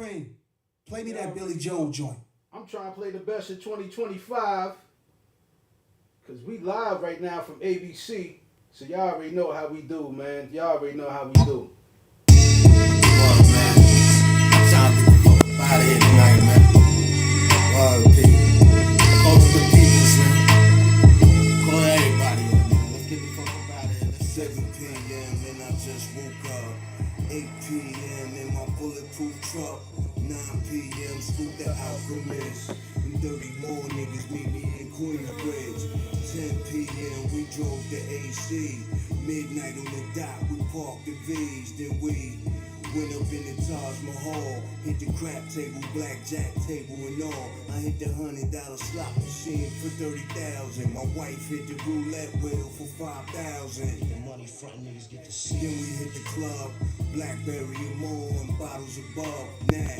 Cream, play me that Billy Joel joint. I'm trying to play the best of 2025 because we live right now from ABC. So y'all already know how we do, man. Y'all already know how we do. Word, man. Time to get the fuck out of here tonight, man. Word, people. Call to the peoples, man. Call everybody up, man. Let's get the fuck up out of here. Let's 7 p.m. and I just woke up. 8 p.m. in my bulletproof truck. 9 p.m. scoop the Alchemist. And 30 more niggas meet me in Queensbridge. 10 p.m. we drove to AC. Midnight on the dot, we parked the V's. Then we went up in the Taj Mahal. Hit the crap table, blackjack table and all. I hit the $100 slot machine for 30,000. My wife hit the roulette wheel for 5,000. The money front niggas get the shit. Then we hit the club, Blackberry and more and bottles above. Now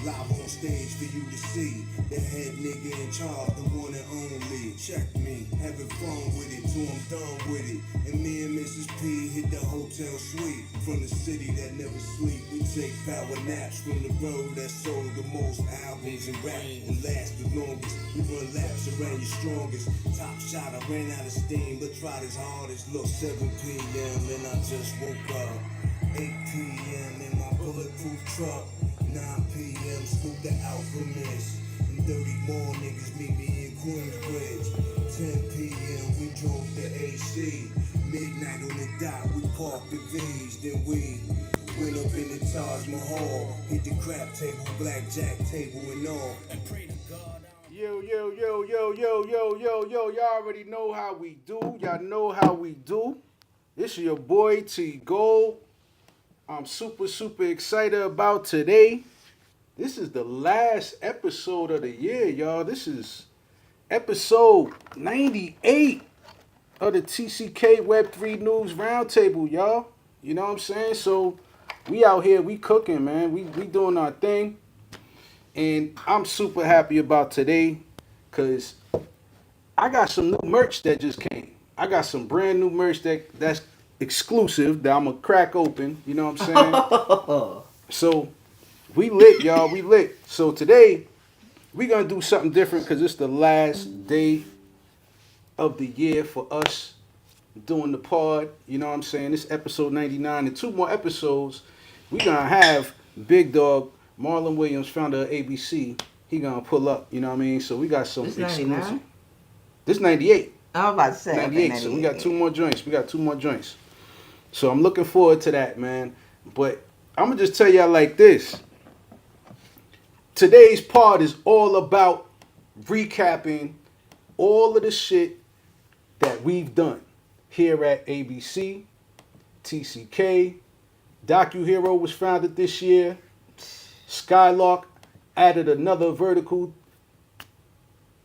live on stage for you to see. The head nigga in charge, the one and only. Check me, having fun with it till I'm done with it. And me and Mrs. P hit the hotel suite. From the city that never sleep, we take power naps. From the road that sold the most albums and rap and last the longest. We run laps around your strongest. Top shot, I ran out of steam, but tried as hard as look. 7 p.m. and I just woke up. 8 p.m. in my bulletproof truck. 9 p.m. scoop the Alchemist. And 30 more niggas meet me in Queensbridge. 10 p.m. we drove to AC. Midnight on the dot, we parked the V's. Then we went up in the Taj Mahal. Hit the crap table, blackjack table and all. And pray to God. Yo, y'all already know how we do. Y'all know how we do. This is your boy T.Gold. I'm super excited about today. This is the last episode of the year, y'all. This is episode 98 of the TCK Web3 News Roundtable, y'all. You know what I'm saying? So we out here, we cooking, man. We doing our thing. And I'm super happy about today because I got some new merch that just came. I got some brand new merch that's exclusive that I'm going to crack open. You know what I'm saying? So we lit, y'all. We lit. So today we going to do something different because it's the last day of the year for us doing the pod. You know what I'm saying? This episode 99 and 2 more episodes. We going to have Big Dog, Marlon Williams, founder of ABC. He going to pull up. You know what I mean? So we got some this exclusive. 99? This 98. I was about to say 98. okay, So we got 2 more joints. So I'm looking forward to that, man. But I'm going to just tell y'all like this. Today's part is all about recapping all of the shit that we've done here at ABC, TCK. DocuHero was founded this year. Skylark added another vertical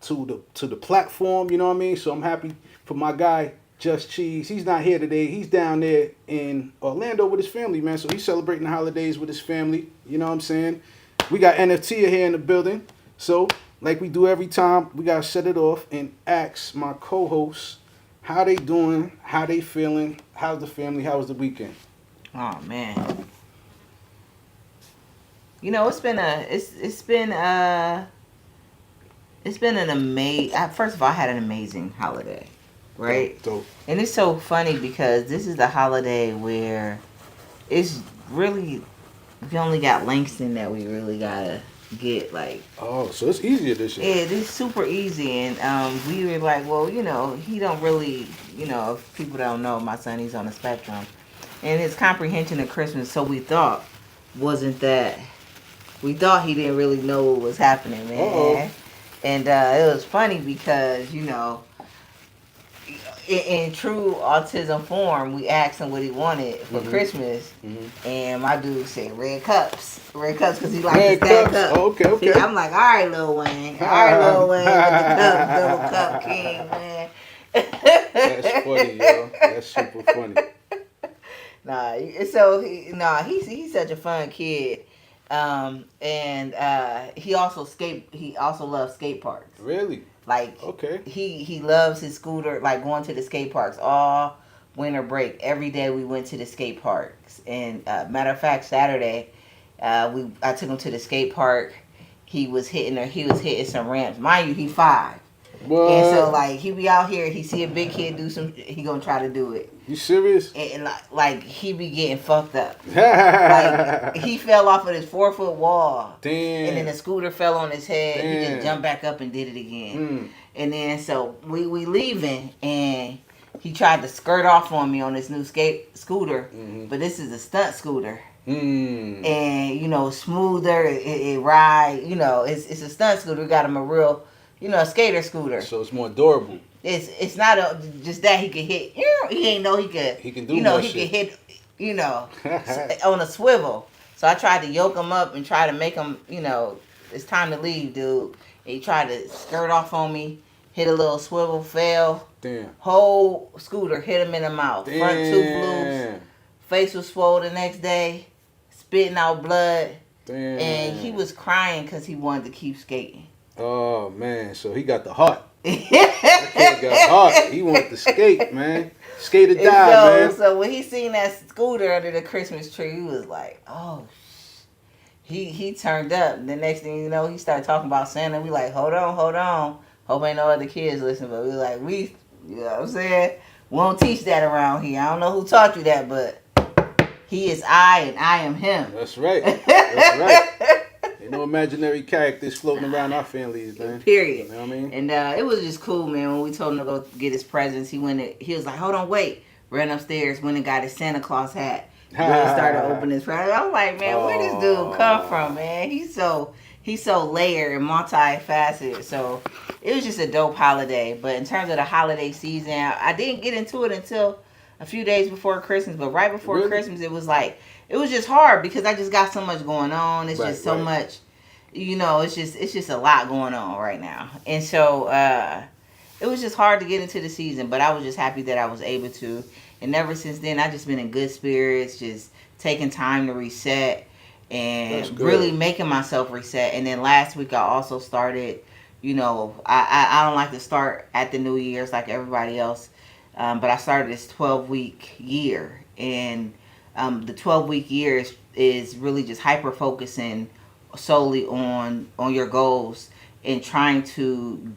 to the platform, you know what I mean? So I'm happy for my guy, Just Cheeze. He's not here today. He's down there in Orlando with his family, man. So he's celebrating the holidays with his family. You know what I'm saying? We got NFTia here in the building. So, like we do every time, we got to set it off and ask my co-hosts how they doing, how they feeling, how's the family, how was the weekend? Oh man. You know, it's been an amazing. First of all, I had an amazing holiday, right? Dope. And it's so funny because this is the holiday where it's really we only got Langston that we really gotta get like. Oh, so it's easier this year. Yeah, it's super easy, and we were like, well, you know, he don't really, you know, if people don't know, my son, he's on the spectrum, and his comprehension of Christmas, so we thought wasn't that. We thought he didn't really know what was happening, man. Uh-oh. And it was funny because, you know, in true autism form, we asked him what he wanted for Christmas. Mm-hmm. And my dude said red cups. Red cups because he likes that cup. Oh, okay. I'm like, all right, Lil Wayne. All right, Lil Wayne with the cup, double cup king, man. That's funny, yo. That's super funny. He's such a fun kid. And he also loves skate parks. Really? Like, okay. He loves his scooter, like going to the skate parks all winter break. Every day we went to the skate parks. And matter of fact, Saturday, I took him to the skate park. He was hitting some ramps. Mind you, he 5. What? And so like he be out here, he see a big kid do some, he gonna try to do it. You serious? And like he be getting fucked up. Like he fell off of this 4-foot wall. Damn. And then the scooter fell on his head. Damn. He just jumped back up and did it again. And then so we leaving, and he tried to skirt off on me on this new scooter, but this is a stunt scooter. And you know, smoother, it ride, you know, it's a stunt scooter. We got him a real, you know, a skater scooter. So it's more durable. It's not just that he could hit. You know, he ain't know he could do you know, more he shit. could hit, you know, on a swivel. So I tried to yoke him up and try to make him, you know, it's time to leave, dude. And he tried to skirt off on me, hit a little swivel, fell. Damn. Whole scooter hit him in the mouth. Damn. Front tooth loose. Face was swollen the next day, spitting out blood. Damn. And he was crying because he wanted to keep skating. Oh man, so he got the heart. That kid got heart. He wanted to skate, man. Skate or die, man. So when he seen that scooter under the Christmas tree, he was like, oh, he turned up. The next thing you know, he started talking about Santa. We like, hold on. Hope ain't no other kids listening, but we like, you know what I'm saying? We don't teach that around here. I don't know who taught you that, but he is I and I am him. That's right. That's right. Ain't no imaginary characters floating around our families, man. Period. You know what I mean? And it was just cool, man. When we told him to go get his presents, he was like, hold on, wait. Ran upstairs, went and got his Santa Claus hat. Really started opening his presents. I was like, man, where this dude come from, man? He's so layered and multifaceted. So it was just a dope holiday. But in terms of the holiday season, I didn't get into it until a few days before Christmas. But right before Christmas, it was just hard because I just got so much going on. It's just so much, you know, it's just a lot going on right now. And so it was just hard to get into the season, but I was just happy that I was able to. And ever since then, I've just been in good spirits, just taking time to reset and really making myself reset. And then last week, I also started, you know, I don't like to start at the New Year's like everybody else, but I started this 12-week year. And the 12-week year is really just hyper-focusing solely on your goals and trying to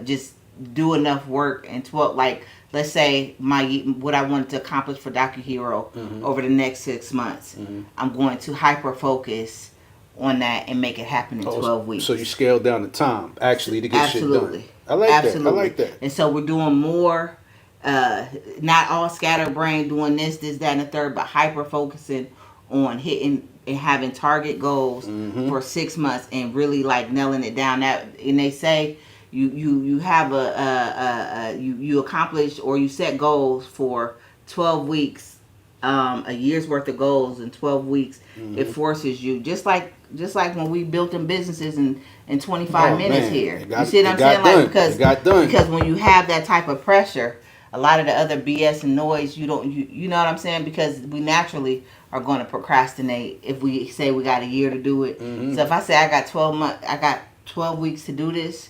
just do enough work in 12, like, let's say what I wanted to accomplish for Dr. Hero over the next 6 months. I'm going to hyper-focus on that and make it happen in 12 weeks. So you scale down the time, actually, to get shit done. I like that. I like that. And so we're doing more, not all scatterbrain, doing this, that, and the third, but hyper-focusing on hitting and having target goals for 6 months and really, like, nailing it down. And they say you have you accomplish or you set goals for 12 weeks, a year's worth of goals in 12 weeks. It forces you, just like when we built them businesses in 25 minutes here. You see what I'm saying? Like, because when you have that type of pressure, a lot of the other BS and noise, you know what I'm saying? Because we naturally are going to procrastinate if we say we got a year to do it. So if I say I got 12 weeks to do this,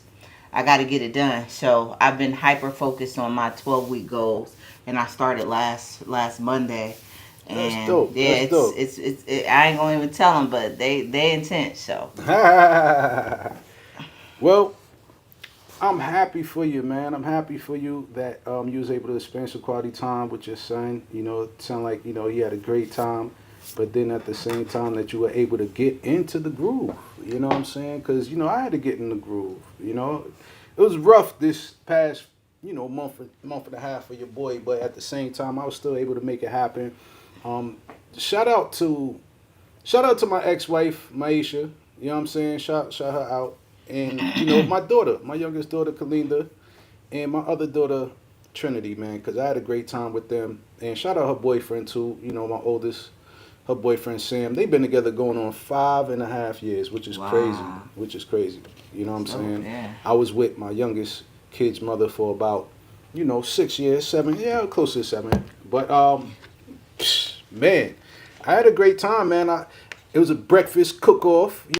I got to get it done. So I've been hyper focused on my 12-week goals, and I started last Monday. And that's dope. Yeah, that's dope. I ain't gonna even tell them, but they intense. So. Well, I'm happy for you, man. I'm happy for you that you was able to spend some quality time with your son. You know, it sounded like, you know, he had a great time, but then at the same time that you were able to get into the groove. You know what I'm saying? Because, you know, I had to get in the groove. You know, it was rough this past, you know, month and a half for your boy, but at the same time, I was still able to make it happen. Shout out to my ex-wife, Maisha. You know what I'm saying? Shout her out. And, you know, my youngest daughter, Kalinda, and my other daughter, Trinity, man, because I had a great time with them. And shout out her boyfriend, too. You know, my oldest, her boyfriend, Sam. They've been together going on 5.5 years, which is crazy. You know what I'm saying? Yeah. I was with my youngest kid's mother for about, you know, 6 years, 7, yeah, close to 7. But, man, I had a great time, man. It was a breakfast cook-off. You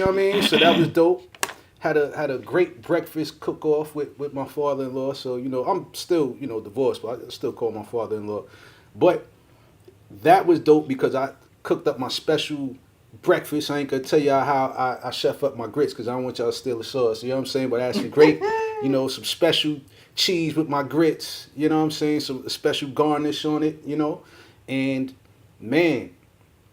know what I mean? So that was dope. Had a great breakfast cook-off with my father-in-law. So, you know, I'm still, you know, divorced, but I still call my father-in-law. But that was dope because I cooked up my special breakfast. I ain't gonna tell y'all how I chef up my grits because I don't want y'all to steal the sauce. You know what I'm saying? But I had some great, some special cheese with my grits. You know what I'm saying? Some special garnish on it. And man,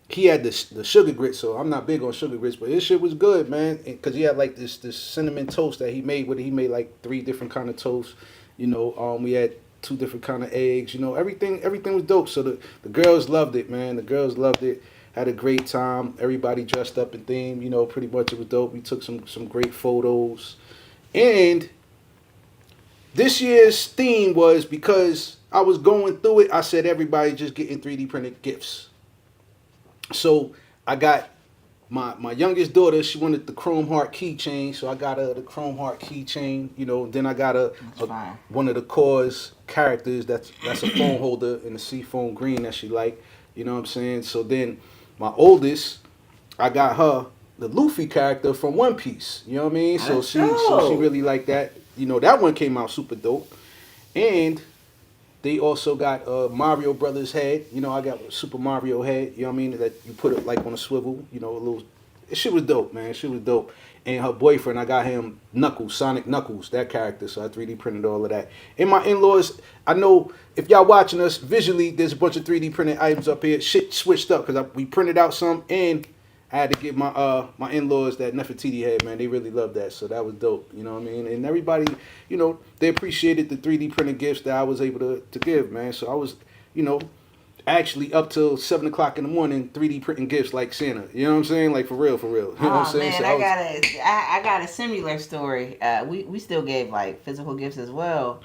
he had the sugar grits. So I'm not big on sugar grits, but his shit was good, man. Because he had like this cinnamon toast that he made with it. He made like 3 different kind of toasts. We had 2 different kind of eggs. Everything was dope. So the girls loved it, man. The girls loved it. Had a great time. Everybody dressed up in theme. Pretty much it was dope. We took some great photos. And this year's theme was, because I was going through it, I said everybody just getting 3D printed gifts. So I got my youngest daughter, she wanted the Chrome Heart keychain, so I got her the Chrome Heart keychain. Then I got one of the Cause characters that's a phone holder in the seafoam green that she liked. You know what I'm saying? So then my oldest, I got her the Luffy character from One Piece. You know what I mean? So she really liked that. That one came out super dope. And they also got Mario Brothers head. I got Super Mario head. You know what I mean? That you put it like on a swivel. A little. Shit was dope, man. Shit was dope. And her boyfriend, I got him Knuckles, Sonic Knuckles, that character. So I 3D printed all of that. And my in-laws, I know if y'all watching us visually, there's a bunch of 3D printed items up here. Shit switched up because we printed out some, and I had to give my in-laws that Nefertiti head, man. They really loved that, so that was dope. You know what I mean? And everybody, they appreciated the 3D printed gifts that I was able to give, man. So I was, actually up till 7 o'clock in the morning 3D printing gifts like Santa. You know what I'm saying? Like for real. You know what I'm saying? Man, so I got a similar story. We still gave like physical gifts as well,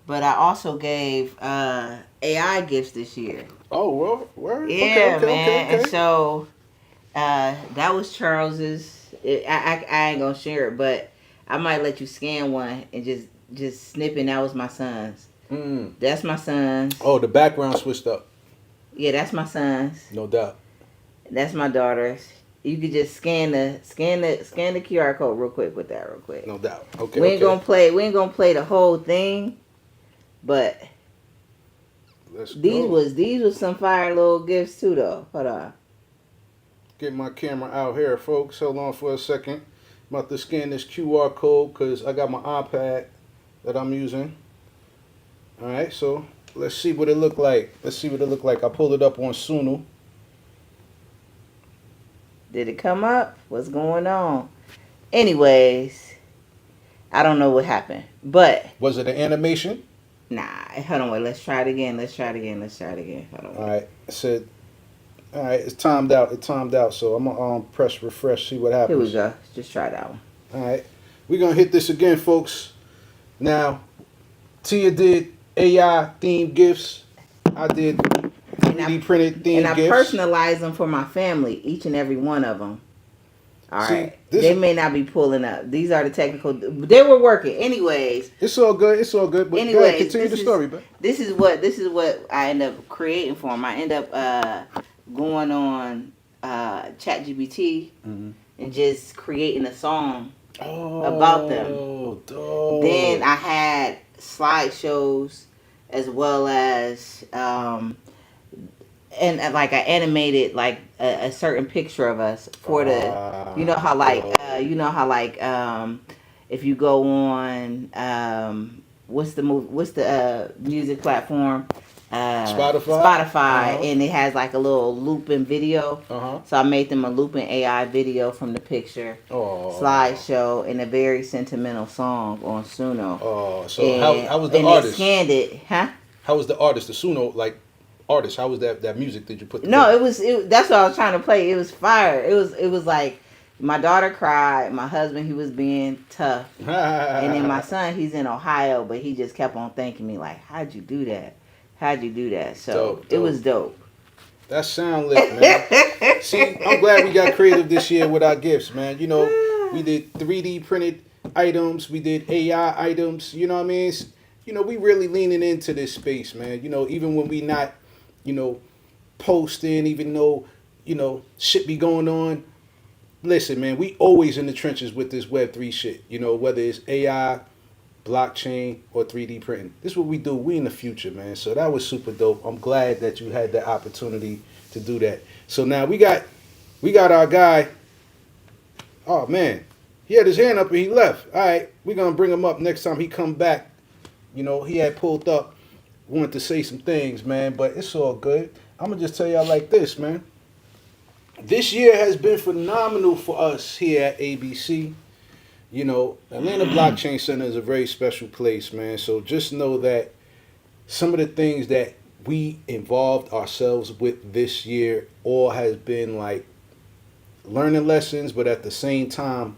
but I also gave AI gifts this year. Oh well, word. Yeah, okay, man. Okay. And so that was Charles's. I ain't gonna share it, but I might let you scan one and just snip it. That was my son's. That's my son's. Oh, the background switched up. Yeah, that's my son's. No doubt. That's my daughter's. You could just scan the QR code real quick with that real quick. No doubt. Okay. We ain't gonna play the whole thing, but these was some fire little gifts too though. Hold on. Get my camera out here, folks. Hold on for a second. I'm about to scan this QR code because I got my iPad that I'm using. All right, so let's see what it looked like. I pulled it up on Suno. Did it come up? What's going on? Anyways, I don't know what happened, but was it an animation? Nah, hold on, wait. Let's try it again. Hold on. All right, I said. All right, it's timed out. So I'm gonna press refresh, see what happens. Here we go. Just try that one. All right, we're gonna hit this again, folks. Now, Tia did AI themed gifts. I did 3D printed themed gifts. And I personalize them for my family, each and every one of them. All right. They may not be pulling up. These are the technical. They were working, anyways. It's all good. But anyways, continue the story, bro. This is what I end up creating for them. I end up going on ChatGPT and just creating a song about them. Dope. Then I had slideshows as well as and like I animated like a certain picture of us for the if you go on what's the music platform Spotify and it has like a little looping video. So I made them a looping AI video from the picture, slideshow, and a very sentimental song on Suno. So how was the artist? They scanned it, huh? How was the artist? The Suno artist? How was that music? Did you put? No, it was. That's what I was trying to play. It was fire. It was like my daughter cried. My husband, he was being tough, and then my son, he's in Ohio, but he just kept on thanking me like, "How'd you do that? So dope. It was dope. That sound lit, man. See, I'm glad we got creative this year with our gifts, man. We did 3D printed items. We did AI items. You know what I mean? We really leaning into this space, man. Even when we not, posting, even though, shit be going on. Listen, man, we always in the trenches with this Web3 shit. Whether it's AI, blockchain, or 3D printing. This is what we do. We in the future, man. So that was super dope. I'm glad that you had the opportunity to do that. So now we got We got our guy. Oh man, he had his hand up and he left. All right, we're gonna bring him up next time he come back. You know, he had pulled up, wanted to say some things, man, but it's all good. I'm gonna just tell y'all like this, man. This year has been phenomenal for us here at ABC. You know, Atlanta Blockchain Center is a very special place, man. So just know that some of the things that we involved ourselves with this year all has been like learning lessons, but at the same time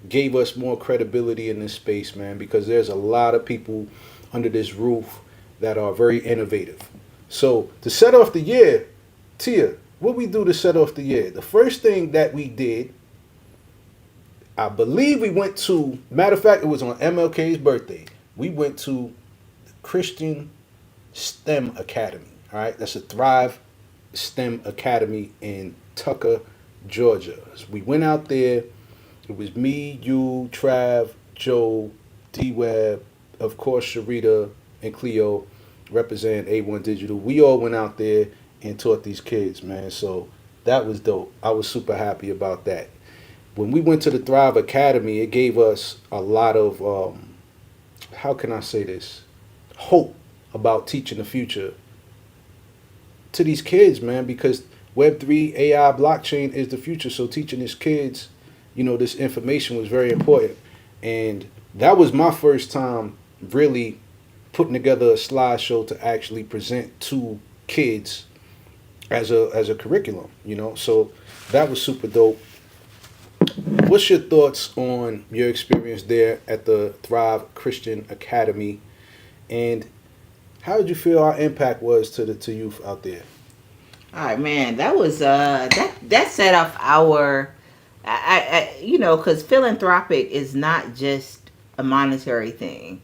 gave us more credibility in this space, man, because there's a lot of people under this roof that are very innovative. So to set off the year, Tia, what we do to set off the year? The first thing that we did, I believe we went to, matter of fact, it was on MLK's birthday. We went to the Christian STEM Academy. All right, that's a Thrive STEM Academy in Tucker, Georgia. So we went out there. It was me, you, Trav, Joe, D-Web, of course, Sharita and Cleo representing A1 Digital. We all went out there and taught these kids, man. So that was dope. I was super happy about that. When we went to the Thrive Academy, it gave us a lot of, how can I say this, hope about teaching the future to these kids, man, because Web3, AI, blockchain is the future. So teaching these kids, you know, this information was very important. And that was my first time really putting together a slideshow to actually present to kids as a curriculum, you know. So that was super dope. What's your thoughts on your experience there at the Thrive Christian Academy, and how did you feel our impact was to youth out there? All right, man. That was that set off our, you know, because philanthropic is not just a monetary thing,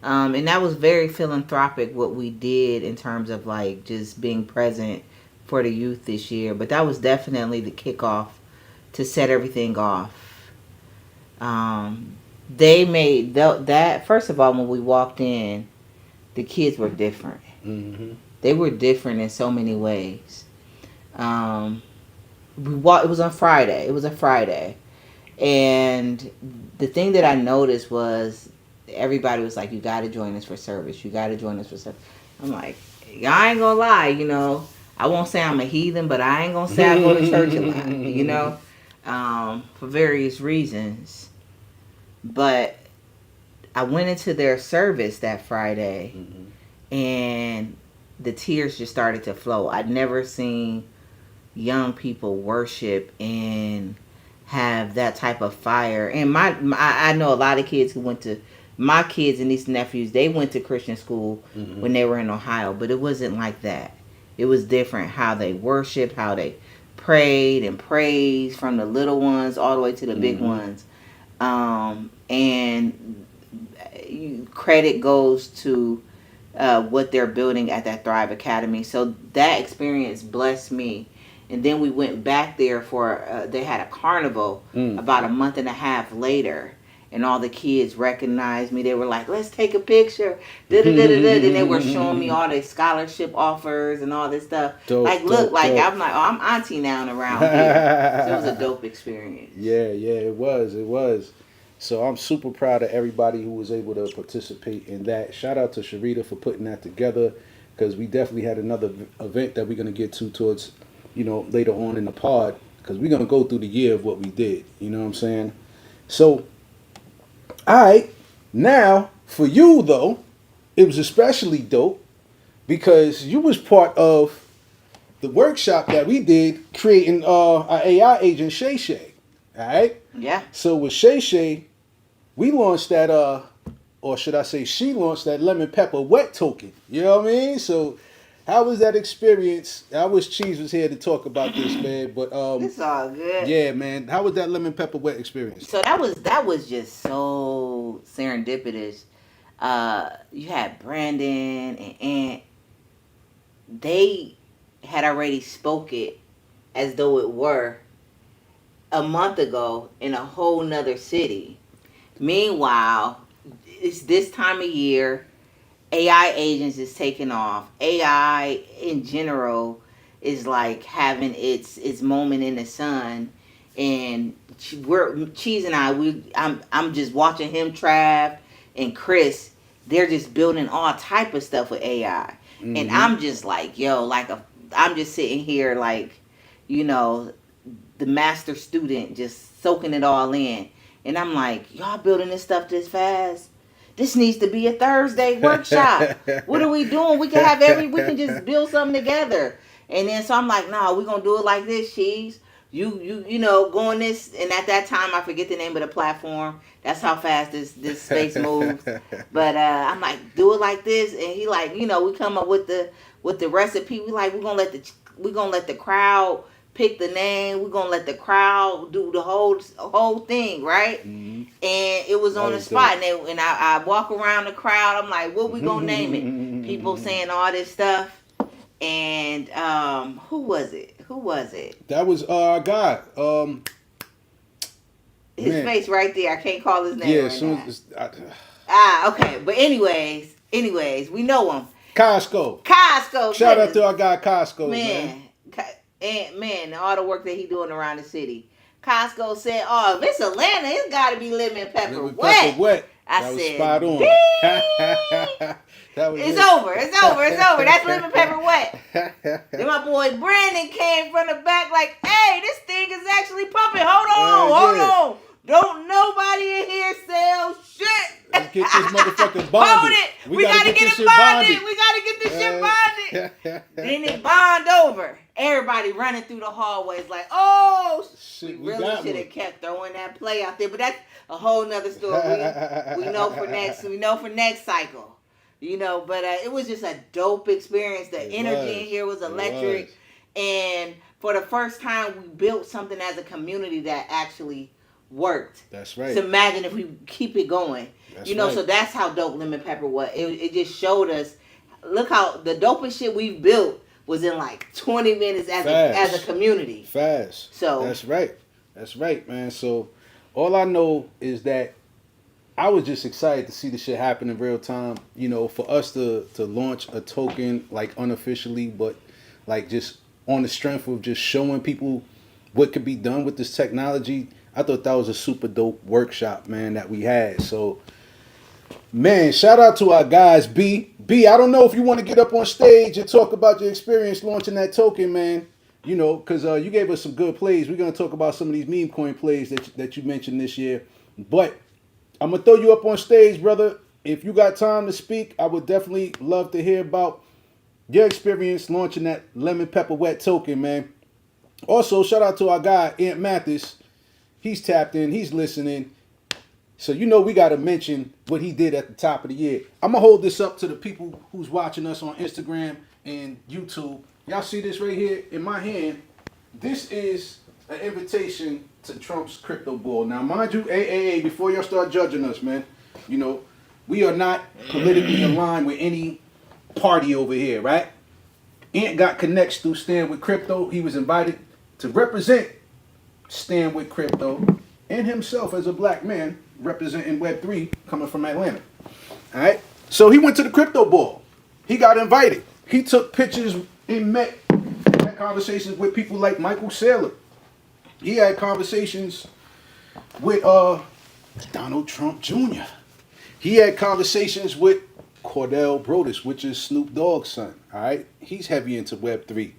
and that was very philanthropic what we did in terms of like just being present for the youth this year. But that was definitely the kickoff to set everything off. They made that first of all, when we walked in, the kids were different. Mm-hmm. They were different in so many ways. We walked. It was on Friday. It was a Friday, and the thing that I noticed was everybody was like, "You got to join us for service. You got to join us for service." I'm like, I ain't gonna lie, you know. I won't say I'm a heathen, but I ain't gonna say I go to church a lot, you know, for various reasons. But I went into their service that Friday, and the tears just started to flow. I'd never seen young people worship and have that type of fire. And I know a lot of kids who went to, my kids and these nephews, they went to Christian school when they were in Ohio, but it wasn't like that. It was different how they worshiped, how they prayed and praised, from the little ones all the way to the big ones. And credit goes to what they're building at that Thrive Academy. So that experience blessed me. And then we went back there for, they had a carnival about a month and a half later. And all the kids recognized me. They were like, let's take a picture. And they were showing me all their scholarship offers and all this stuff. Dope, like, look, dope. I'm like, oh, I'm auntie now around here. So it was a dope experience. Yeah, it was. So I'm super proud of everybody who was able to participate in that. Shout out to Sharita for putting that together, because we definitely had another event that we're going to get to towards, you know, later on in the pod, because we're going to go through the year of what we did. You know what I'm saying? So, all right, now for you though, it was especially dope because you was part of the workshop that we did creating our AI agent Shay Shay. All right. Yeah. So with Shay Shay, we launched that, or should I say, she launched that lemon pepper wet token. You know what I mean? So, how was that experience? I wish Cheeze was here to talk about this, man. But it's all good. Yeah, man. How was that lemon pepper wet experience? So that was just so serendipitous. You had Brandon and Aunt. They had already spoke it as though it were a month ago in a whole nother city. Meanwhile, it's this time of year. AI agents is taking off. AI in general is like having its moment in the sun, and Cheeze and I'm just watching him, Trav and Chris. They're just building all type of stuff with AI, and I'm just like, yo, I'm just sitting here like, you know, the master student, just soaking it all in, and I'm like, y'all building this stuff this fast? This needs to be a Thursday workshop. What are we doing? We can just build something together. And then so I'm like, no, we're gonna do it like this, Cheeze. You know, go on this, and at that time I forget the name of the platform. That's how fast this space moves. But I'm like, do it like this, and he like, you know, we come up with the recipe. We like, we're gonna let the crowd pick the name. We're gonna let the crowd do the whole thing, right? Mm-hmm. And it was on the spot. And I walk around the crowd. I'm like, what we gonna name it? People saying all this stuff. And who was it? That was our guy. His face right there. I can't call his name. Yeah, as soon as okay. But anyways, we know him. Costco. Shout out to our guy Costco, man. And man, all the work that he doing around the city. Costco said, "Oh, if it's Atlanta, it's got to be lemon pepper wet." I said, "Spot on." It's over. That's lemon pepper wet. Then my boy Brandon came from the back like, "Hey, this thing is actually pumping. Hold on. Don't nobody in here sell shit. Let's get this motherfucker bonded. Hold it. We gotta get it bonded. We gotta get this shit bonded." Then it bond over. Everybody running through the hallways like, "Oh, shit, we really should have kept throwing that play out there." But that's a whole nother story. We know for next cycle. You know, but it was just a dope experience. The energy in here was electric. And for the first time, we built something as a community that actually worked. That's right. So imagine if we keep it going. That's right. So that's how dope lemon pepper was. It just showed us, look how the dopest shit we've built was in like 20 minutes as a community. Fast. So that's right, man. So all I know is that I was just excited to see the shit happen in real time. You know, for us to launch a token like unofficially, but like just on the strength of just showing people what could be done with this technology. I thought that was a super dope workshop, man, that we had. So, man, shout out to our guys, B. I don't know if you want to get up on stage and talk about your experience launching that token, man. You know, because you gave us some good plays. We're going to talk about some of these meme coin plays that you mentioned this year. But I'm going to throw you up on stage, brother. If you got time to speak, I would definitely love to hear about your experience launching that lemon pepper wet token, man. Also, shout out to our guy, Aunt Mathis. He's tapped in. He's listening. So, you know, we got to mention what he did at the top of the year. I'm going to hold this up to the people who's watching us on Instagram and YouTube. Y'all see this right here in my hand? This is an invitation to Trump's crypto ball. Now, mind you, before y'all start judging us, man, you know, we are not politically aligned with any party over here, right? Ant got connects through Stand With Crypto. He was invited to represent Stand With Crypto and himself as a black man representing Web3 coming from Atlanta. All right? So he went to the crypto ball. He got invited. He took pictures and had conversations with people like Michael Saylor. He had conversations with Donald Trump Jr. He had conversations with Cordell Brodus, which is Snoop Dogg's son. All right? He's heavy into Web3.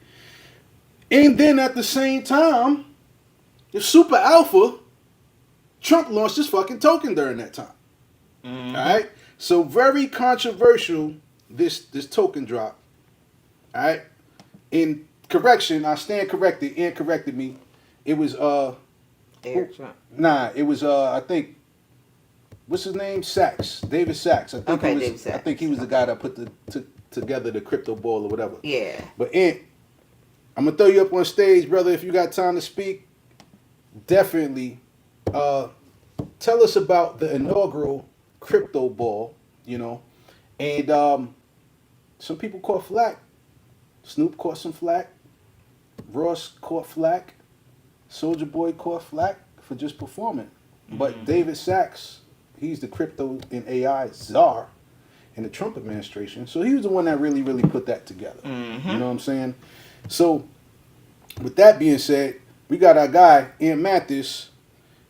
And then at the same time, the Super Alpha, Trump launched his fucking token during that time. Mm-hmm. All right? So very controversial, this token drop. All right? In correction, I stand corrected. Ian corrected me. It was Eric Trump. Nah, it was I think, what's his name? Sachs. David Sachs. David Sachs. I think he was the guy that put together the crypto ball or whatever. Yeah. But Ant, I'm gonna throw you up on stage, brother. If you got time to speak, definitely tell us about the inaugural crypto ball. You know, and some people caught flack. Snoop caught some flack. Ross caught flack. Soulja Boy caught flack for just performing. But David Sachs, he's the crypto and AI czar in the Trump administration. So he was the one that really, really put that together. Mm-hmm. You know what I'm saying? So, with that being said, we got our guy, Aunt Mathis.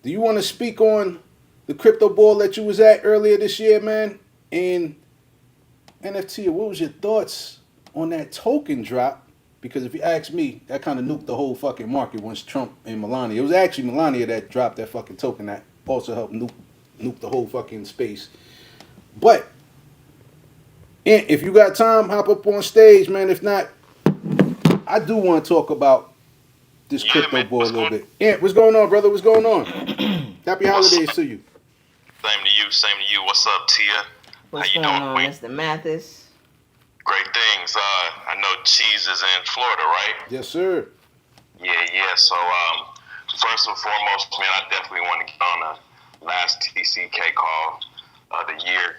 Do you want to speak on the crypto ball that you was at earlier this year, man? And NFT, what was your thoughts on that token drop? Because if you ask me, that kind of nuked the whole fucking market once Trump and Melania. It was actually Melania that dropped that fucking token that also helped nuke the whole fucking space. But if you got time, hop up on stage, man. If not, I do want to talk about this crypto ball a little bit. Ant, what's going on, brother? What's going on? Happy holidays to you. Same to you. Same to you. What's up, Tia? What's How you going doing, on, Queen? Mr. Mathis? Great things. I know Cheeze is in Florida, right? Yes, sir. Yeah. So, first and foremost, man, I definitely want to get on the last TCK call of the year.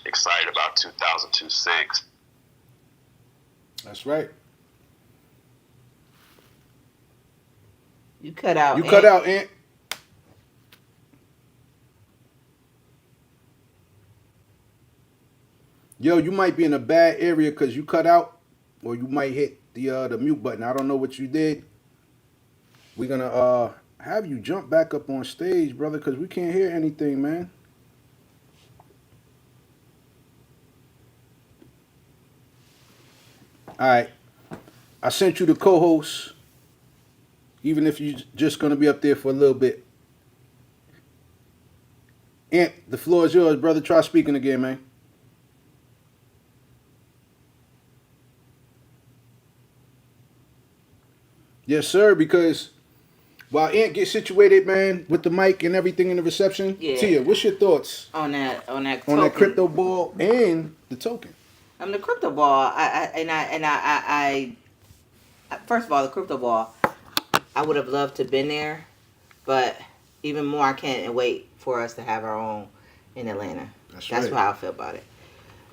Excited about 2026. That's right. You cut out. You cut out, Ant. Yo, you might be in a bad area because you cut out, or you might hit the mute button. I don't know what you did. We're gonna have you jump back up on stage, brother, because we can't hear anything, man. All right, I sent you the co-host. Even if you're just gonna be up there for a little bit. Ant, the floor is yours, brother. Try speaking again, man. Yes, sir, because while Ant gets situated, man, with the mic and everything in the reception, Yeah. Tia, what's your thoughts on that on token. that crypto ball and the token? The crypto ball. I first of all, the crypto ball. I would have loved to have been there, but even more, I can't wait for us to have our own in Atlanta. That's right. how I feel about it.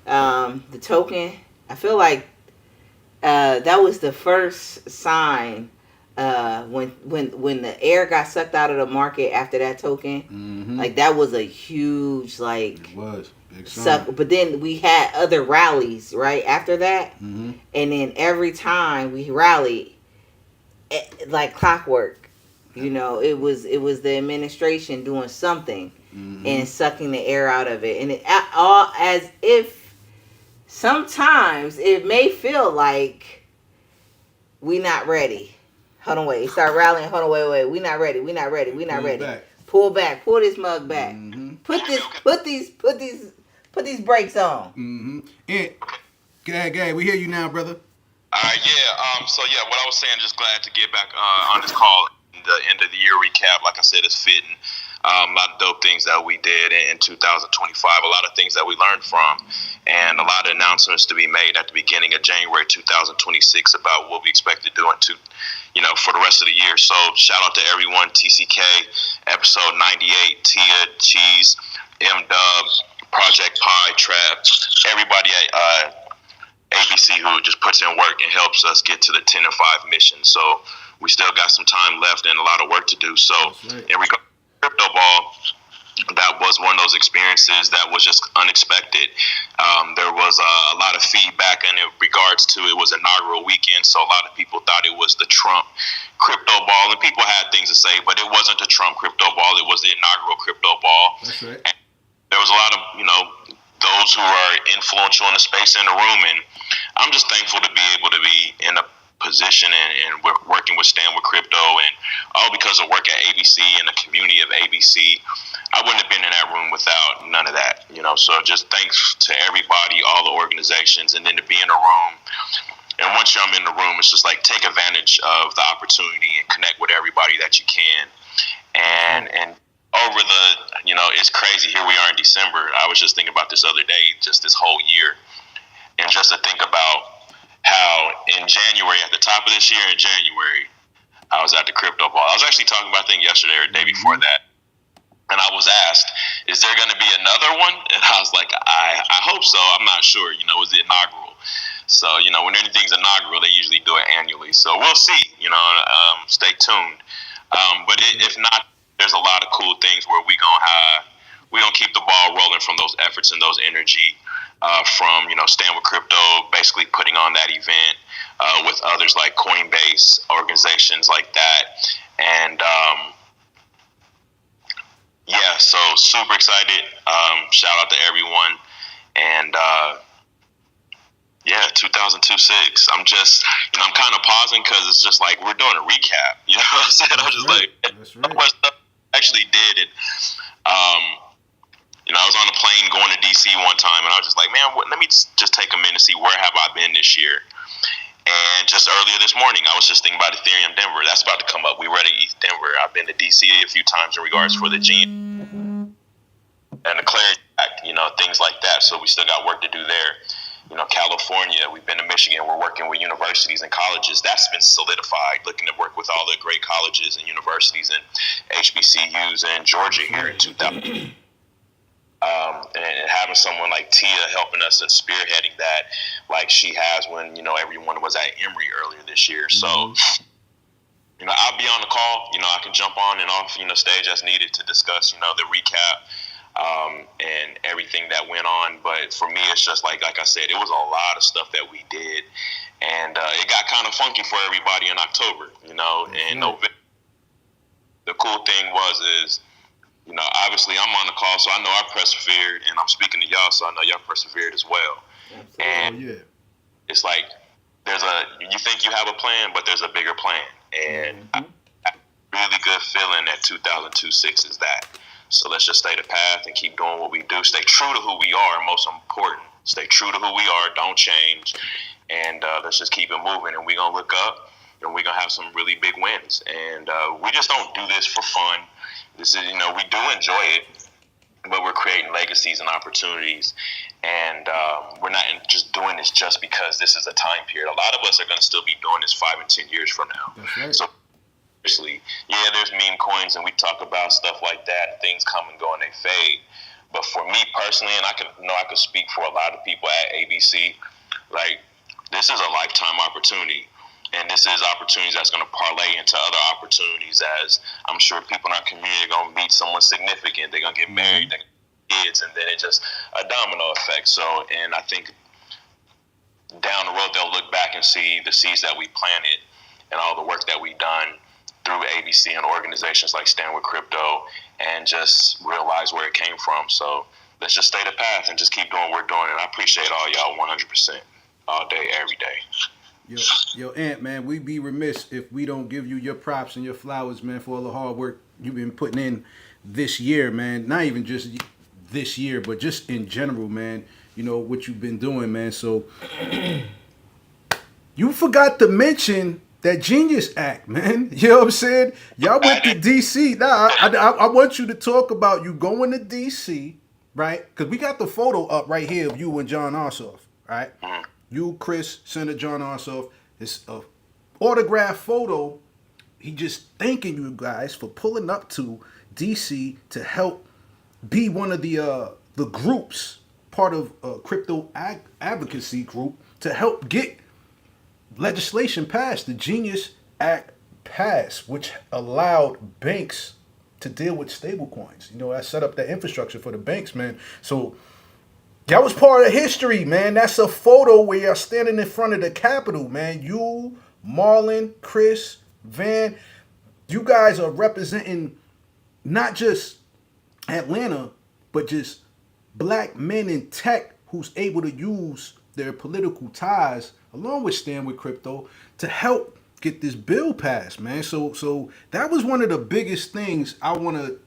The token. I feel like that was the first sign when the air got sucked out of the market after that token. Mm-hmm. Like that was a huge It was big suck. But then we had other rallies right after that, Mm-hmm. and then every time we rallied, like clockwork, it was the administration doing something Mm-hmm. and sucking the air out of it, and it all as if sometimes it may feel like we not ready. Hold on, wait. Start rallying. Hold on, wait. We not ready. We not ready. Back. Pull back. Pull this mug back. Mm-hmm. Put these brakes on. Mm-hmm. Ant, go ahead. We hear you now, brother. What I was saying, just glad to get back on this call. The end of the year recap, like I said, is fitting. A lot of dope things that we did in 2025, a lot of things that we learned from, and a lot of announcements to be made at the beginning of January 2026 about what we expect to do for the rest of the year. So shout out to everyone, TCK, episode 98, Tia, Cheeze, M-Dub, Project Pie, Trap, everybody at ABC who just puts in work and helps us get to the 10 and 5 mission. So we still got some time left and a lot of work to do. So in regard to crypto ball, that was one of those experiences that was just unexpected. There was a lot of feedback in regards to it was inaugural weekend, so a lot of people thought it was the Trump crypto ball, and people had things to say, but it wasn't the Trump crypto ball. It was the inaugural crypto ball. That's right. And there was a lot of those who are influential in the space in the room, and I'm just thankful to be able to be in a position and we're working with Stand with Crypto, and all because of work at ABC and the community of ABC. I wouldn't have been in that room without none of that, so just thanks to everybody, all the organizations, and then to be in a room. And once I'm in the room, it's just like take advantage of the opportunity and connect with everybody that you can. And over it's crazy. Here we are in December. I was just thinking about this other day, just this whole year. And just to think about how in January, at the top of this year in January, I was at the crypto ball. I was actually talking about, I think, yesterday or the day before that. And I was asked, is there going to be another one? And I was like, I hope so. I'm not sure. It was the inaugural. So, when anything's inaugural, they usually do it annually. So we'll see, stay tuned. But if not, there's a lot of cool things where we gonna keep the ball rolling from those efforts and those energy from Stand with Crypto, basically putting on that event. with others like Coinbase, organizations like that. And yeah, so super excited. Shout out to everyone. And yeah, 2002-6. I'm just, I'm kind of pausing because it's just like we're doing a recap. You know what I'm saying? I'm just like, That's right. what stuff I actually did. And I was on a plane going to DC one time, and I was just like, man, let me just take a minute to see where have I been this year. And just earlier this morning, I was just thinking about Ethereum Denver. That's about to come up. We were at ETH Denver. I've been to DC a few times in regards for the gene and the Clarity Act, things like that. So we still got work to do there. California, we've been to Michigan. We're working with universities and colleges. That's been solidified, looking to work with all the great colleges and universities and HBCUs in Georgia here in 2000. And having someone like Tia helping us and spearheading that, like she has when, everyone was at Emory earlier this year. So, I'll be on the call. I can jump on and off, stage as needed to discuss, the recap. And everything that went on, but for me, it's just like I said, it was a lot of stuff that we did, and it got kind of funky for everybody in October, and November. The cool thing is, obviously I'm on the call, so I know I persevered, and I'm speaking to y'all, so I know y'all persevered as well. And it's like you think you have a plan, but there's a bigger plan, and I have a really good feeling that 2002-6 is that. So let's just stay the path and keep doing what we do. Stay true to who we are, most important. Stay true to who we are. Don't change. And let's just keep it moving. And we're going to look up, and we're going to have some really big wins. And we just don't do this for fun. This is, we do enjoy it, but we're creating legacies and opportunities. And we're not just doing this just because this is a time period. A lot of us are going to still be doing this 5 and 10 years from now. That's right. So, yeah, there's meme coins and we talk about stuff like that, and things come and go and they fade. But for me personally, and I could speak for a lot of people at ABC, like this is a lifetime opportunity, and this is opportunities that's going to parlay into other opportunities. As I'm sure people in our community are going to meet someone significant, they're going to get married, they're going to have kids, and then it's just a domino effect. So, and I think down the road they'll look back and see the seeds that we planted and all the work that we've done through ABC and organizations like Stand With Crypto, and just realize where it came from. So let's just stay the path and just keep doing what we're doing. And I appreciate all y'all 100% all day, every day. Yo, Ant, man, we'd be remiss if we don't give you your props and your flowers, man, for all the hard work you've been putting in this year, man. Not even just this year, but just in general, man. What you've been doing, man. So you forgot to mention that Genius Act, man. You know what I'm saying? Y'all went to D.C. Now, I want you to talk about you going to D.C., right? Because we got the photo up right here of you and John Ossoff, right? You, Chris, Senator John Ossoff. It's a autographed photo. He just thanking you guys for pulling up to D.C. to help be one of the groups, part of a crypto advocacy group, to help get legislation passed, the Genius Act passed, which allowed banks to deal with stable coins. I set up that infrastructure for the banks, man. So that was part of history, man. That's a photo where you're standing in front of the Capitol, man. You, Marlon, Chris, Van, you guys are representing not just Atlanta, but just black men in tech who's able to use their political ties along with Stand With Crypto to help get this bill passed, man. So that was one of the biggest things. I want to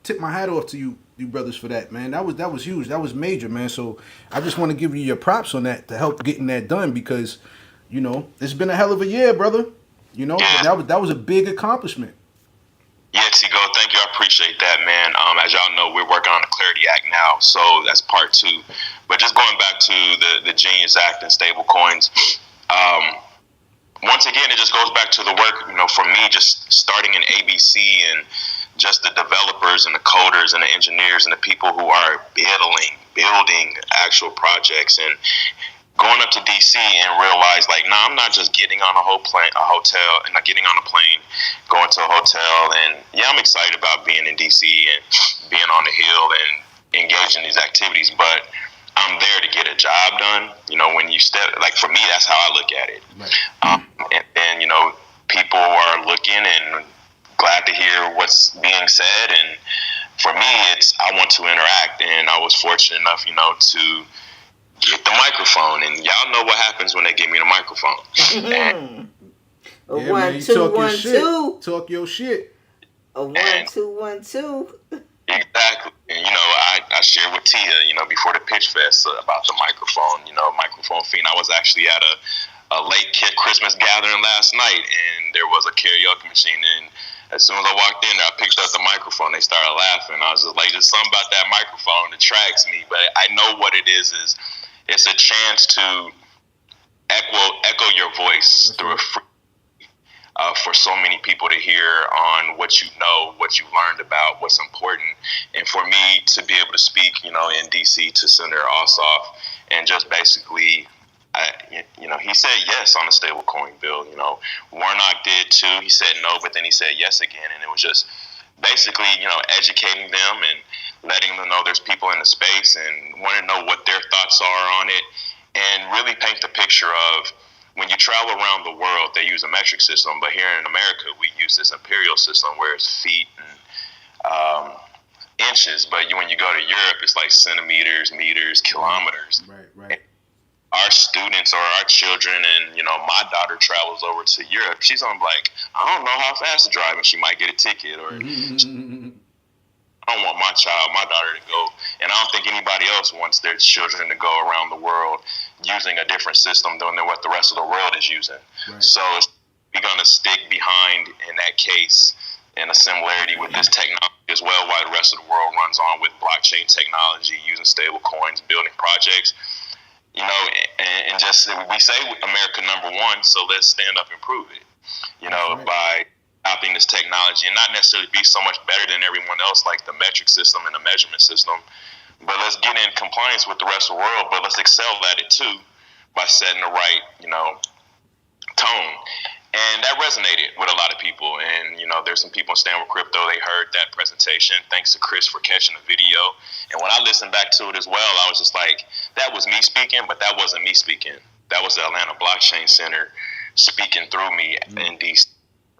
tip my hat off to you brothers for that, man. That was huge. That was major, man. So I just want to give you your props on that to help getting that done, because it's been a hell of a year, brother. That was a big accomplishment. Yeah, T.Gold, thank you. I appreciate that, man. As y'all know, we're working on the Clarity Act now, so that's part 2. But just going back to the Genius Act and stable coins, once again, it just goes back to the work, for me, just starting in ABC and just the developers and the coders and the engineers and the people who are building actual projects, and going up to DC and realize I'm not just getting on a hotel and not getting on a plane, going to a hotel. And yeah, I'm excited about being in DC and being on the Hill and engaged in these activities, but I'm there to get a job done. You know, when you step, like for me, that's how I look at it. Right. And then, you know, people are looking and glad to hear what's being said. And for me, it's, I want to interact. And I was fortunate enough, you know, to get the microphone. And y'all know what happens when they give me the microphone. And, A Yeah, one, man, you two, talk your one, shit. two. Talk your shit. A 1, 2, 1, 2. exactly. And, you know, I shared with Tia, you know, before the pitch fest about the microphone, you know, microphone fiend. I was actually at a late Christmas gathering last night, and there was a karaoke machine. And as soon as I walked in there, I picked up the microphone. They started laughing. I was just like, there's something about that microphone that attracts me. But I know what it is it's a chance to echo your voice That's through right. a free for so many people to hear on what you know, what you learned about, what's important. And for me to be able to speak, you know, in DC to Senator Ossoff and just basically, you know, he said yes on the stablecoin bill. You know, Warnock did too. He said no, but then he said yes again. And it was just basically, you know, educating them and letting them know there's people in the space and want to know what their thoughts are on it and really paint the picture of, when you travel around the world, they use a metric system, but here in America, we use this imperial system where it's feet and inches. But when you go to Europe, it's like centimeters, meters, kilometers. Right. Our students or our children, and you know, my daughter travels over to Europe. She's on like, I don't know how fast to drive, and she might get a ticket, or I don't want my daughter to go, and I don't think anybody else wants their children to go around the world using a different system than what the rest of the world is using. Right. So we're going to stick behind, in that case, in a similarity with this technology as well, while the rest of the world runs on with blockchain technology, using stable coins, building projects. You know, and just, we say America #1, so let's stand up and prove it, you know, Right. by adopting this technology and not necessarily be so much better than everyone else, like the metric system and the measurement system, but let's get in compliance with the rest of the world, but let's excel at it too by setting the right, you know, tone. And that resonated with a lot of people. And, you know, there's some people in Stand With Crypto, they heard that presentation. Thanks to Chris for catching the video. And when I listened back to it as well, I was just like, that was me speaking, but that wasn't me speaking. That was the Atlanta Blockchain Center speaking through me in DC.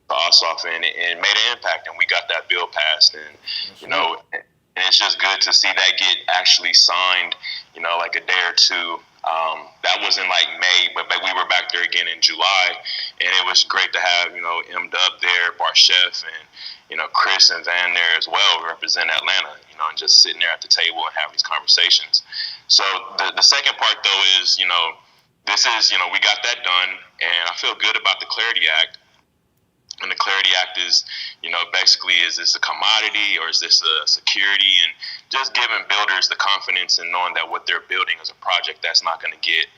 Ossoff, and it made an impact, and we got that bill passed. And you know, and it's just good to see that get actually signed, you know, like a day or two. That was in like May, but we were back there again in July, and it was great to have, you know, M Dub there, Barchef, and you know, Chris and Van there as well, represent Atlanta, you know, and just sitting there at the table and having these conversations. So the second part though is, you know, this is, you know, we got that done, and I feel good about the Clarity Act. And the Clarity Act is, you know, basically, is this a commodity or is this a security? And just giving builders the confidence and knowing that what they're building is a project that's not going to get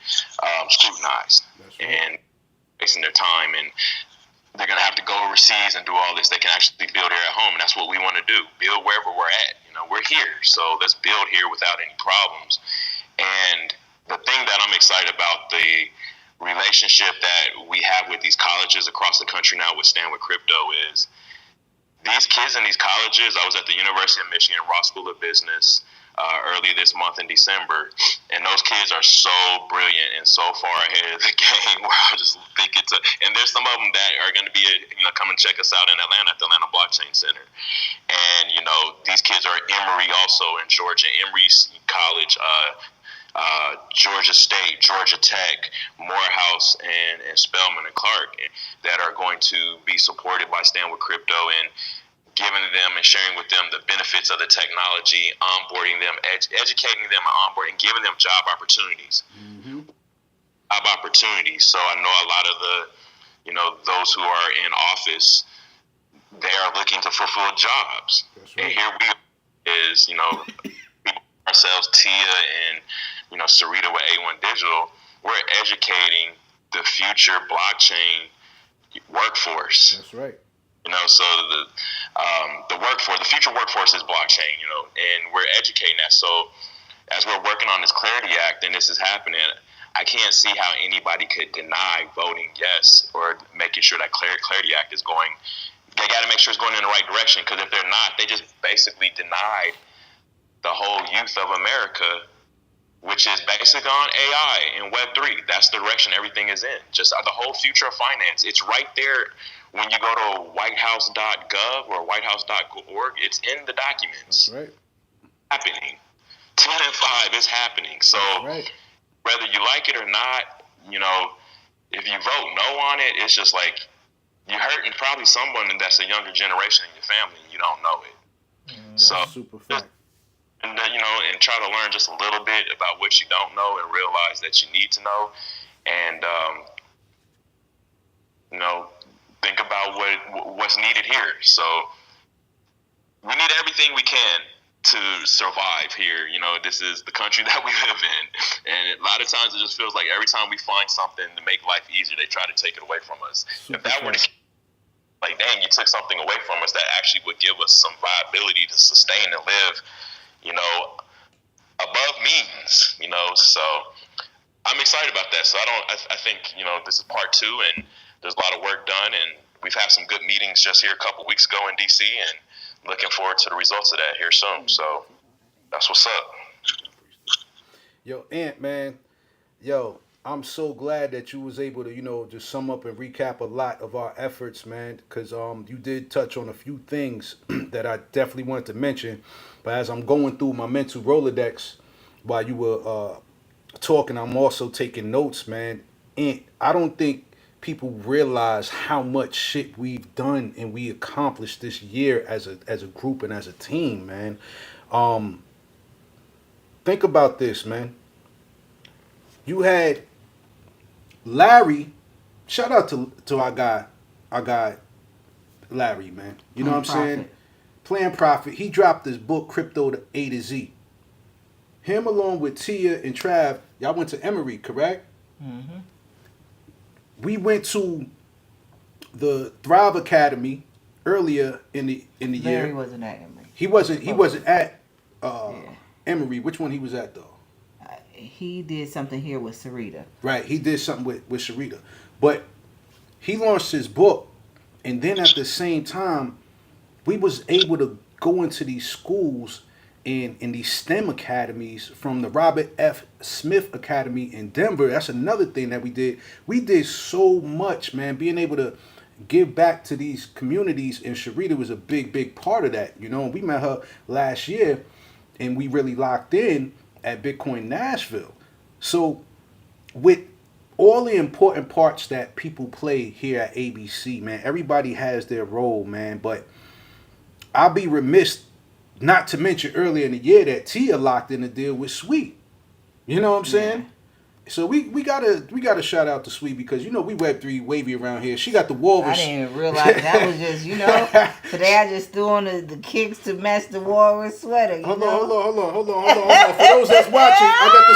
scrutinized. That's right. And wasting their time, and they're going to have to go overseas and do all this. They can actually build here at home, and that's what we want to do. Build wherever we're at. You know, we're here, so let's build here without any problems. And the thing that I'm excited about, the relationship that we have with these colleges across the country now with Stand With Crypto, is these kids in these colleges. I was at the University of Michigan Ross School of Business early this month in December, and those kids are so brilliant and so far ahead of the game where I just think it's and there's some of them that are going to be, you know, come and check us out in Atlanta at the Atlanta Blockchain Center. And you know, these kids are Emory also in Georgia, Emory College, Georgia State, Georgia Tech, Morehouse, and Spelman and Clark, that are going to be supported by Stand With Crypto, and giving them and sharing with them the benefits of the technology, onboarding them, educating them, onboarding, giving them job opportunities. So I know a lot of the, you know, those who are in office, they are looking to fulfill jobs. That's right. And here we is, you know, ourselves, Tia and, you know, Sarita with A1 Digital, we're educating the future blockchain workforce. That's right. You know, so the workforce, the future workforce is blockchain, you know, and we're educating that. So as we're working on this Clarity Act and this is happening, I can't see how anybody could deny voting yes or making sure that Clarity Act is going. They got to make sure it's going in the right direction, because if they're not, they just basically denied the whole youth of America which is basically on AI and Web3. That's the direction everything is in. Just the whole future of finance. It's right there when you go to whitehouse.gov or whitehouse.org. It's in the documents. That's right. Happening. 10 and 5 is happening. So right. whether you like it or not, if you vote no on it, it's just like you're hurting probably someone that's a younger generation in your family and you don't know it. So super fact. And and try to learn just a little bit about what you don't know and realize that you need to know, and think about what's needed here. So we need everything we can to survive here. This is the country that we live in, and a lot of times it just feels like every time we find something to make life easier, they try to take it away from us. If that were like, dang, you took something away from us that actually would give us some viability to sustain and live, above means, so I'm excited about that. So I think, this is part 2, and there's a lot of work done, and we've had some good meetings just here a couple weeks ago in DC, and looking forward to the results of that here soon. So that's what's up. Yo, Ant, man. Yo, I'm so glad that you was able to, just sum up and recap a lot of our efforts, man, because you did touch on a few things that I definitely wanted to mention. But as I'm going through my mental Rolodex while you were talking, I'm also taking notes, man. And I don't think people realize how much shit we've done and we accomplished this year as a group and as a team, man. Think about this, man. You had Larry. Shout out to our guy Larry, man. You know what I'm saying? Plan Profit. He dropped this book, Crypto to A to Z. Him along with Tia and Trav, y'all went to Emory, correct? Mm-hmm. We went to the Thrive Academy earlier in the year. Larry wasn't at Emory. He wasn't at Emory. Which one he was at though? He did something here with Sarita. Right, he did something with Sarita. But he launched his book, and then at the same time, we was able to go into these schools and in these STEM academies, from the Robert F. Smith Academy in Denver. That's another thing that we did. We did so much, man. Being able to give back to these communities, and Sharita was a big part of that. We met her last year, and we really locked in at Bitcoin Nashville. So with all the important parts that people play here at ABC, man, everybody has their role, man. But I'll be remiss not to mention earlier in the year that Tia locked in a deal with Sweet. You know what I'm saying? So we gotta shout out to Sweet, because we Web3 wavy around here. She got the walrus. I didn't even realize that was just today I just threw on the kicks to match the walrus sweater. Hold on. For those that's watching, I got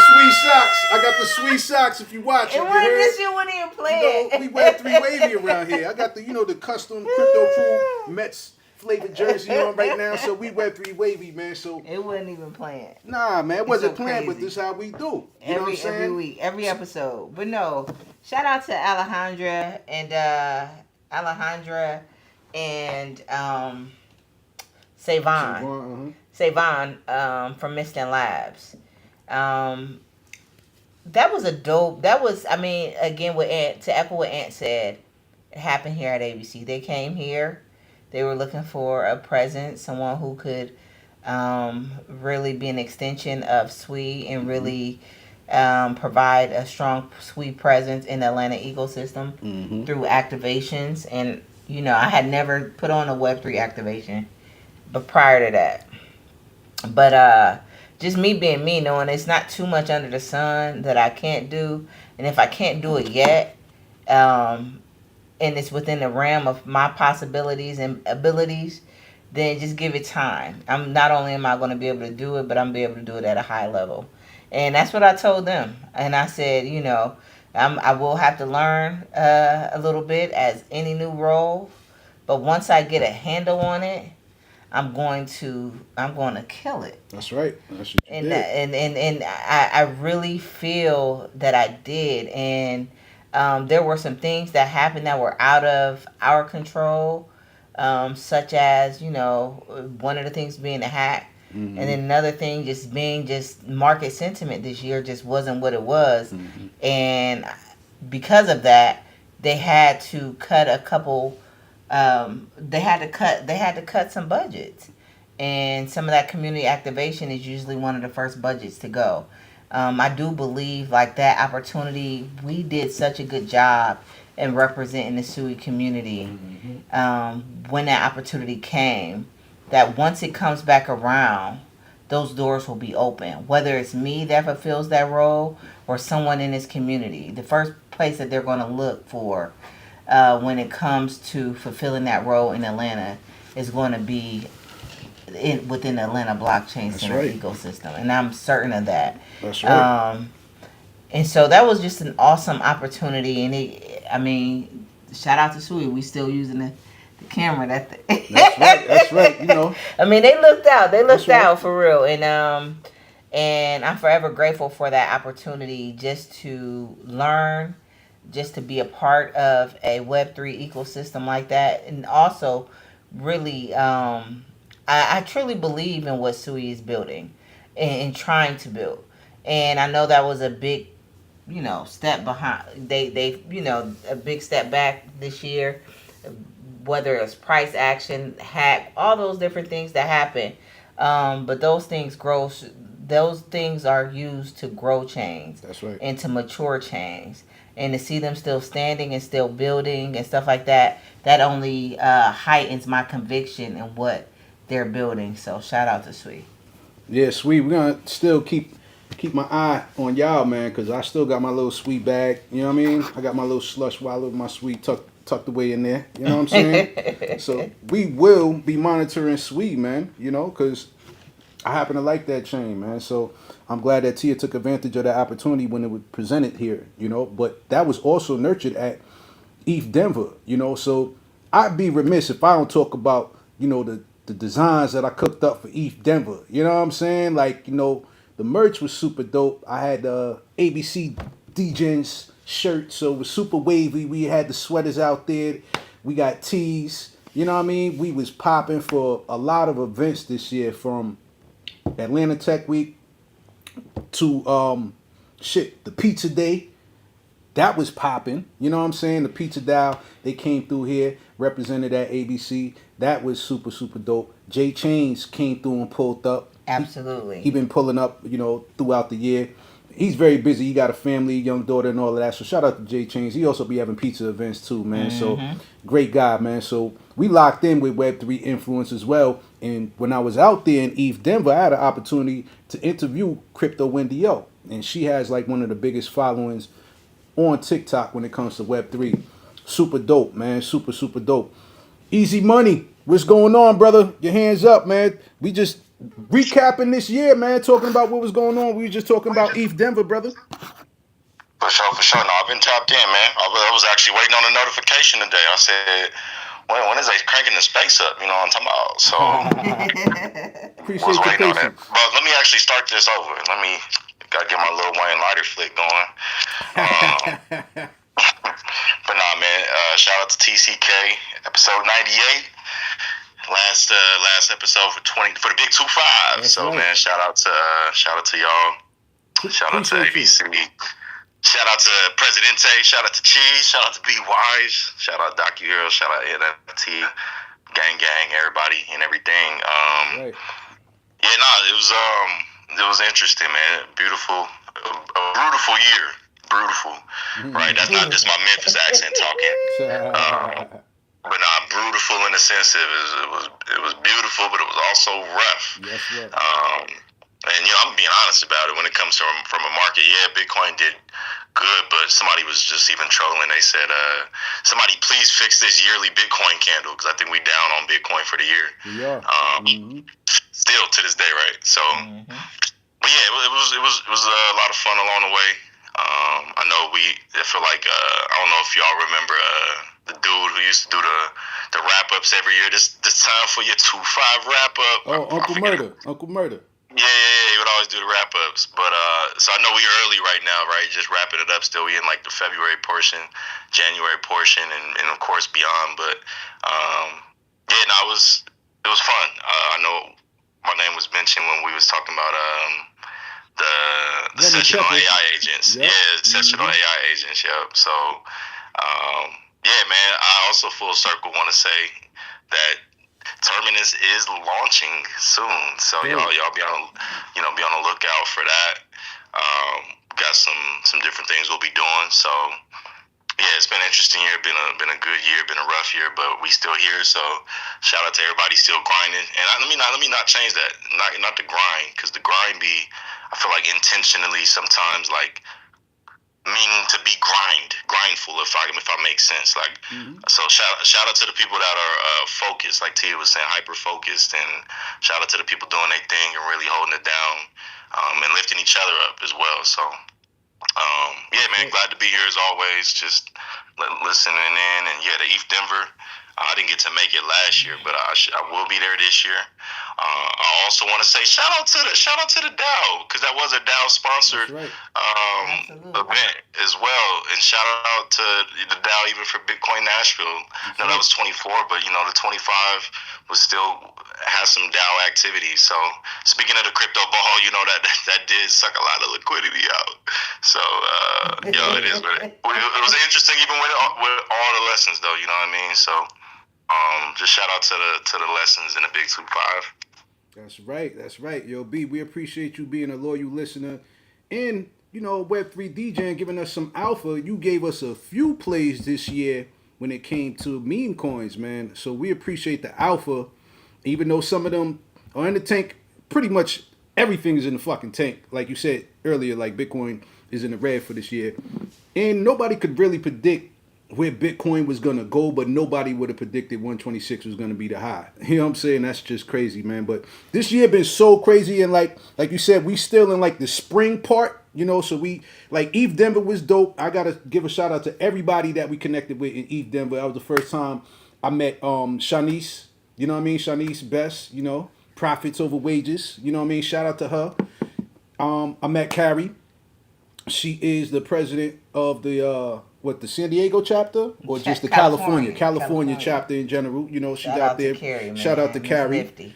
the sweet socks. If you watching, this shit wasn't even playing. We Web3 wavy around here. I got the the custom Crypto Crew Mets flavored jersey on right now, so we Web3 wavy, man. So it wasn't even playing. Nah, man, it wasn't planned, but this is how we do. Every week, every episode. But no, shout out to Alejandra and Savon from Miston Labs. That was a dope. That was, again, to echo what Ant said, it happened here at ABC. They came here. They were looking for a presence, someone who could really be an extension of Sweet and really provide a strong Sweet presence in the Atlanta ecosystem through activations. And, I had never put on a Web3 activation, but prior to that. But just me being me, knowing it's not too much under the sun that I can't do. And if I can't do it yet, and it's within the realm of my possibilities and abilities, then just give it time. Not only am I going to be able to do it, but I'm be able to do it at a high level. And that's what I told them. And I said, I will have to learn a little bit as any new role, but once I get a handle on it, I'm going to kill it. That's right. That's what you did. And I really feel that I did. And there were some things that happened that were out of our control, such as, one of the things being a hack. And then another thing, just market sentiment this year just wasn't what it was, and because of that, they had to cut a couple. They had to cut some budgets, and some of that community activation is usually one of the first budgets to go. I do believe like that opportunity. We did such a good job in representing the Sui community when that opportunity came. That once it comes back around, those doors will be open. Whether it's me that fulfills that role or someone in this community, the first place that they're going to look for when it comes to fulfilling that role in Atlanta is going to be within the Atlanta blockchain center ecosystem, and I'm certain of that. That's right. And so that was just an awesome opportunity, and shout out to Sui. We still using the camera. That's right. That's right. You know. I mean, they looked out. They looked right. out for real, and I'm forever grateful for that opportunity just to learn, just to be a part of a Web3 ecosystem like that, and also really, I truly believe in what Sui is building and trying to build, and I know that was a big, step behind. They a big step back this year, whether it's price action, hack, all those different things that happen. But those things grow. Those things are used to grow chains. That's right. And to mature chains, and to see them still standing and still building and stuff like that. That only heightens my conviction in what they're building. So shout out to Sui. Yeah, Sweet. We're gonna still keep my eye on y'all, man, because I still got my little sweet bag. You know what I mean? I got my little slush wallet with my sweet tucked away in there. You know what I'm saying? So we will be monitoring Sweet, man. Because I happen to like that chain, man. So I'm glad that Tia took advantage of that opportunity when it was presented here. But that was also nurtured at ETH Denver. So I'd be remiss if I don't talk about the designs that I cooked up for ETH Denver. You know what I'm saying? Like, the merch was super dope. I had ABC DJs shirt, so it was super wavy. We had the sweaters out there. We got tees. You know what I mean? We was popping for a lot of events this year, from Atlanta Tech Week to the Pizza Day. That was popping. You know what I'm saying? The Pizza Dial, they came through here, represented at ABC. That was super, super dope. Jay Chains came through and pulled up. Absolutely. He been pulling up, throughout the year. He's very busy. He got a family, young daughter, and all of that. So shout out to Jay Chains. He also be having pizza events too, man. So great guy, man. So we locked in with Web3 influence as well. And when I was out there in ETH Denver, I had an opportunity to interview Crypto Wendy O. And she has like one of the biggest followings on TikTok when it comes to Web3. Super dope, man. Super, super dope. Easy Money. What's going on, brother? Your hands up, man. We just recapping this year, man. Talking about what was going on. We were just talking about ETH Denver, brother. For sure. No, I've been tapped in, man. I was actually waiting on a notification today. I said, when is they cranking the space up? You know what I'm talking about? So, appreciate your patience. But let me actually start this over. Gotta get my little Wayne lighter flick going. But nah, man. Shout out to TCK, episode 98. Last episode for the Big 2-5. So right. Man, shout out to y'all. Shout out to ABC. Shout out to Presidente. Shout out to Cheeze. Shout out to Be Wise. Shout out Docu Hero. Shout out NFT. Gang, everybody and everything. Right. Yeah, no, it was interesting, man. Beautiful, a beautiful year. Beautiful, right? That's not just my Memphis accent talking. But beautiful in the sense it was beautiful, but it was also rough. Yes, yes. And I'm being honest about it. When it comes from a market, yeah, Bitcoin did good, but somebody was just even trolling. They said, "Somebody please fix this yearly Bitcoin candle," because I think we down on Bitcoin for the year. Yeah. Still to this day, right? So, but yeah, it was a lot of fun along the way. I know I feel like I don't know if y'all remember the dude who used to do the wrap ups every year. This time for your 2-5 wrap up. Oh, Uncle Murder. Yeah, he would always do the wrap ups. But so I know we early right now, right? Just wrapping it up. Still, we in like the February portion, January portion, and of course beyond. But yeah, no, it was fun. I know my name was mentioned when we was talking about the Lemon sessional pepper. AI agents. Yep. Yeah, sessional AI agents. Yep. So, yeah, man. I also full circle want to say that Terminus is launching soon. So y'all be on be on the lookout for that. Got some different things we'll be doing. So yeah, it's been an interesting year. Been a good year. Been a rough year, but we still here. So shout out to everybody still grinding. And let me not change that. Not the grind, because the grind be, I feel like, intentionally sometimes like meaning to be grindful, if I make sense. Like, so shout out to the people that are focused, like Tia was saying, hyper focused, and shout out to the people doing their thing and really holding it down, and lifting each other up as well. So yeah, man, glad to be here as always. Just listening in, and yeah, the ETH Denver. I didn't get to make it last year, but I will be there this year. I also want to say shout out to the DAO, because that was a DAO sponsored event as well, and shout out to the DAO even for Bitcoin Nashville. No, that was 24, but the 25 was still has some DAO activity. So speaking of the crypto ball, that did suck a lot of liquidity out. So it is. But it was interesting even with all the lessons, though. You know what I mean? So. Just shout out to the lessons in the Big 2-5. That's right. Yo, B, we appreciate you being a loyal listener and, Web3 DJ and giving us some alpha. You gave us a few plays this year when it came to meme coins, man. So we appreciate the alpha, even though some of them are in the tank. Pretty much everything is in the fucking tank. Like you said earlier, like Bitcoin is in the red for this year. And nobody could really predict where Bitcoin was going to go, but nobody would have predicted 126 was going to be the high. You know what I'm saying? That's just crazy, man. But this year been so crazy, and like you said, we still in like the spring part, so we, like, ETH Denver was dope. I got to give a shout out to everybody that we connected with in ETH Denver. That was the first time I met Shanice, you know what I mean? Shanice Best, profits over wages, you know what I mean? Shout out to her. I met Carrie. She is the president of the San Diego chapter, or just the California chapter in general. She's out there. Carrie, shout out to Carrie.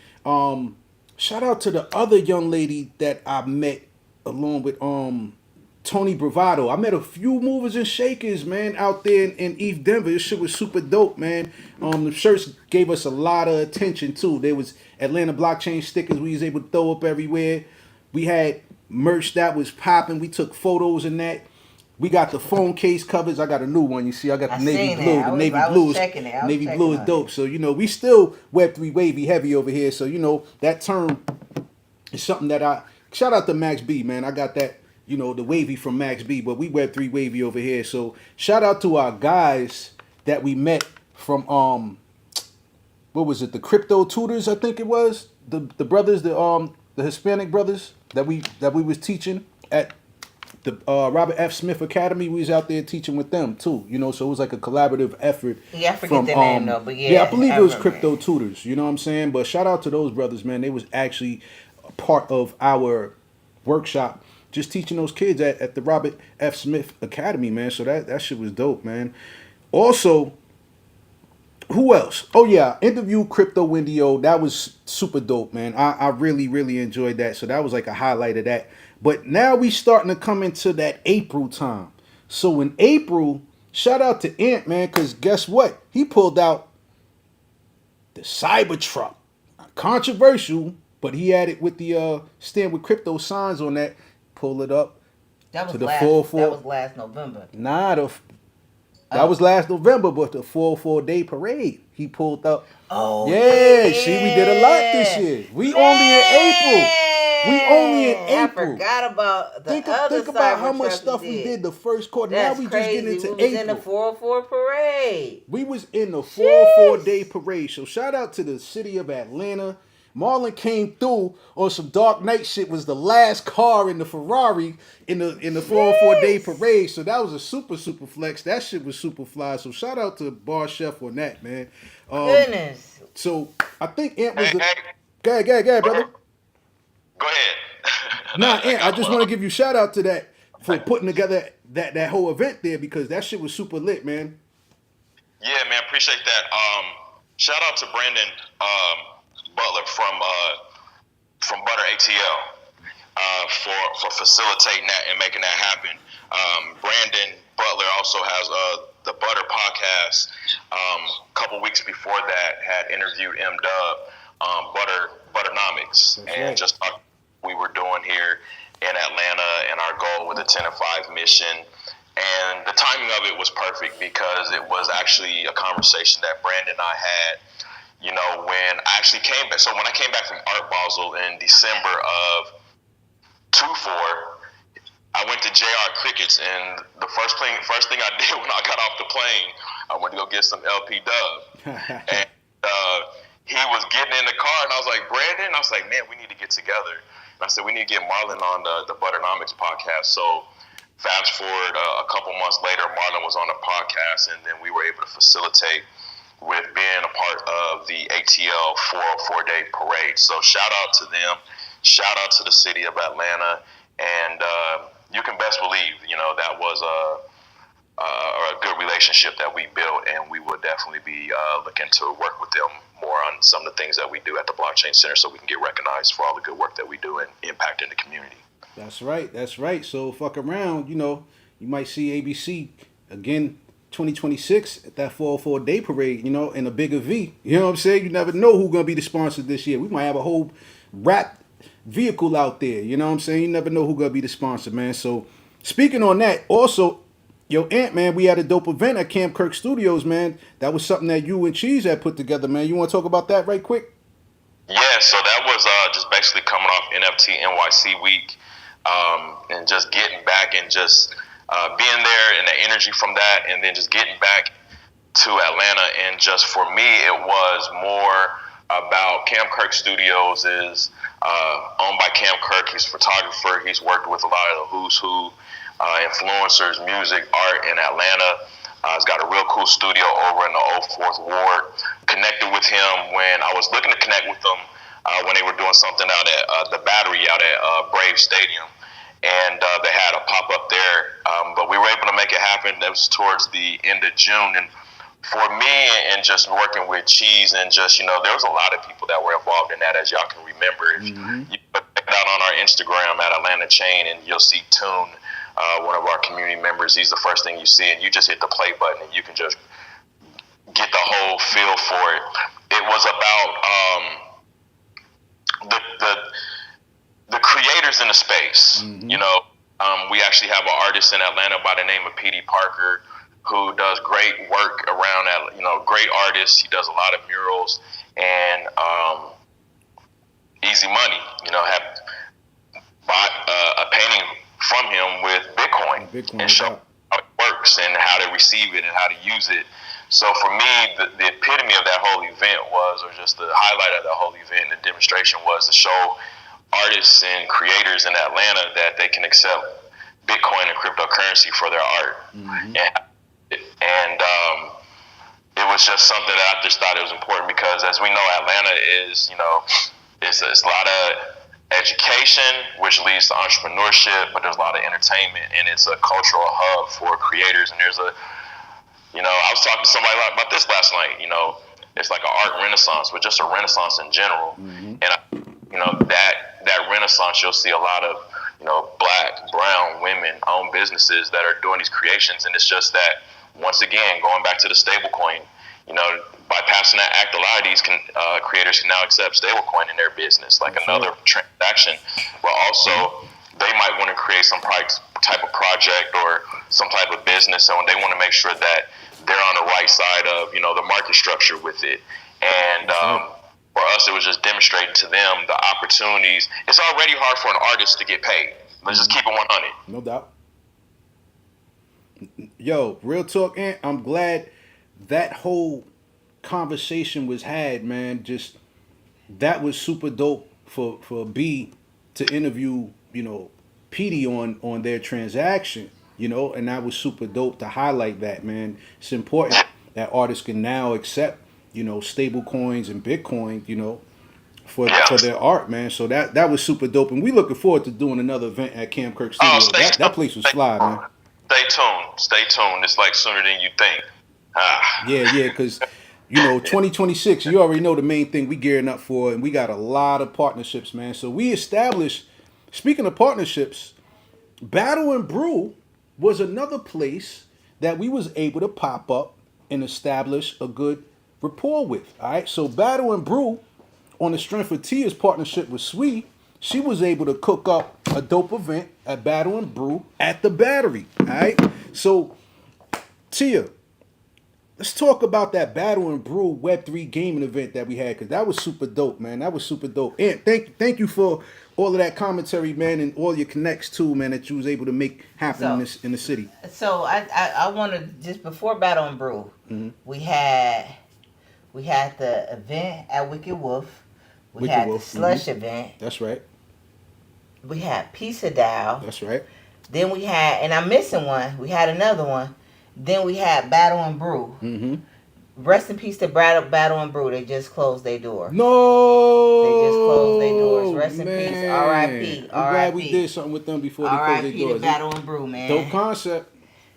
Shout out to the other young lady that I met along with Tony Bravado. I met a few movers and shakers, man, out there in ETH Denver. This shit was super dope, man. The shirts gave us a lot of attention too. There was Atlanta blockchain stickers we was able to throw up everywhere. We had merch that was popping. We took photos in that. We got the phone case covers. I got a new one. You see, I got the navy blue. The navy blue is dope. So we still Web3 wavy heavy over here. So that term is something that I shout out to Max B, man. I got that the wavy from Max B, but we Web3 wavy over here. So shout out to our guys that we met from what was it? The crypto tutors, I think it was. The brothers, the Hispanic brothers that we was teaching at the Robert F. Smith Academy. We was out there teaching with them too, so it was like a collaborative effort. Yeah, I forget the name though, but yeah, I believe it was crypto tutors. You know what I'm saying? But shout out to those brothers, man. They was actually a part of our workshop, just teaching those kids at the Robert F. Smith Academy, man. So that shit was dope, man. Also, who else? Oh yeah, interview Crypto Wendio. That was super dope, man. I really, really enjoyed that. So that was like a highlight of that. But now we starting to come into that April time. So in April, shout out to Ant, man, because guess what? He pulled out the Cybertruck. Controversial, but he had it with the Stand With Crypto signs on that. Pull it up. That was last November. That was last November, but the 404 day parade, he pulled up. Oh, yeah. See, we did a lot this year. We only in April. I forgot about the other Think about how much stuff we did the first quarter. That's now we crazy. Just getting into we was April. In the 404 parade. We was in the 404 day parade. So shout out to the city of Atlanta. Marlon came through on some Dark Knight shit. Was the last car in the Ferrari in the 404 day parade. So that was a super flex. That shit was super fly. So shout out to Bar Chef on that, man. Goodness. So I think Ant was Go ahead, brother. Go ahead. Nah, Ant, I just want to give you shout out to that for putting together that whole event there, because that shit was super lit, man. Yeah, man, appreciate that. Shout out to Brandon Butler from from Butter ATL for facilitating that and making that happen. Brandon Butler also has the Butter podcast. A couple weeks before that, had interviewed M Dub, Butternomics, That's and right. just talked we were doing here in Atlanta and our goal with the 10 and 5 mission. And the timing of it was perfect because it was actually a conversation that Brandon and I had, when I actually came back. So when I came back from Art Basel in December of 24, I went to JR Crickets, and the first thing I did when I got off the plane, I went to go get some LP Dub. And he was getting in the car, and I was like, Brandon, I was like, man, we need to get together. And I said, we need to get Marlon on the Butternomics podcast. So fast forward a couple months later, Marlon was on the podcast, and then we were able to facilitate with being a part of the ATL 404 Day Parade. So shout out to them. Shout out to the city of Atlanta. And you can best believe, that was a good relationship that we built, and we will definitely be looking to work with them more on some of the things that we do at the Blockchain Center so we can get recognized for all the good work that we do and impact in the community. That's right. That's right. So fuck around. You might see ABC again 2026 at that 404 Day Parade, in a bigger V. You know what I'm saying? You never know who's going to be the sponsor this year. We might have a whole rap vehicle out there. You know what I'm saying? You never know who's going to be the sponsor, man. So speaking on that, also, yo, Ant, man, we had a dope event at Camp Kirk Studios, man. That was something that you and Cheeze had put together, man. You want to talk about that right quick? Yeah, so that was just basically coming off NFT NYC week, and just getting back and just being there and the energy from that, and then just getting back to Atlanta. And just for me, it was more about Camp Kirk Studios is owned by Camp Kirk. He's a photographer. He's worked with a lot of the who's who influencers, music, art in Atlanta. He's got a real cool studio over in the Old Fourth Ward. Connected with him when I was looking to connect with them when they were doing something out at the Battery out at Brave Stadium. And they had a pop-up there. But we were able to make it happen. That was towards the end of June. And for me, and just working with Cheeze, and just, there was a lot of people that were involved in that, as y'all can remember. If you check it out on our Instagram at Atlanta Chain, and you'll see Tune, one of our community members. He's the first thing you see, and you just hit the play button, and you can just get the whole feel for it. It was about the creators in the space. We actually have an artist in Atlanta by the name of P.D. Parker, who does great work around that, great artist. He does a lot of murals, and Easy Money, have bought a painting from him with Bitcoin and show how it works and how to receive it and how to use it. So for me, the epitome of that whole event or just the highlight of that whole event, the demonstration, was to show artists and creators in Atlanta that they can accept Bitcoin and cryptocurrency for their art. And it was just something that I just thought it was important because, as we know, Atlanta is, it's a lot of education, which leads to entrepreneurship, but there's a lot of entertainment, and it's a cultural hub for creators. And there's I was talking to somebody about this last night. It's like an art renaissance, but just a renaissance in general. And that renaissance, you'll see a lot of Black, brown women own businesses that are doing these creations, and it's just that, once again, going back to the stablecoin, by passing that act, a lot of these creators can now accept stablecoin in their business, like another transaction. But also, they might want to create some type of project or some type of business, and they want to make sure that they're on the right side of the market structure with it. And for us, it was just demonstrating to them the opportunities. It's already hard for an artist to get paid. Let's just keep it 100. No doubt. Yo, real talk, Ant. I'm glad that whole conversation was had, man. Just that was super dope for B to interview, PD on their transaction, and that was super dope to highlight that, man. It's important that artists can now accept, stable coins and Bitcoin, for their art, man. So that was super dope, and we looking forward to doing another event at Camp Kirk Studios. That place was fly, man. Stay tuned. It's like sooner than you think. Yeah, because 2026, you already know the main thing we gearing up for, and we got a lot of partnerships, man. So we established, speaking of partnerships, Battle and Brew was another place that we was able to pop up and establish a good rapport with. All right, so Battle and Brew, on the strength of Tia's partnership with Sweet, she was able to cook up a dope event at Battle and Brew at the Battery. All right, so Tia, let's talk about that Battle and Brew Web3 gaming event that we had, because that was super dope, man. That was super dope. And thank you for all of that commentary, man, and all your connects too, man, that you was able to make happen in the city. So I want to, just before Battle and Brew, we had the event at Wicked Wolf. We had the Slush event. That's right. We had Pizza Dow. That's right. Then we had, and I'm missing one. We had another one. Then we had Battle and Brew. Mm-hmm. Rest in peace to Battle and Brew. They just closed their door. No. They just closed their doors. Rest in man. peace. R.I.P. I'm glad we did something with them before they closed their R.I.P. doors. to Battle and Brew, man. Dope concept.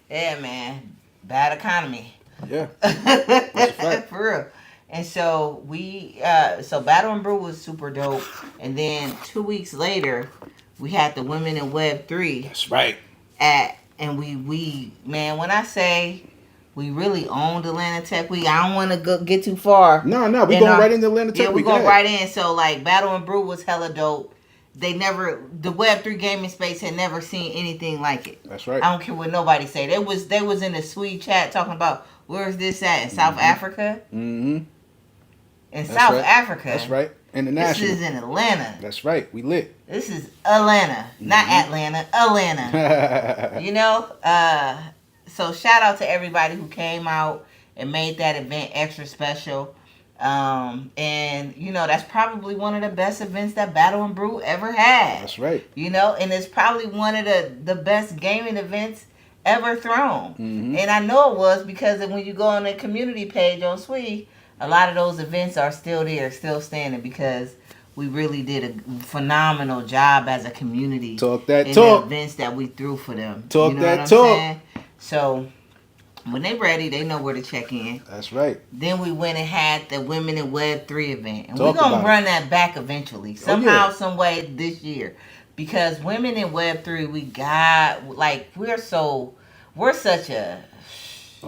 Yeah, man. Bad economy. Yeah. That's a fact. For real. And so so Battle and Brew was super dope. And then 2 weeks later, we had the Women in Web3. That's right. And we man, when I say we really owned Atlanta Tech Week, I don't want to get too far. No, we going right into Atlanta Tech Week. Yeah, we going right in. So like Battle and Brew was hella dope. The Web3 gaming space had never seen anything like it. That's right. I don't care what nobody say. They was in the Swede chat talking about where's this at in South Africa. Mm-hmm. In South Africa. That's right. International. This is in Atlanta. That's right. We lit. This is Atlanta, not Atlanta. Atlanta. So shout out to everybody who came out and made that event extra special. And that's probably one of the best events that Battle and Brew ever had. That's right. And it's probably one of the best gaming events ever thrown. Mm-hmm. And I know it was because when you go on the community page on Swee, a lot of those events are still there, still standing, because we really did a phenomenal job as a community. Talk that in talk. the events that we threw for them. Talk you know that what I'm talk. saying? So when they ready, they know where to check in. That's right. Then we went and had the Women in Web3 event. And Talk we're going to about run that back eventually. Somehow, some way this year. Because Women in Web3, we got, like, we're such a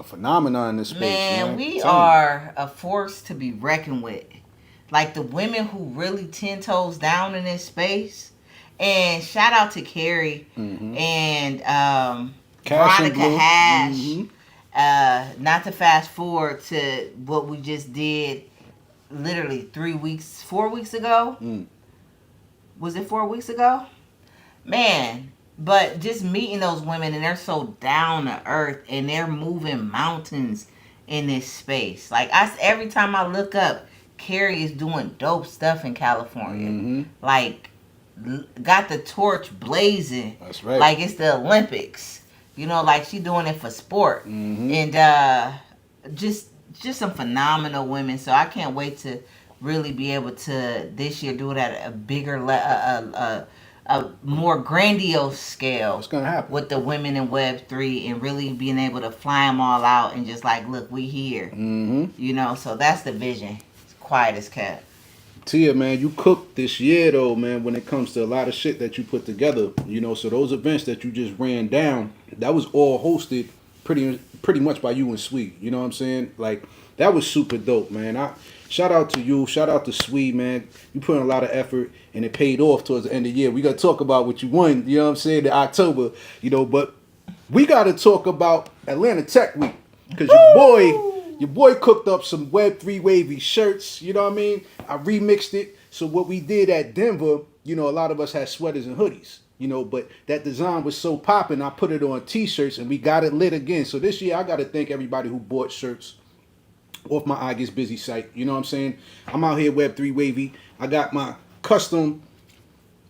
phenomenon in this space, man. We are a force to be reckoned with. Like the women who really 10 toes down in this space. And shout out to Carrie and Veronica Hash. Not to fast forward to what we just did literally 4 weeks ago. Was it 4 weeks ago? Man. But just meeting those women, and they're so down to earth, and they're moving mountains in this space. Like every time I look up, Carrie is doing dope stuff in California. Like, got the torch blazing. That's right. Like it's the Olympics. Like she doing it for sport. And just some phenomenal women. So I can't wait to really be able to this year do it at a bigger a more grandiose scale. What's gonna happen with the Women in Web3 and really being able to fly them all out and just like, look, we here. So that's the vision. It's quiet as kept. Tia, man, you cooked this year though, man, when it comes to a lot of shit that you put together. So those events that you just ran down, that was all hosted pretty much by you and Sweet. You know what I'm saying? Like, that was super dope, man. Shout out to you. Shout out to Sweet, man. You put in a lot of effort, and it paid off towards the end of the year. We got to talk about what you won, you know what I'm saying, in October, but we got to talk about Atlanta Tech Week, because your boy cooked up some Web3 wavy shirts, you know what I mean? I remixed it. So what we did at Denver, a lot of us had sweaters and hoodies, but that design was so popping, I put it on t-shirts, and we got it lit again. So this year, I got to thank everybody who bought shirts off my I Gets Busy site. You know what I'm saying? I'm out here Web3 wavy. I got my custom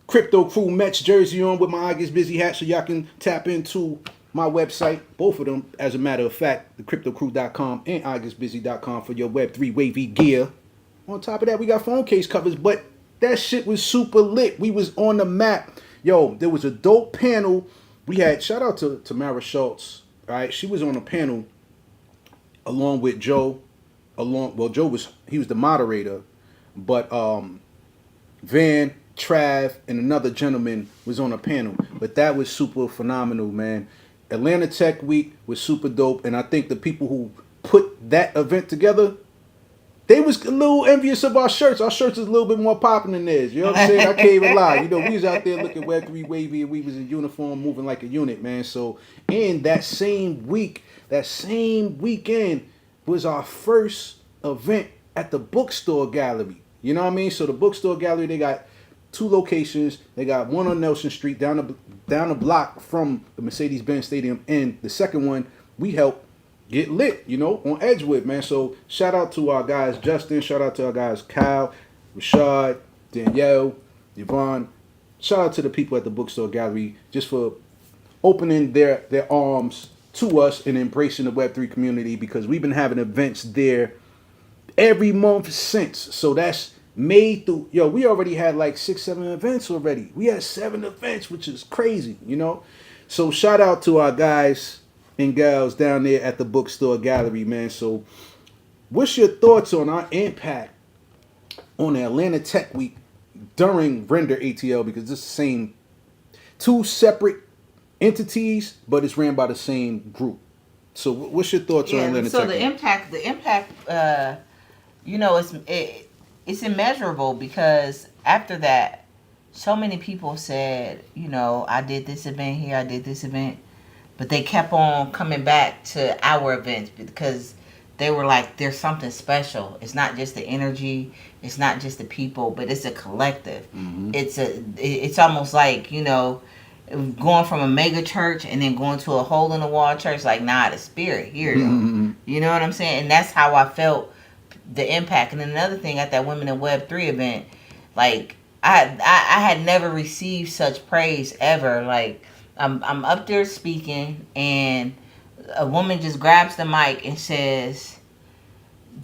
Crypto Crew Mets jersey on with my I Gets Busy hat, so y'all can tap into my website. Both of them, as a matter of fact, thecryptocrew.com and igetsbusy.com for your Web3 wavy gear. On top of that, we got phone case covers, but that shit was super lit. We was on the map. Yo, there was a dope panel. We had, shout out to Tamara Schultz, right? She was on a panel along with Joe, along. Well, Joe was the moderator, but Van, Trav, and another gentleman was on a panel. But that was super phenomenal, man. Atlanta Tech Week was super dope, and I think the people who put that event together, they was a little envious of our shirts. Our shirts is a little bit more popping than theirs. You know what I'm saying? I can't even lie. You know, we was out there looking Web3 wavy, and we was in uniform, moving like a unit, man. So, and that same weekend was our first event at the bookstore gallery. You know what I mean? So the bookstore gallery, they got 2 locations. They got one on Nelson Street down the block from the Mercedes-Benz Stadium, and the second one we helped get lit, you know, on Edgewood, man. So shout out to our guys Justin, shout out to our guys Kyle, Rashad, Danielle, Yvonne. Shout out to the people at the bookstore gallery just for opening their arms to us and embracing the Web3 community, because we've been having events there every month since. So that's May through, we already had like 6-7 events already. We had 7 events, which is crazy, you know. So shout out to our guys and gals down there at the bookstore gallery, man. So what's your thoughts on our impact on the Atlanta Tech Week during Render ATL? Because it's the same 2 separate entities, but it's ran by the same group. So what's your thoughts on Atlanta Tech Week? So the impact, it's immeasurable, because after that, so many people said, I did this event here, I did this event. But they kept on coming back to our events because they were like, there's something special. It's not just the energy. It's not just the people, but it's a collective. Mm-hmm. It's almost like, going from a mega church and then going to a hole in the wall church. Like, nah, the spirit here, though. Mm-hmm. You know what I'm saying? And that's how I felt the impact. And then another thing at that Women in Web3 event, like, I had never received such praise ever. Like, I'm up there speaking, and a woman just grabs the mic and just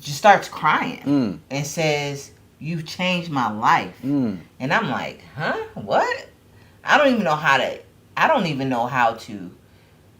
starts crying and says, "You've changed my life." And I'm like, huh? What? I don't even know how to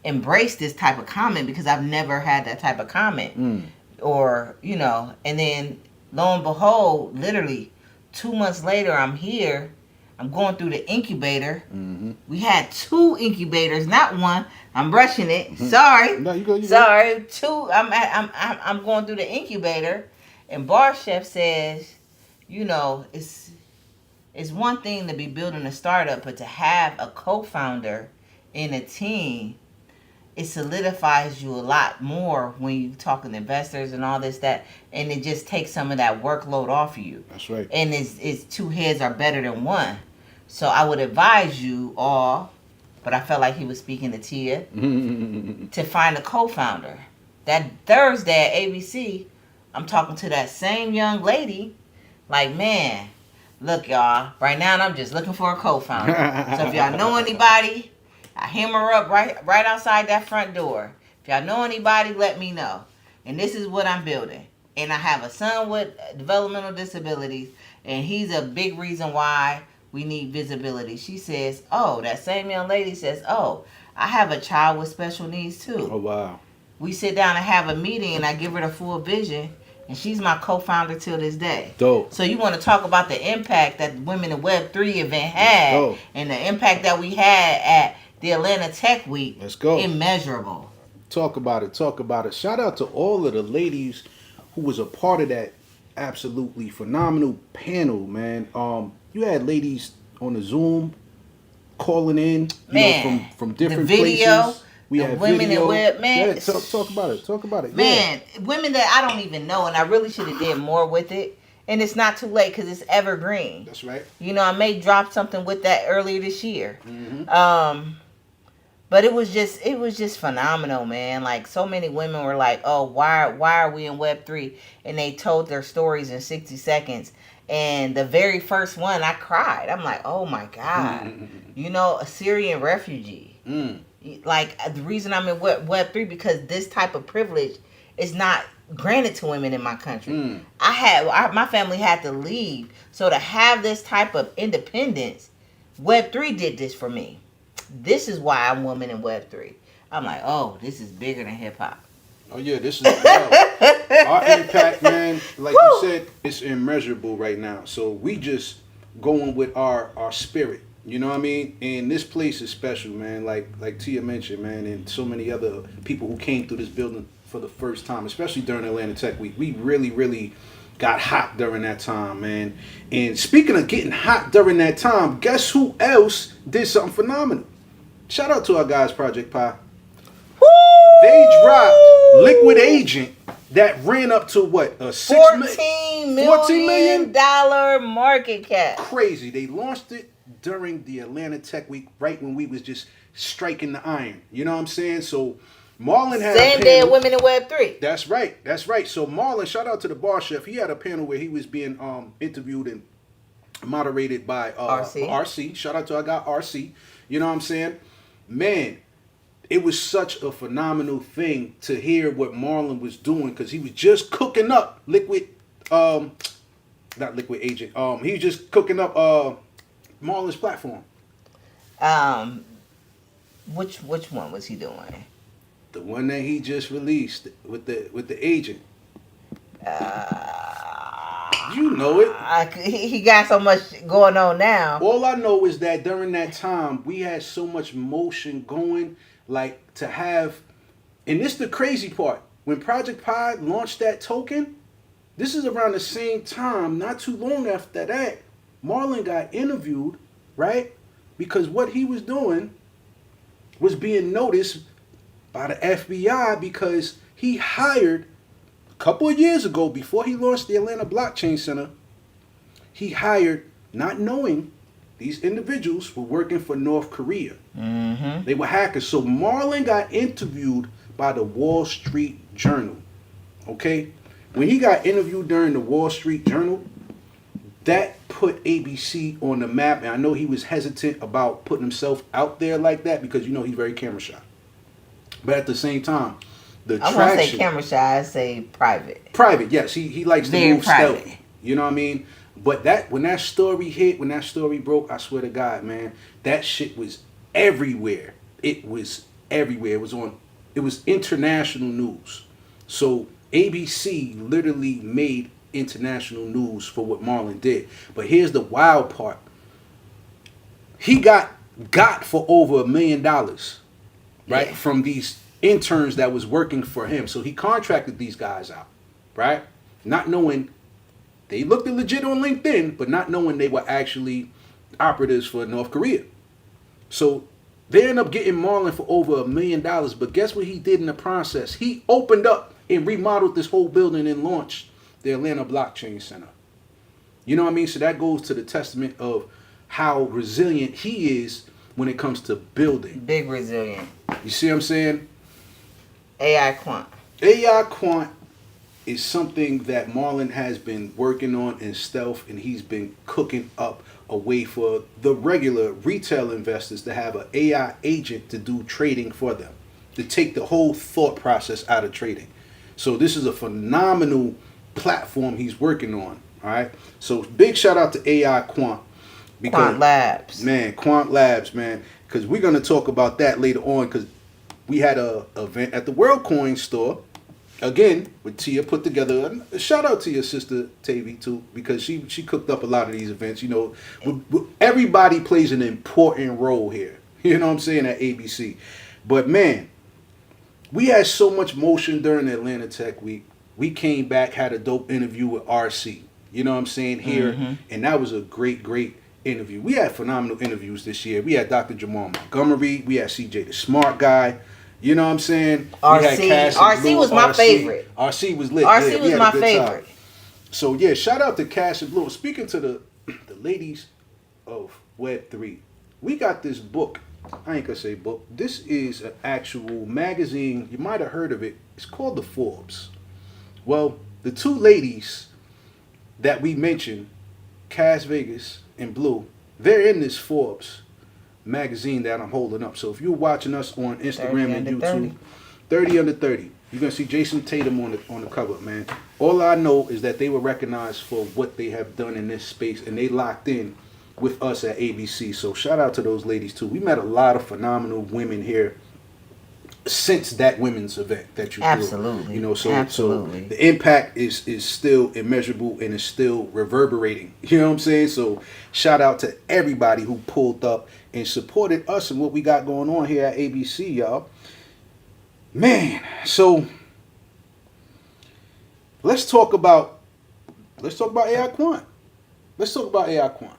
embrace this type of comment, because I've never had that type of comment. Or, and then lo and behold, literally 2 months later, I'm here. I'm going through the incubator. Mm-hmm. We had 2 incubators, not 1. I'm rushing it. Mm-hmm. Sorry. No, you go. Sorry. 2. I'm going through the incubator, and Bar Chef says, it's one thing to be building a startup, but to have a co-founder in a team, it solidifies you a lot more when you're talking to investors and all this, that, and it just takes some of that workload off of you. That's right. And it's 2 heads are better than 1. So I would advise you all, but I felt like he was speaking to Tia, to find a co-founder. That Thursday at ABC, I'm talking to that same young lady, like, man, look, y'all, right now I'm just looking for a co-founder. So if y'all know anybody, I hammer up right outside that front door. If y'all know anybody, let me know. And this is what I'm building. And I have a son with developmental disabilities, and he's a big reason why we need visibility. She says, that same young lady says, I have a child with special needs too. Oh, wow. We sit down and have a meeting, and I give her the full vision, and she's my co-founder till this day. Dope. So you want to talk about the impact that Women in Web3 event had, and the impact that we had at the Atlanta Tech Week. Let's go. Immeasurable. Talk about it. Shout out to all of the ladies who was a part of that absolutely phenomenal panel, man. You had ladies on the Zoom calling in, from different places. We have women in web, man. Yeah, talk about it. Man, yeah. Women that I don't even know, and I really should have did more with it. And it's not too late, because it's evergreen. That's right. I may drop something with that earlier this year. Mm-hmm. But it was just phenomenal, man. Like, so many women were like, "Oh, why are we in Web3?" And they told their stories in 60 seconds. And the very first one, I cried. I'm like, "Oh my God." A Syrian refugee. Like, the reason I'm in Web3, because this type of privilege is not granted to women in my country. My family had to leave. So to have this type of independence, Web3 did this for me. This is why I'm Woman in Web3. I'm like, this is bigger than hip hop. Oh yeah, this is Our impact, man, like you said, it's immeasurable right now. So we just going with our spirit. You know what I mean? And this place is special, man. Like Tia mentioned, man, and so many other people who came through this building for the first time, especially during Atlanta Tech Week. We really, really got hot during that time, man. And speaking of getting hot during that time, guess who else did something phenomenal? Shout out to our guys, Project Pi. They dropped Liquid Agent that ran up to what? A $14 million market cap. Crazy. They launched it during the Atlanta Tech Week, right when we was just striking the iron. You know what I'm saying? So Marlon had Same day of Women in Web3. That's right. That's right. So Marlon, shout out to the bar chef. He had a panel where he was being interviewed and moderated by RC. Shout out to our guy RC. You know what I'm saying? Man, it was such a phenomenal thing to hear what Marlon was doing because he was just cooking up not Liquid Agent. He was just cooking up Marlon's platform. Which one was he doing? The one that he just released with the agent. You know it. He got so much going on now. All I know is that during that time we had so much motion going. Like to have, and this is the crazy part. When Project Pi launched that token, this is around the same time, not too long after that, Marlon got interviewed, right? Because what he was doing was being noticed by the FBI because he hired a couple of years ago, before he launched the Atlanta Blockchain Center, he hired, not knowing these individuals were working for North Korea. Mm-hmm. They were hackers. So Marlon got interviewed by the Wall Street Journal. Okay? When he got interviewed during the Wall Street Journal, that put ABC on the map. And I know he was hesitant about putting himself out there like that because, you know, he's very camera shy. But at the same time, the traction... I won't say camera shy, I say private. Private, yes. He likes to move private. stealthy. You know what I mean? But when that story hit, when that story broke, I swear to God, man, that shit was everywhere. It was everywhere. It was international news. So ABC literally made international news for what Marlon did. But here's the wild part. He got for over $1 million, right? Yeah. From these interns that was working for him. So he contracted these guys out, right? Not knowing. They looked legit on LinkedIn, but not knowing they were actually operatives for North Korea. So they ended up getting Marlon for over $1 million. But guess what he did in the process? He opened up and remodeled this whole building and launched the Atlanta Blockchain Center. You know what I mean? So that goes to the testament of how resilient he is when it comes to building. Big resilient. You see what I'm saying? AI Quant. AI Quant is something that Marlon has been working on in stealth, and he's been cooking up a way for the regular retail investors to have an AI agent to do trading for them, to take the whole thought process out of trading. So this is a phenomenal platform he's working on. All right. So big shout out to AI Quant. Quant Labs. Man, Quant Labs, man. Because we're going to talk about that later on, because we had a event at the WorldCoin store. Again, with Tia put together. Shout out to your sister Tavy too, because she cooked up a lot of these events. You know, everybody plays an important role here. You know what I'm saying, at ABC. But man, we had so much motion during the Atlanta Tech Week. We came back, had a dope interview with RC. You know what I'm saying, here, and that was a great interview. We had phenomenal interviews this year. We had Dr. Jamal Montgomery. We had CJ the Smart Guy. You know what I'm saying? RC was my favorite. RC was lit. RC was my favorite. So yeah, shout out to Cash and Blue. Speaking to the ladies of Web3, we got this book. I ain't gonna say book. This is an actual magazine. You might have heard of it. It's called the Forbes. Well, the two ladies that we mentioned, Cass Vegas and Blue, they're in this Forbes magazine that I'm holding up. So if you're watching us on Instagram and YouTube, 30 under 30, you're gonna see Jason Tatum on the cover, man. All I know is that they were recognized for what they have done in this space, and they locked in with us at ABC. So shout out to those ladies too. We met a lot of phenomenal women here since that women's event that you Absolutely. threw. You know, so Absolutely. the impact is still immeasurable and is still reverberating. You know what I'm saying? So shout out to everybody who pulled up and supported us and what we got going on here at ABC, y'all. Man, so let's talk about AI Quant. Let's talk about AI Quant.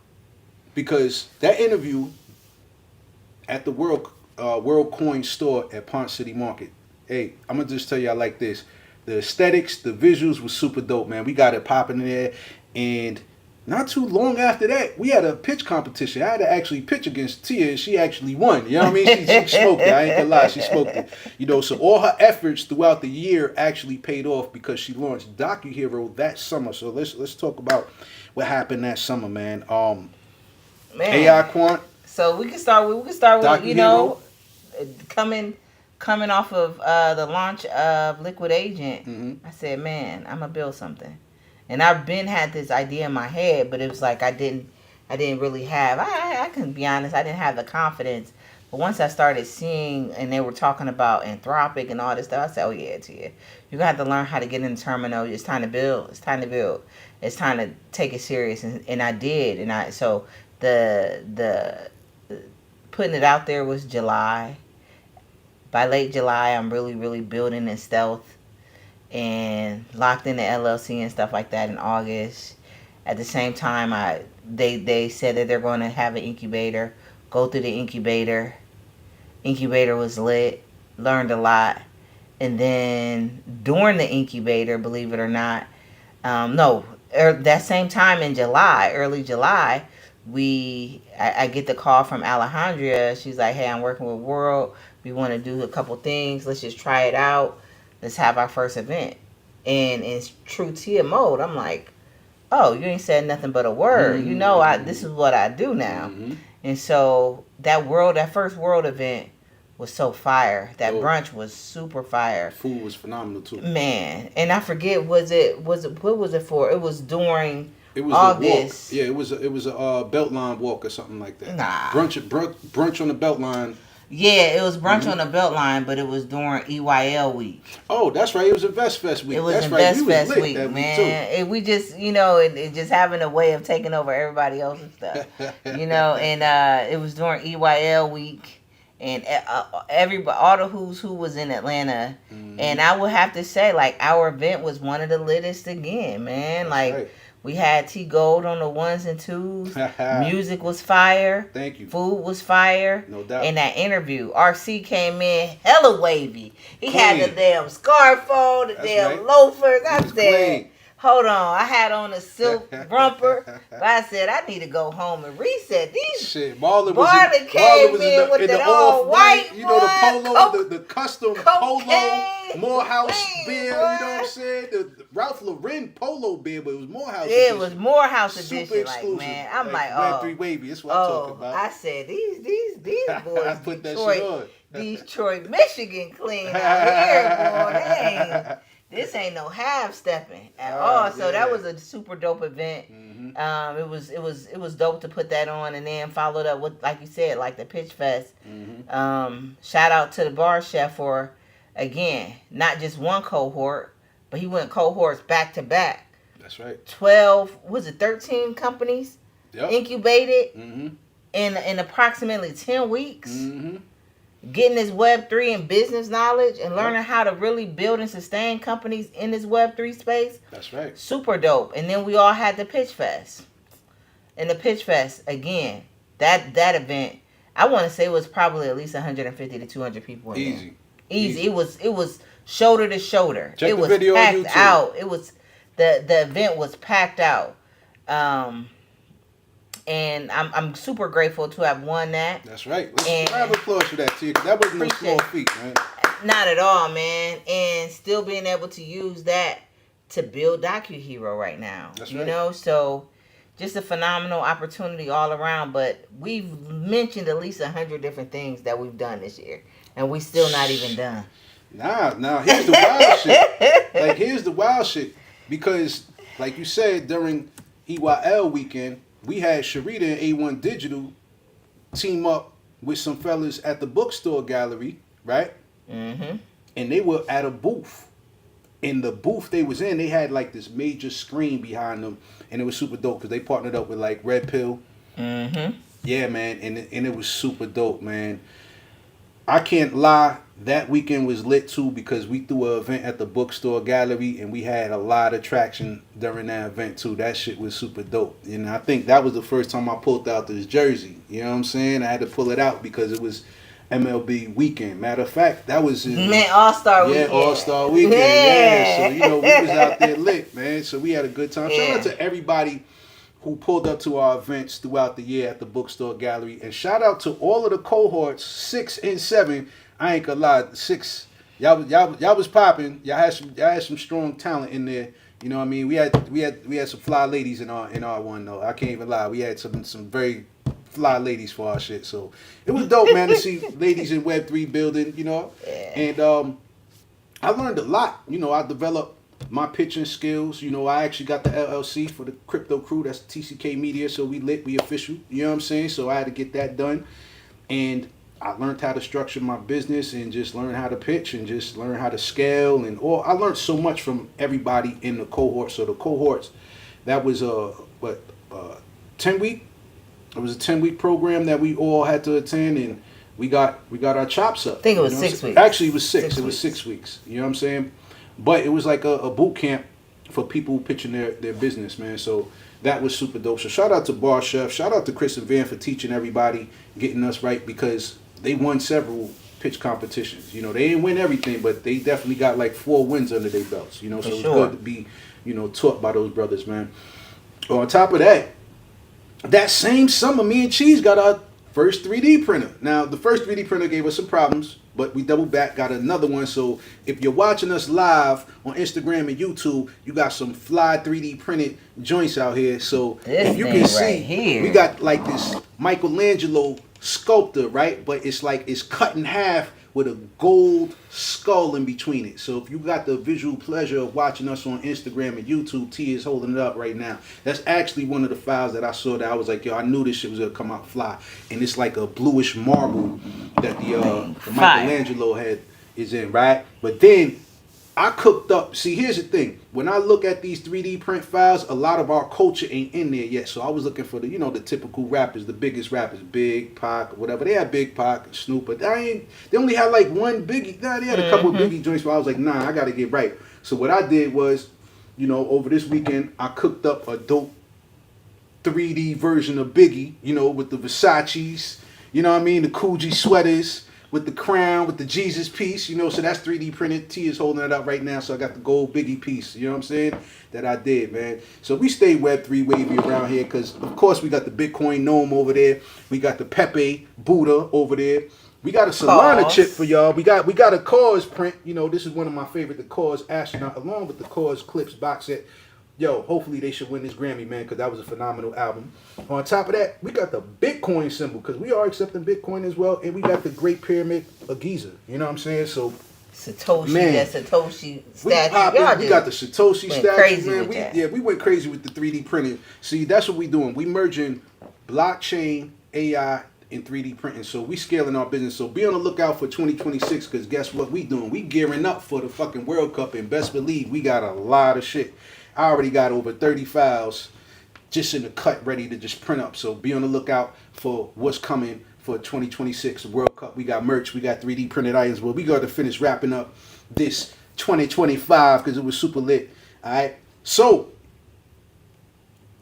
Because that interview at the World Coin store at Ponce City Market. Hey, I'm gonna just tell y'all like this: the aesthetics, the visuals was super dope, man. We got it popping in there, and not too long after that, we had a pitch competition. I had to actually pitch against Tia, and she actually won. You know what I mean? She smoked it. I ain't gonna lie, she smoked it. You know, so all her efforts throughout the year actually paid off because she launched DocuHero that summer. So let's talk about what happened that summer, man. Man. AI Quant. So we can start with you know, coming off of the launch of Liquid Agent. Mm-hmm. I said, man, I'm gonna build something, and I've been had this idea in my head, but it was like I didn't really have. I can be honest, I didn't have the confidence. But once I started seeing, and they were talking about Anthropic and all this stuff, I said, oh yeah, Tia, you're gonna have to learn how to get in the terminal. It's time to build. It's time to build. It's time to take it serious, and I did, and the putting it out there was July. By late July, I'm really building in stealth and locked in the LLC and stuff like that in August. At the same time, they said that they're going to have an incubator. Go through the incubator. Incubator was lit. Learned a lot. And then during the incubator, believe it or not, that same time in July, early July, I get the call from Alejandra. She's like, hey, I'm working with World. We want to do a couple things. Let's just try it out. Let's have our first event. And in true Tia mode, I'm like, oh, you ain't said nothing but a word. Mm-hmm. You know, this is what I do now. Mm-hmm. And so that first World event was so fire. That brunch was super fire. Food was phenomenal too. Man, and I forget what was it for? It was during It was August. A walk. Yeah, it was a Beltline walk or something like that. Nah. Brunch on the Beltline. Yeah, it was brunch on the Beltline, but it was during EYL week. Oh, that's right. It was Invest Fest week. It was that's Invest right. Fest week, man. And we just, you know, it just having a way of taking over everybody else's stuff, you know. And it was during EYL week, and all the who's who was in Atlanta. Mm-hmm. And I would have to say, like, our event was one of the littest again, man. That's like. Right. We had T.Gold on the ones and twos. Music was fire. Thank you. Food was fire. No doubt. In that interview, RC came in hella wavy. He had the damn scarf on, the damn loafers. I said, hold on. I had on a silk romper. But I said, I need to go home and reset these. Shit, Marlon came in with the all white, you know, the polo, the custom polo, Morehouse beer, you know what I'm saying? The Ralph Lauren polo beer, but it was Morehouse edition. It was Morehouse edition, super exclusive. Like, man. I'm like, Web3 wavy, that's what I'm talking about. I said, these boys, I put that shit on. Detroit, Michigan clean out here, boy. This ain't no half stepping at all. So that was a super dope event. Mm-hmm. It was dope to put that on, and then followed up with, like you said, like the Pitch Fest. Mm-hmm. Shout out to the bar chef for, again, not just one cohort, but he went cohorts back to back. That's right. 13 companies incubated in approximately 10 weeks. Mm-hmm. Getting this Web3 and business knowledge and learning how to really build and sustain companies in this Web3 space. That's right. Super dope. And then we all had the Pitch Fest. And the Pitch Fest, again, that event, I want to say it was probably at least 150 to 200 people in there. Easy. It was shoulder to shoulder. Check it was the video packed on YouTube. out. It was the event was packed out. And I'm super grateful to have won that. That's right. Let's round of applause for that, too. That wasn't a small feat, man. Not at all, man. And still being able to use that to build DocuHero right now. That's right. You know, so just a phenomenal opportunity all around. But we've mentioned at least 100 different things that we've done this year. And we still not even done. Nah. Here's the wild shit. Here's the wild shit. Because, like you said, during EYL weekend, we had Sharita and A1 Digital team up with some fellas at the bookstore gallery, right? Mm-hmm. and they were at a booth. In the booth they was in, they had like this major screen behind them, and it was super dope because they partnered up with like Red Pill. Mm-hmm. Yeah, man, and it was super dope, man. I can't lie. That weekend was lit too because we threw an event at the bookstore gallery and we had a lot of traction during that event too. That shit was super dope. You know, I think that was the first time I pulled out this jersey. You know what I'm saying? I had to pull it out because it was MLB weekend. Matter of fact, that was in Man, All-Star yeah, Weekend. All-Star Weekend. Yeah. So you know, we was out there lit, man. So we had a good time. Shout Yeah. out to everybody who pulled up to our events throughout the year at the bookstore gallery. And shout out to all of the cohorts, 6 and 7. I ain't gonna lie, 6, y'all was popping. Y'all had some strong talent in there. You know what I mean? We had some fly ladies in our one though. I can't even lie. We had some very fly ladies for our shit. So it was dope, man, to see ladies in Web3 building, you know. Yeah. And I learned a lot. You know, I developed my pitching skills. You know, I actually got the LLC for the crypto crew. That's TCK Media. So we lit, we official. You know what I'm saying? So I had to get that done. And I learned how to structure my business and just learn how to pitch and just learn how to scale. And all I learned so much from everybody in the cohort. So the cohorts, that was 10 week. It was a 10-week program that we all had to attend, and we got our chops up. I think it was You know 6 weeks. Actually, it was 6. 6 It was weeks. 6 weeks. You know what I'm saying? But it was like a boot camp for people pitching their business, man. So that was super dope. So shout out to Bar Chef. Shout out to Chris and Van for teaching everybody, getting us right, because they won several pitch competitions. You know, they didn't win everything, but they definitely got like 4 wins under their belts. You know, so For it's sure. good to be, you know, taught by those brothers, man. On top of that, that same summer, me and Cheeze got our first 3D printer. Now, the first 3D printer gave us some problems, but we doubled back, got another one. So if you're watching us live on Instagram and YouTube, you got some fly 3D printed joints out here. So This if you thing can right see, here. we got like this Michelangelo sculptor, right? But it's like it's cut in half with a gold skull in between it. So if you got the visual pleasure of watching us on Instagram and YouTube, T is holding it up right now. That's actually one of the files that I saw that I was like, yo, I knew this shit was gonna come out fly. And it's like a bluish marble that the Fire. Michelangelo head is in, right? But then I cooked up. See, here's the thing. When I look at these 3D print files, a lot of our culture ain't in there yet. So I was looking for the, you know, the typical rappers, the biggest rappers, Big, Pac, whatever. They had Big, Pac, Snoop, but they only had like one Biggie. Nah, they had a couple of Biggie joints where I was like, nah, I got to get right. So what I did was, you know, over this weekend, I cooked up a dope 3D version of Biggie, you know, with the Versace's, you know what I mean, the Coogee sweaters, with the crown, with the Jesus piece, you know, so that's 3D printed. T is holding it up right now, so I got the gold Biggie piece, you know what I'm saying, that I did, man. So we stay Web3 wavy around here because, of course, we got the Bitcoin Gnome over there. We got the Pepe Buddha over there. We got a Solana Cause. chip for y'all. We got a Cause print. You know, this is one of my favorite, the Cause Astronaut, along with the Cause Clips box set. Yo, hopefully they should win this Grammy, man, because that was a phenomenal album. On top of that, we got the Bitcoin symbol, because we are accepting Bitcoin as well, and we got the Great Pyramid of Giza. You know what I'm saying? So, Satoshi, Man. that Satoshi we statue. popping. Y'all We just got the Satoshi went statue, crazy man. with that. We went crazy with the 3D printing. See, that's what we doing. We merging blockchain, AI, and 3D printing. So we scaling our business. So be on the lookout for 2026, because guess what we doing? We gearing up for the fucking World Cup, and best believe we got a lot of shit. I already got over 30 files just in the cut ready to just print up. So be on the lookout for what's coming for 2026 World Cup. We got merch, we got 3D printed items, but we got to finish wrapping up this 2025 because it was super lit. All right. So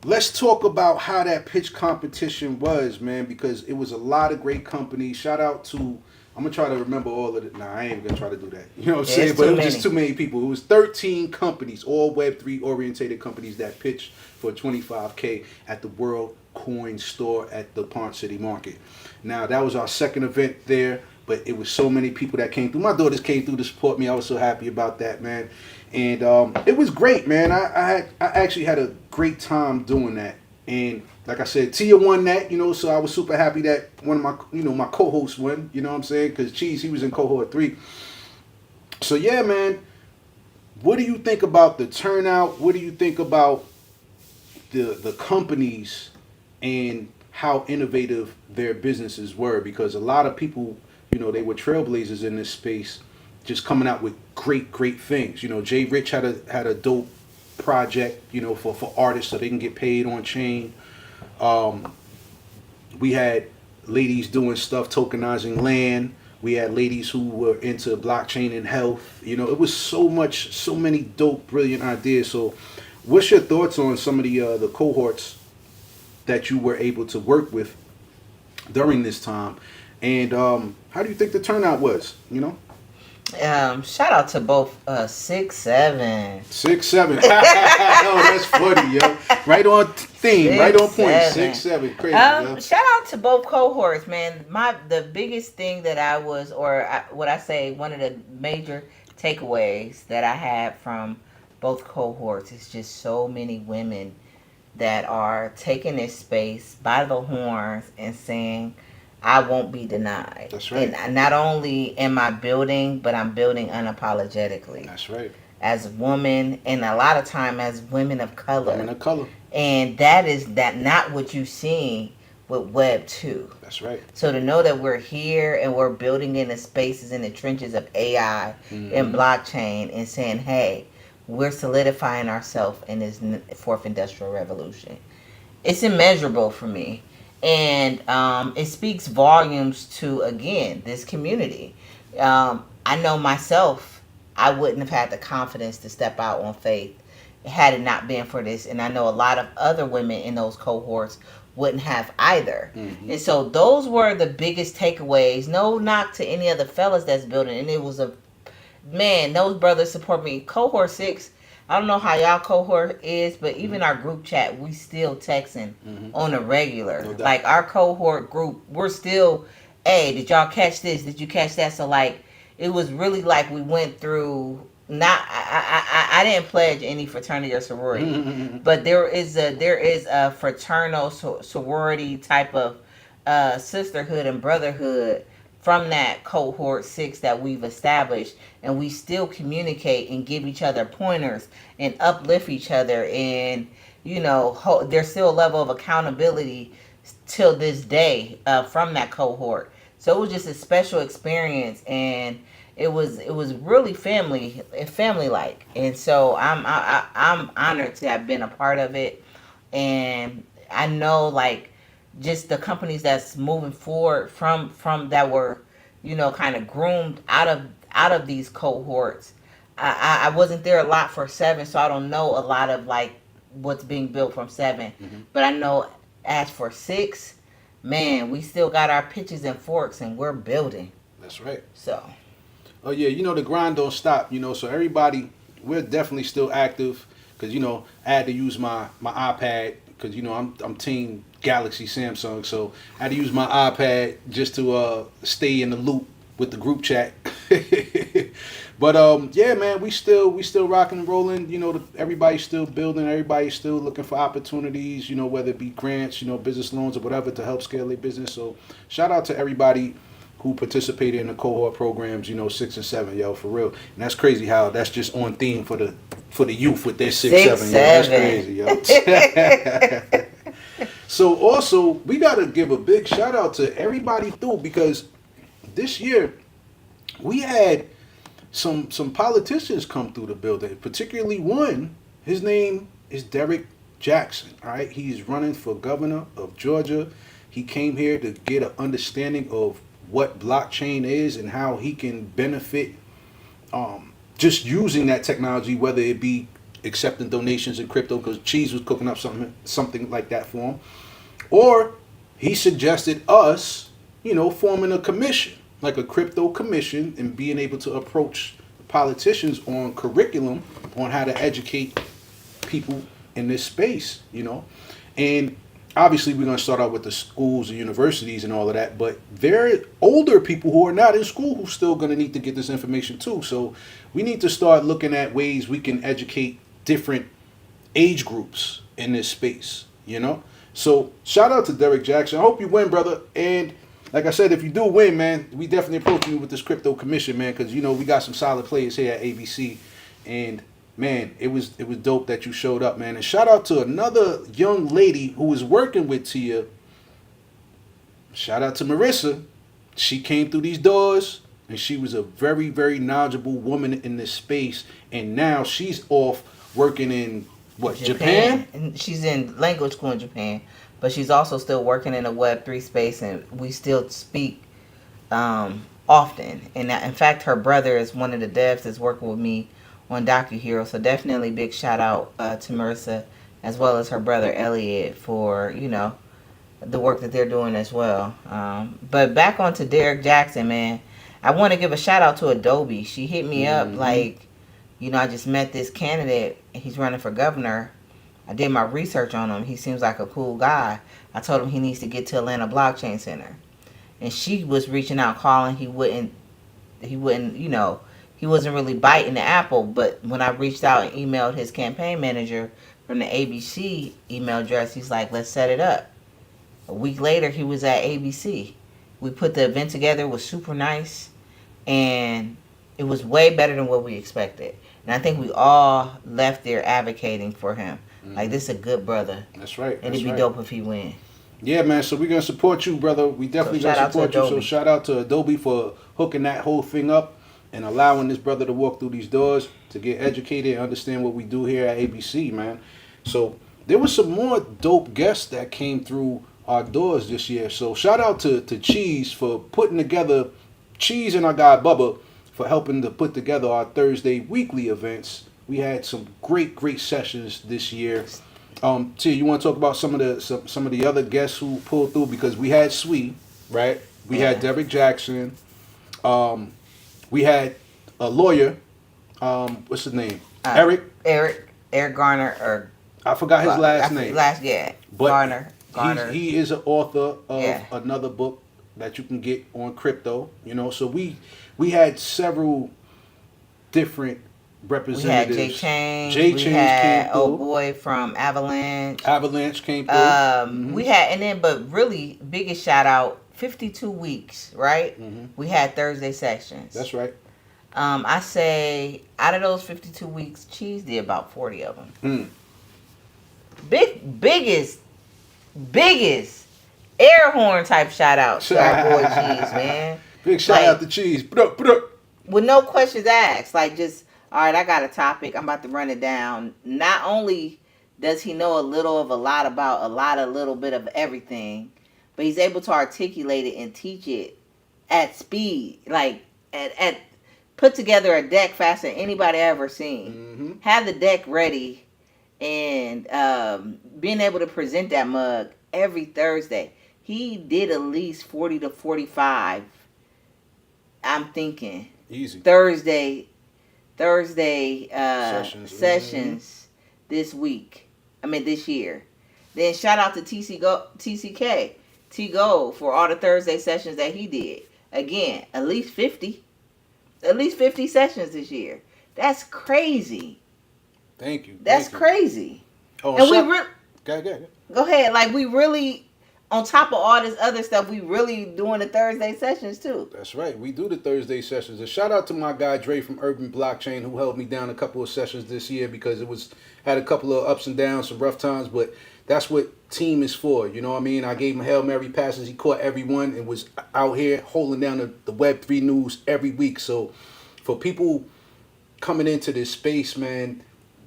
let's talk about how that pitch competition was, man, because it was a lot of great companies. Shout out to, I'm going to try to remember all of it. Nah, I ain't going to try to do that. You know what I'm saying? But it was just too many people. It was 13 companies, all Web3 orientated companies that pitched for $25K at the World Coin Store at the Ponce City Market. Now, that was our second event there, but it was so many people that came through. My daughters came through to support me. I was so happy about that, man. And it was great, man. I actually had a great time doing that. And like I said, Tia won that, you know, so I was super happy that one of my, you know, my co-hosts won, you know what I'm saying? Because Cheeze, he was in cohort 3. So yeah, man, what do you think about the turnout? What do you think about the companies and how innovative their businesses were? Because a lot of people, you know, they were trailblazers in this space. just coming out with great things. You know, Jay Rich had a dope project, you know, for artists so they can get paid on chain. We had ladies doing stuff tokenizing land. We had ladies who were into blockchain and health. You know, it was so many dope, brilliant ideas. So, what's your thoughts on some of the cohorts that you were able to work with during this time, and how do you think the turnout was? You know, Shout out to both 6'7". 6'7". Oh, that's funny, yo. Right on theme, 6'7". right on point. 6'7", crazy. Yo. Shout out to both cohorts, man. The biggest thing that what I say, one of the major takeaways that I had from both cohorts is just so many women that are taking this space by the horns and saying, I won't be denied. That's right. And not only am I building, but I'm building unapologetically. That's right. As a woman, and a lot of time as women of color. Women of color. And that is not what you see with Web 2. That's right. So to know that we're here and we're building in the spaces in the trenches of AI and blockchain and saying, hey, we're solidifying ourselves in this fourth industrial revolution. It's immeasurable for me. And it speaks volumes to, again, this community. I know myself, I wouldn't have had the confidence to step out on faith had it not been for this. And I know a lot of other women in those cohorts wouldn't have either. And so those were the biggest takeaways. No knock to any of the fellas that's building. And it was man, those brothers support me. Cohort 6, I don't know how y'all cohort is, but even our group chat, we still texting on a regular. No doubt. Like our cohort group, we're still, hey, did y'all catch this? Did you catch that? So like, it was really like we went through, I didn't pledge any fraternity or sorority, but there is a fraternal sorority type of sisterhood and brotherhood from that cohort 6 that we've established, and we still communicate and give each other pointers and uplift each other, and you know, there's still a level of accountability till this day from that cohort. So it was just a special experience, and it was really family like, and so I'm honored to have been a part of it, and I know like just the companies that's moving forward from that were, you know, kind of groomed out of these cohorts. I wasn't there a lot for 7, so I don't know a lot of like what's being built from 7. But I know as for 6, man, we still got our pitches and forks and we're building. That's right. So. Oh yeah, you know the grind don't stop. You know, so everybody, we're definitely still active because you know I had to use my iPad because you know I'm Team Galaxy Samsung, so I had to use my iPad just to stay in the loop with the group chat. But yeah, man, we still rocking and rolling. You know, everybody's still building. Everybody's still looking for opportunities. You know, whether it be grants, you know, business loans or whatever to help scale their business. So shout out to everybody who participated in the cohort programs. You know, 6 and 7, yo, for real. And that's crazy how that's just on theme for the youth with their 6, 7. Yo, that's crazy, yo. So also, we got to give a big shout out to everybody through, because this year we had some politicians come through the building, particularly one. His name is Derek Jackson. All right, he's running for governor of Georgia. He came here to get an understanding of what blockchain is and how he can benefit just using that technology, whether it be accepting donations in crypto, because Cheeze was cooking up something like that for him, or he suggested us, you know, forming a commission, like a crypto commission, and being able to approach politicians on curriculum on how to educate people in this space, you know. And obviously we're going to start out with the schools and universities and all of that, but there are older people who are not in school who still going to need to get this information too. So we need to start looking at ways we can educate different age groups in this space, you know. So shout out to Derek Jackson. I hope you win, brother. And like I said, if you do win, man, we definitely approach you with this crypto commission, man, because you know we got some solid players here at ABC, and man, it was dope that you showed up, man. And shout out to another young lady who was working with Tia. Shout out to Marissa. She came through these doors. and she was a very, very knowledgeable woman in this space. And now she's off working in what, Japan? And she's in language school in Japan, but she's also still working in a Web3 space, and we still speak often. And in fact, her brother is one of the devs that's working with me on DocuHero. So definitely big shout out to Marissa, as well as her brother Elliot, for the work that they're doing as well. But back on to Derek Jackson, man. I want to give a shout out to Adobe. She hit me up like, I just met this candidate. He's running for governor. I did my research on him. He seems like a cool guy. I told him he needs to get to Atlanta Blockchain Center. And she was reaching out, calling. He wouldn't, he wasn't really biting the apple. But when I reached out and emailed his campaign manager from the ABC email address, he's like, let's set it up. A week later, he was at ABC. We put the event together. It was super nice. And it was way better than what we expected. And I think we all left there advocating for him. Like, this is a good brother. That's right. And it'd be dope if he win. Yeah, man. So we're going to support you, brother. We definitely going to support you. So shout out to Adobe for hooking that whole thing up and allowing this brother to walk through these doors to get educated and understand what we do here at ABC, man. So there was some more dope guests that came through our doors this year. So shout out to Cheeze for putting together, Cheeze and our guy Bubba for helping to put together our Thursday weekly events. We had some great sessions this year. T, you want to talk about some of the other guests who pulled through? Because we had Sweet, right? We had Derek Jackson. We had a lawyer. What's his name? Eric Garner, or I forgot his last name. But Garner. He is an author of another book that you can get on crypto. So we had several different representatives. We had Jay Change. We had old boy from Avalanche. Avalanche came through. We had, but really biggest shout out, 52 weeks, right? We had Thursday sessions. That's right. I say out of those 52 weeks, Cheeze did about 40 of them. Biggest air horn type shout out to our boy Cheeze, man. Big shout out to Cheeze. Put up. With no questions asked. Like, just, all right, I got a topic. I'm about to run it down. Not only does he know a little of a lot about a little bit of everything, but he's able to articulate it and teach it at speed. Like, at put together a deck faster than anybody ever seen. Have the deck ready and being able to present that mug every Thursday. He did at least 40 to 45. I'm thinking easy Thursday sessions this week. This year. Then shout out to TCK, T.Gold, for all the Thursday sessions that he did. Again, at least 50 sessions this year. That's crazy. Thank you. That's crazy. Oh, and go ahead. Like, we really, on top of all this other stuff, we really doing the Thursday sessions too. That's right. We do the Thursday sessions. A shout out to my guy Dre from Urban Blockchain, who held me down a couple of sessions this year because had a couple of ups and downs, some rough times, but that's what team is for. You know what I mean? I gave him Hail Mary passes. He caught everyone and was out here holding down the Web3 news every week. So for people coming into this space, man,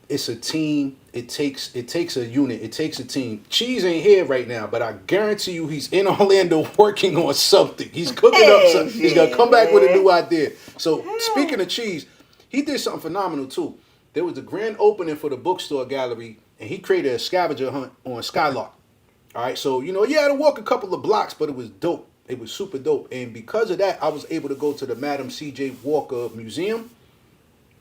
it's a team. It takes a unit. It takes a team. Cheeze ain't here right now, but I guarantee you he's in Orlando working on something. He's cooking up something. He's going to come back with a new idea. So speaking of Cheeze, he did something phenomenal too. There was a grand opening for the bookstore gallery, and he created a scavenger hunt on Skylark. All right, so, you had to walk a couple of blocks, but it was dope. It was super dope. And because of that, I was able to go to the Madam C.J. Walker Museum.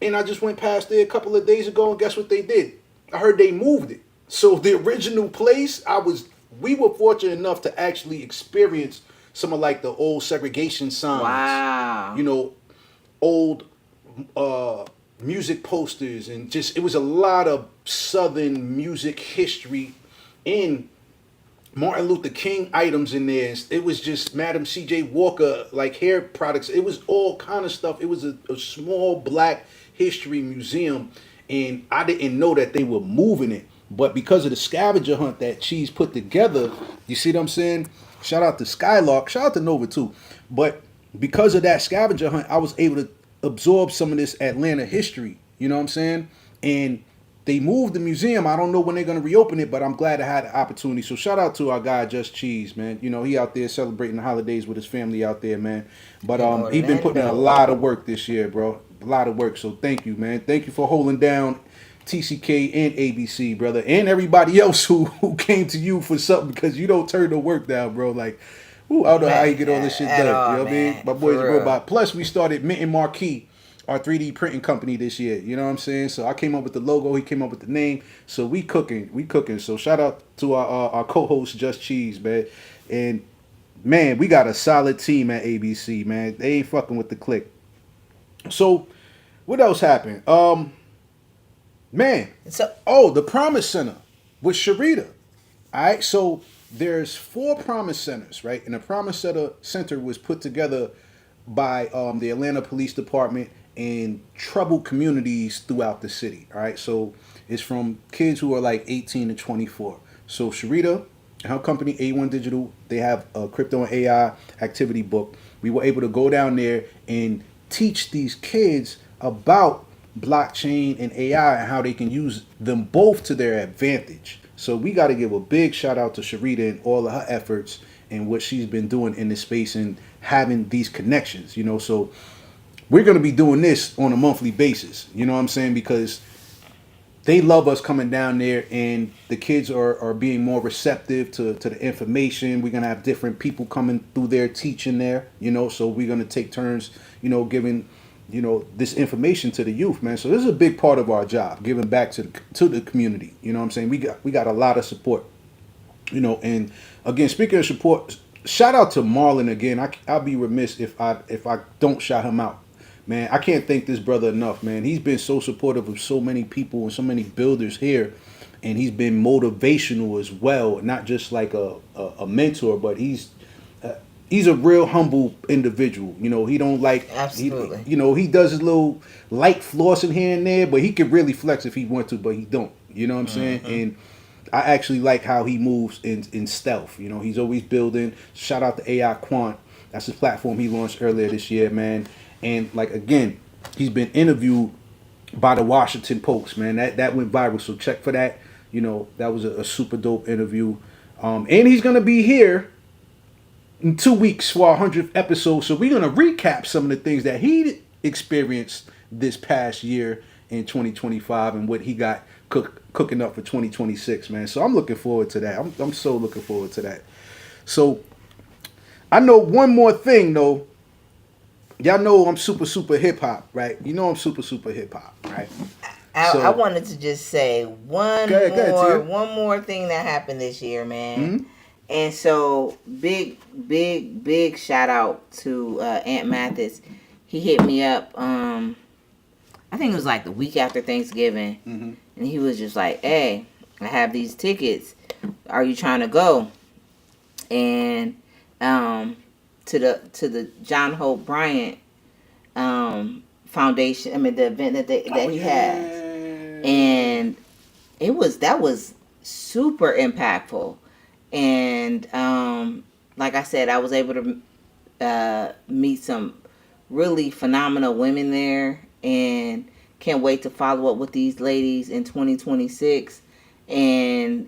And I just went past there a couple of days ago, and guess what they did? I heard they moved it. So the original place, we were fortunate enough to actually experience some of like the old segregation signs. Wow. Old music posters, and it was a lot of Southern music history in Martin Luther King items in there. It was just Madam C.J. Walker, like hair products. It was all kind of stuff. It was a small black history museum, and I didn't know that they were moving it. But because of the scavenger hunt that Cheeze put together, you see what I'm saying? Shout out to Skylark. Shout out to Nova too. But because of that scavenger hunt, I was able to absorb some of this Atlanta history. You know what I'm saying? And they moved the museum. I don't know when they're gonna reopen it, but I'm glad I had the opportunity. So shout out to our guy Just Cheeze, man. You know, he out there celebrating the holidays with his family out there, man. But In he been putting in a Orlando. lot of work this year, bro. A lot of work. So thank you, man. Thank you for holding down TCK and ABC, brother, and everybody else who came to you for something, because you don't turn the work down, bro. Like, ooh, I don't know how you get all this shit At done. all, You know what I mean? man. My boy's a For real. robot. Plus, we started Mint and Marquee, our 3D printing company this year. You know what I'm saying? So I came up with the logo. He came up with the name. So we cooking. We cooking. So shout out to our co-host, Just Cheeze, man. And, man, we got a solid team at ABC, man. They ain't fucking with the click. So, what else happened? Man, So the Promise Center with Sharita. All right, so there's 4 Promise Centers, right? And the Promise Center was put together by the Atlanta Police Department and troubled communities throughout the city. All right, so it's from kids who are like 18 to 24. So Sharita and her company A1 Digital, they have a crypto and AI activity book. We were able to go down there and teach these kids about blockchain and AI and how they can use them both to their advantage. So we got to give a big shout out to Sharita and all of her efforts and what she's been doing in this space and having these connections, you know. So we're going to be doing this on a monthly basis, you know what I'm saying? Because they love us coming down there, and the kids are being more receptive to the information. We're going to have different people coming through there teaching there, you know. So we're going to take turns, you know, giving, you know, this information to the youth, man. So this is a big part of our job, giving back to the community. You know what I'm saying? We got a lot of support, you know. And again, speaking of support, shout out to Marlon again. I'll be remiss if I don't shout him out, man. I can't thank this brother enough, man. He's been so supportive of so many people and so many builders here, and he's been motivational as well. Not just like a mentor, but he's a real humble individual. You know, he don't like, Absolutely. you know, he does his little light flossing here and there, but he could really flex if he want to, but he don't. You know what I'm saying? And I actually like how he moves in stealth. You know, he's always building. Shout out to AI Quant. That's his platform he launched earlier this year, man. And like again, he's been interviewed by the Washington Post, man. That went viral, so check for that. You know, that was a super dope interview. And he's gonna be here in 2 weeks for our 100th episode. So we're gonna recap some of the things that he experienced this past year in 2025 and what he got cooking up for 2026, man. So I'm looking forward to that. I'm so looking forward to that. So I know one more thing though. Y'all know I'm super hip hop, right? You know I'm super hip hop, right? I wanted to just say one Go ahead, one more thing that happened this year, man. Mhm. And so big shout out to Aunt Mathis. He hit me up. I think it was like the week after Thanksgiving, and he was just like, "Hey, I have these tickets. Are you trying to go?" And to the John Hope Bryant Foundation. I mean, the event that he had, and that was super impactful. And like I said, I was able to meet some really phenomenal women there, and can't wait to follow up with these ladies in 2026 and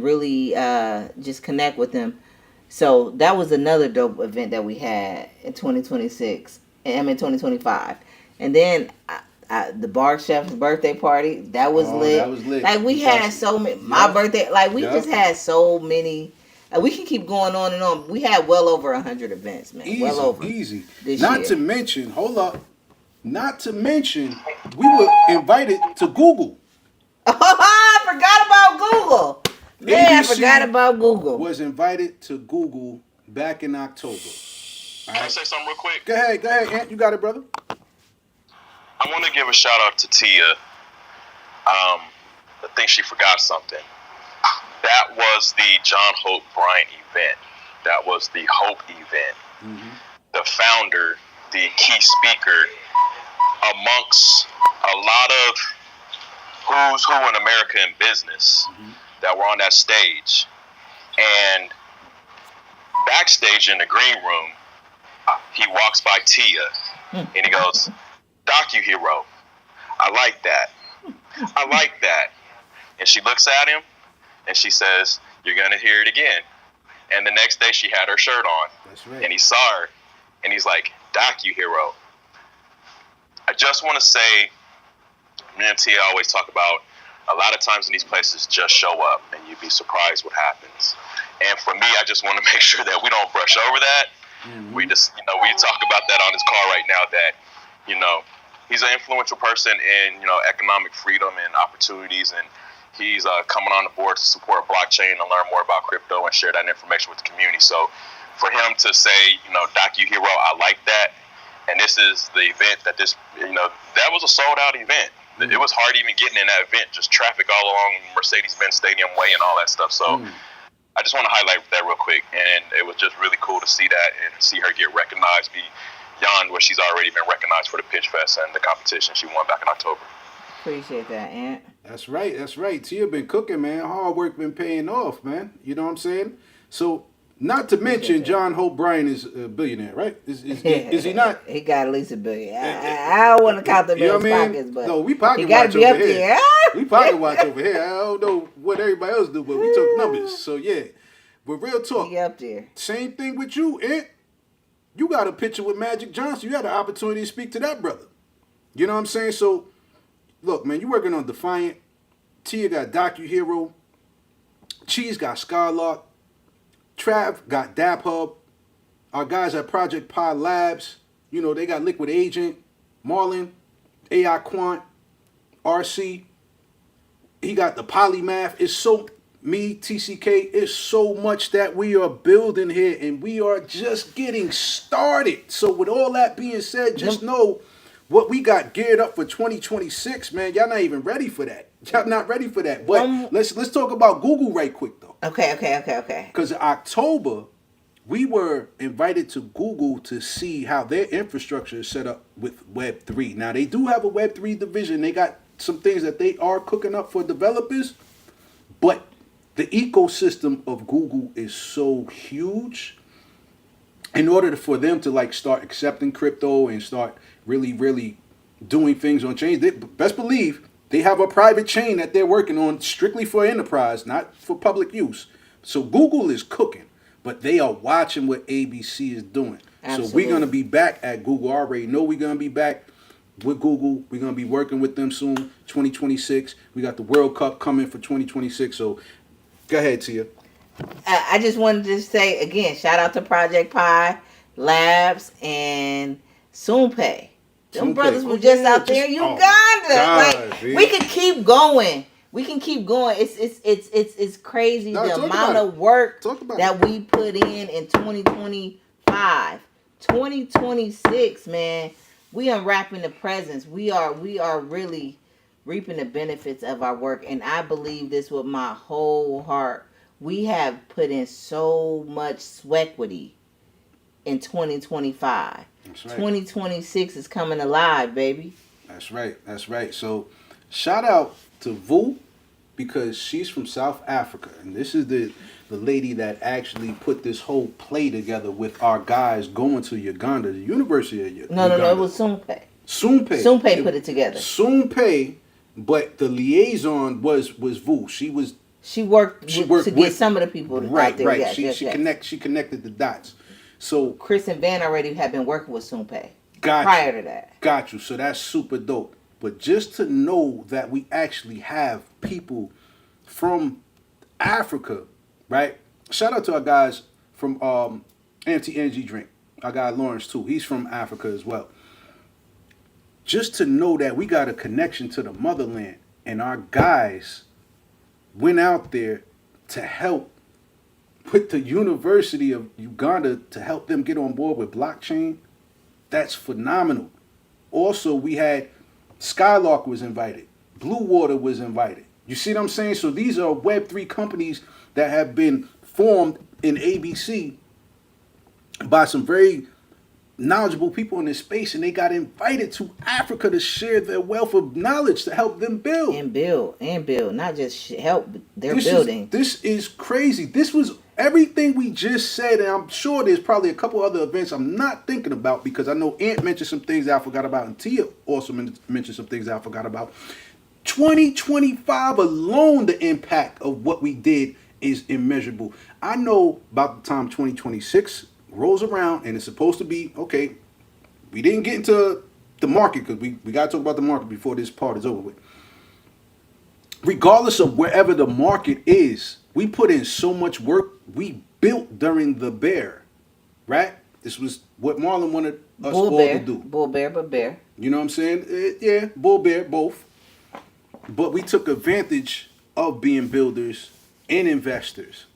really just connect with them. So that was another dope event that we had in 2026. I mean 2025. And then the bar chef's birthday party, that was lit. That was lit. Like we had so many. My birthday, like we just had so many. We can keep going on and on. We had well over 100 events, man. Easy, well over. easy. This Not year. to mention, hold up. Not to mention, we were invited to Google. I forgot about Google. Man, I ABC forgot about Google. Was invited to Google back in October. Can I say something real quick? Go ahead, Ant. You got it, brother. I want to give a shout out to Tia. I think she forgot something. That was the John Hope Bryant event. That was the Hope event. Mm-hmm. The founder, the key speaker, amongst a lot of who's who in America in business that were on that stage. And backstage in the green room, he walks by Tia, and he goes, "Docu-hero. I like that. I like that." And she looks at him, and she says, "You're going to hear it again." And the next day, she had her shirt on. That's right. And he saw her, and he's like, "Docu-hero." I just want to say, me and Tia always talk about, a lot of times in these places, just show up, and you'd be surprised what happens. And for me, I just want to make sure that we don't brush over that. Mm-hmm. We just, we talk about that on this call right now, that, he's an influential person in, economic freedom and opportunities, and he's coming on the board to support blockchain and learn more about crypto and share that information with the community. So for him to say, docu-hero, I like that. And this is the event that that was a sold out event. Mm. It was hard even getting in that event, just traffic all along Mercedes-Benz Stadium Way and all that stuff. So I just want to highlight that real quick. And it was just really cool to see that and see her get recognized beyond what she's already been recognized for the Pitch Fest and the competition she won back in October. Appreciate that, Ant. That's right. Tia been cooking, man. Hard work been paying off, man. You know what I'm saying? So, not to mention, John Hope Bryan is a billionaire, right? Is he not? He got at least $1 billion. I don't want to count the man's pockets, but no, we pocket he got watch to be over up here. there. We pocket watch over here. I don't know what everybody else do, but we took numbers. So yeah, but real talk. He up there. Same thing with you, Ant. You got a picture with Magic Johnson. You had an opportunity to speak to that brother. You know what I'm saying? So, look, man, you working on Defiant. Tia got docu-hero. Cheeze got Skylark. Trav got Dap Hub. Our guys at Project Pi Labs, they got Liquid Agent, Marlon, AI Quant, RC. He got the Polymath. It's so, TCK, it's so much that we are building here, and we are just getting started. So with all that being said, just know what we got geared up for 2026, man. Y'all not even ready for that. Y'all not ready for that. But let's talk about Google right quick, though. Okay. Because in October, we were invited to Google to see how their infrastructure is set up with Web3. Now, they do have a Web3 division. They got some things that they are cooking up for developers. But the ecosystem of Google is so huge. In order for them to start accepting crypto and start really, really doing things on chains, best believe they have a private chain that they're working on strictly for enterprise, not for public use. So Google is cooking, but they are watching what ABC is doing. Absolutely. So we're going to be back at Google. I already know we're going to be back with Google. We're going to be working with them soon, 2026. We got the World Cup coming for 2026. So go ahead, Tia. I just wanted to say, again, shout out to Project Pi Labs and SoonPay. Them brothers were just out there in Uganda. We can keep going. It's crazy the amount of work that we put in 2025. 2026, man, we unwrapping the presents. We are really reaping the benefits of our work, and I believe this with my whole heart. We have put in so much sweaty in 2025. That's right. 2026 is coming alive, baby. That's right. So, shout out to Vu, because she's from South Africa, and this is the lady that actually put this whole play together with our guys going to Uganda, the University of Uganda. No, it was SoonPay. SoonPay put it together. SoonPay, but the liaison was Vu. She worked to get some of the people out there. Right. She connected the dots. So Chris and Van already have been working with SoonPay prior to that. Got you. So that's super dope. But just to know that we actually have people from Africa, right? Shout out to our guys from Anti-Energy Drink. Our guy Lawrence too. He's from Africa as well. Just to know that we got a connection to the motherland, and our guys went out there to help with the University of Uganda to help them get on board with blockchain. That's phenomenal. Also, we had Skylark was invited. Blue Water was invited. You see what I'm saying? So these are Web3 companies that have been formed in ABC by some very knowledgeable people in this space, and they got invited to Africa to share their wealth of knowledge to help them build. And build. Not just help, they're building. This is crazy. This was everything we just said, and I'm sure there's probably a couple other events I'm not thinking about because I know Ant mentioned some things that I forgot about, and Tia also mentioned some things that I forgot about. 2025 alone, the impact of what we did is immeasurable. I know about the time 2026 rolls around and it's supposed to be, okay, we didn't get into the market because we got to talk about the market before this part is over with. Regardless of wherever the market is, we put in so much work. We built during the bear, right? This was what Marlon wanted us Bull all bear, to do. bull bear, but bear. You know what I'm saying? Yeah, bull bear, both. But we took advantage of being builders and investors.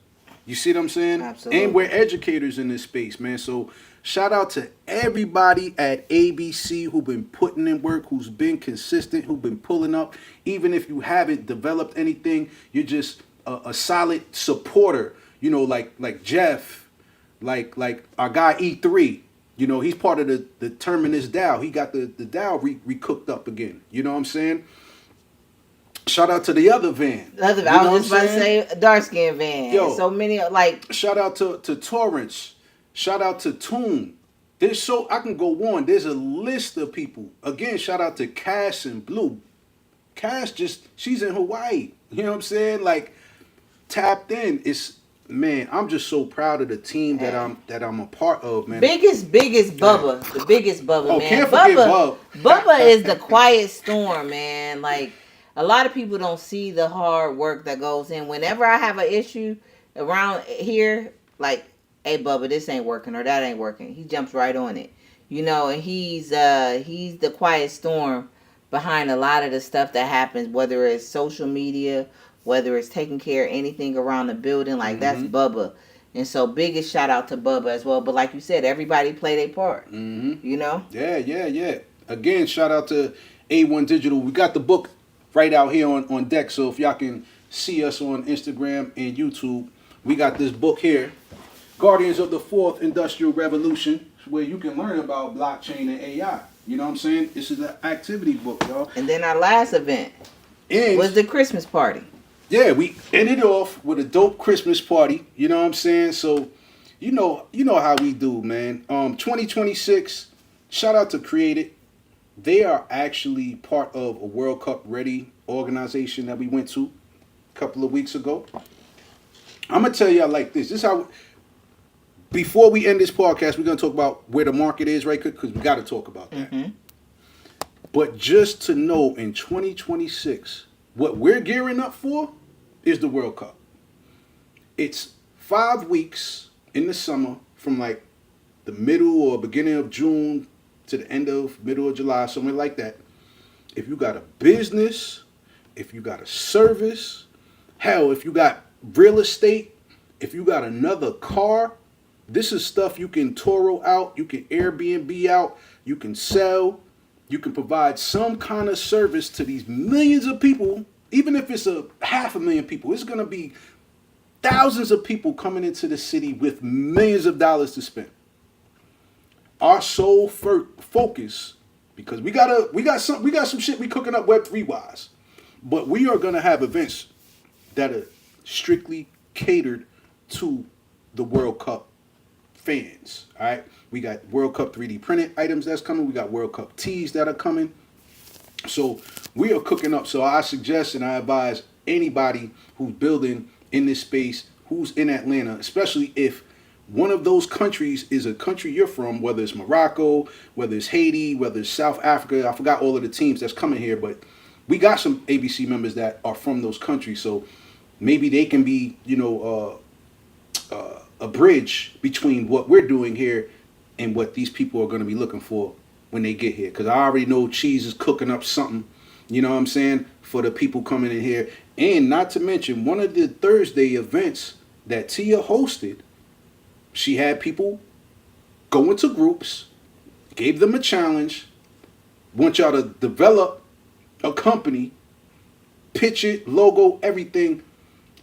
You see what I'm saying? Absolutely. And we're educators in this space, man. So shout out to everybody at ABC who've been putting in work, who's been consistent, who've been pulling up. Even if you haven't developed anything, you're just a solid supporter. You know, like Jeff, like our guy E3. You know, he's part of the Terminus DAO. He got the DAO recooked up again. You know what I'm saying? Shout out to the other van. I was just about to say dark skin van. Yo, so many like. Shout out to Torrance. Shout out to Toon. There's so I can go on. There's a list of people. Again, shout out to Cass and Blue. Cass she's in Hawaii. You know what I'm saying? Like tapped in. It's man. I'm just so proud of the team that I'm a part of, man. Biggest Bubba. The biggest Bubba, Oh, man. can't forget Bub. Bubba is the quiet storm, man. Like. A lot of people don't see the hard work that goes in. Whenever I have an issue around here, like, hey, Bubba, this ain't working or that ain't working, he jumps right on it. You know, and he's the quiet storm behind a lot of the stuff that happens, whether it's social media, whether it's taking care of anything around the building. Like, that's Bubba. And so, biggest shout out to Bubba as well. But like you said, everybody play their part. Mm-hmm. You know? Yeah. Again, shout out to A1 Digital. We got the book right out here on deck. So if y'all can see us on Instagram and YouTube, we got this book here, Guardians of the Fourth Industrial Revolution, where you can learn about blockchain and AI. You know what I'm saying? This is an activity book, y'all. And then our last event was the Christmas party. Yeah, we ended off with a dope Christmas party. You know what I'm saying? So, you know how we do, man. 2026, shout out to Create It. They are actually part of a World Cup ready organization that we went to a couple of weeks ago. I'm going to tell y'all like this. This is how, before we end this podcast, we're going to talk about where the market is, right? Because we got to talk about that. Mm-hmm. But just to know in 2026, what we're gearing up for is the World Cup. It's 5 weeks in the summer from like the middle or beginning of June to the end of middle of July, somewhere like that. If you got a business, if you got a service, hell, if you got real estate, if you got another car, this is stuff you can Toro out, you can Airbnb out, you can sell, you can provide some kind of service to these millions of people. Even if it's 500,000 people, it's going to be thousands of people coming into the city with millions of dollars to spend. Our sole focus, because we got some shit we cooking up Web3 wise, but we are gonna have events that are strictly catered to the World Cup fans. All right, we got World Cup 3D printed items that's coming. We got World Cup tees that are coming. So we are cooking up. So I suggest and I advise anybody who's building in this space, who's in Atlanta, especially if one of those countries is a country you're from, whether it's Morocco, whether it's Haiti, whether it's South Africa. I forgot all of the teams that's coming here, but we got some ABC members that are from those countries. So maybe they can be, a bridge between what we're doing here and what these people are going to be looking for when they get here. Because I already know Cheeze is cooking up something, you know what I'm saying, for the people coming in here. And not to mention, one of the Thursday events that Tia hosted, she had people go into groups, gave them a challenge, want y'all to develop a company, pitch it, logo, everything,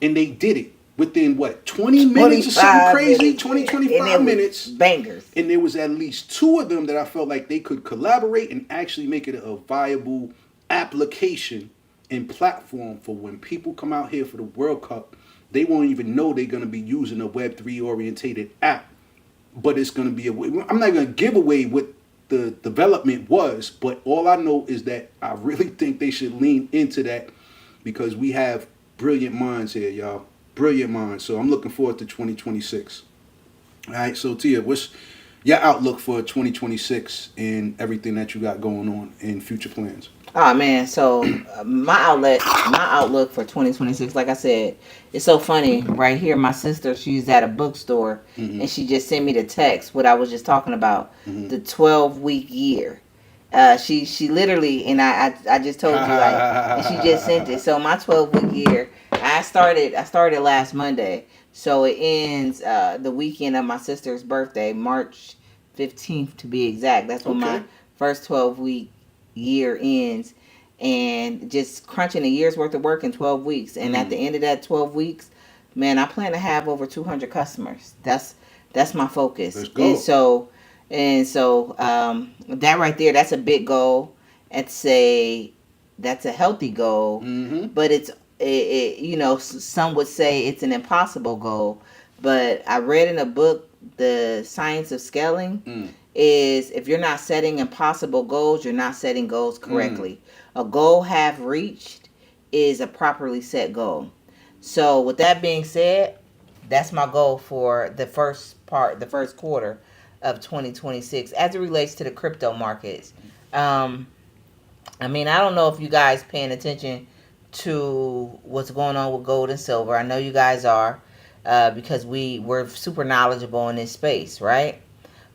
and they did it within, 20 minutes or something crazy? 25 minutes. Bangers. And there was at least 2 of them that I felt like they could collaborate and actually make it a viable application and platform for when people come out here for the World Cup, they won't even know they're going to be using a Web3 orientated app. But it's going to be I'm not going to give away what the development was, but all I know is that I really think they should lean into that because we have brilliant minds here, y'all. Brilliant minds. So I'm looking forward to 2026. All right, so Tia, what's your outlook for 2026 and everything that you got going on in future plans? Oh man, so my outlook for 2026, like I said, it's so funny. Right here, my sister, she's at a bookstore, and she just sent me the text what I was just talking about, the 12-week year. She literally, and I just told you, like, and she just sent it. So my 12-week year, I started last Monday, so it ends the weekend of my sister's birthday, March 15th to be exact. That's when my first 12-week year ends, and just crunching a year's worth of work in 12 weeks. And at the end of that 12 weeks, man, I plan to have over 200 customers. That's my focus. Let's go. And so that right there, that's a big goal. That's a healthy goal, but it, you know, some would say it's an impossible goal. But I read in a book, The Science of Scaling, is if you're not setting impossible goals, you're not setting goals correctly. A goal half reached is a properly set goal. So with that being said, that's my goal for the first quarter of 2026 as it relates to the crypto markets. I mean, I don't know if you guys paying attention to what's going on with gold and silver. I know you guys are, because we're super knowledgeable in this space, right?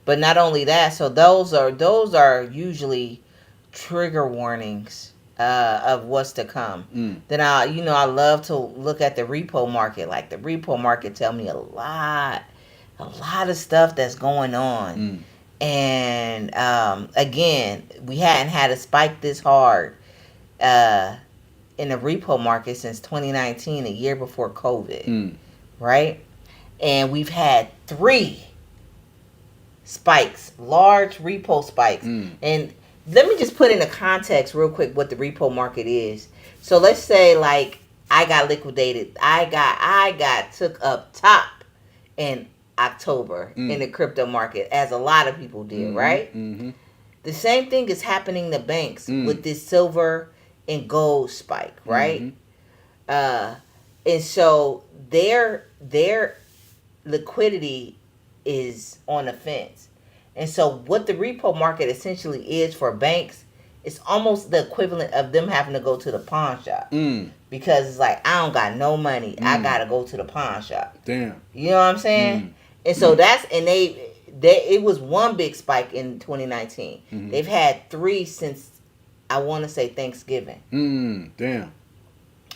But not only that, so those are usually trigger warnings of what's to come. Then I love to look at the repo market. Like the repo market tell me a lot of stuff that's going on. And again, we hadn't had a spike this hard in the repo market since 2019, a year before COVID, right? And we've had 3 spikes, large repo spikes. And let me just put into context real quick what the repo market is. So let's say like I got liquidated. I got took up top in October in the crypto market, as a lot of people did, right? The same thing is happening to banks with this silver and gold spike, right? And so their liquidity is on the fence. And so what the repo market essentially is for banks, it's almost the equivalent of them having to go to the pawn shop. Because it's like, I don't got no money. I got to go to the pawn shop. Damn. You know what I'm saying? And so it was one big spike in 2019. They've had 3 since, I want to say, Thanksgiving. Damn.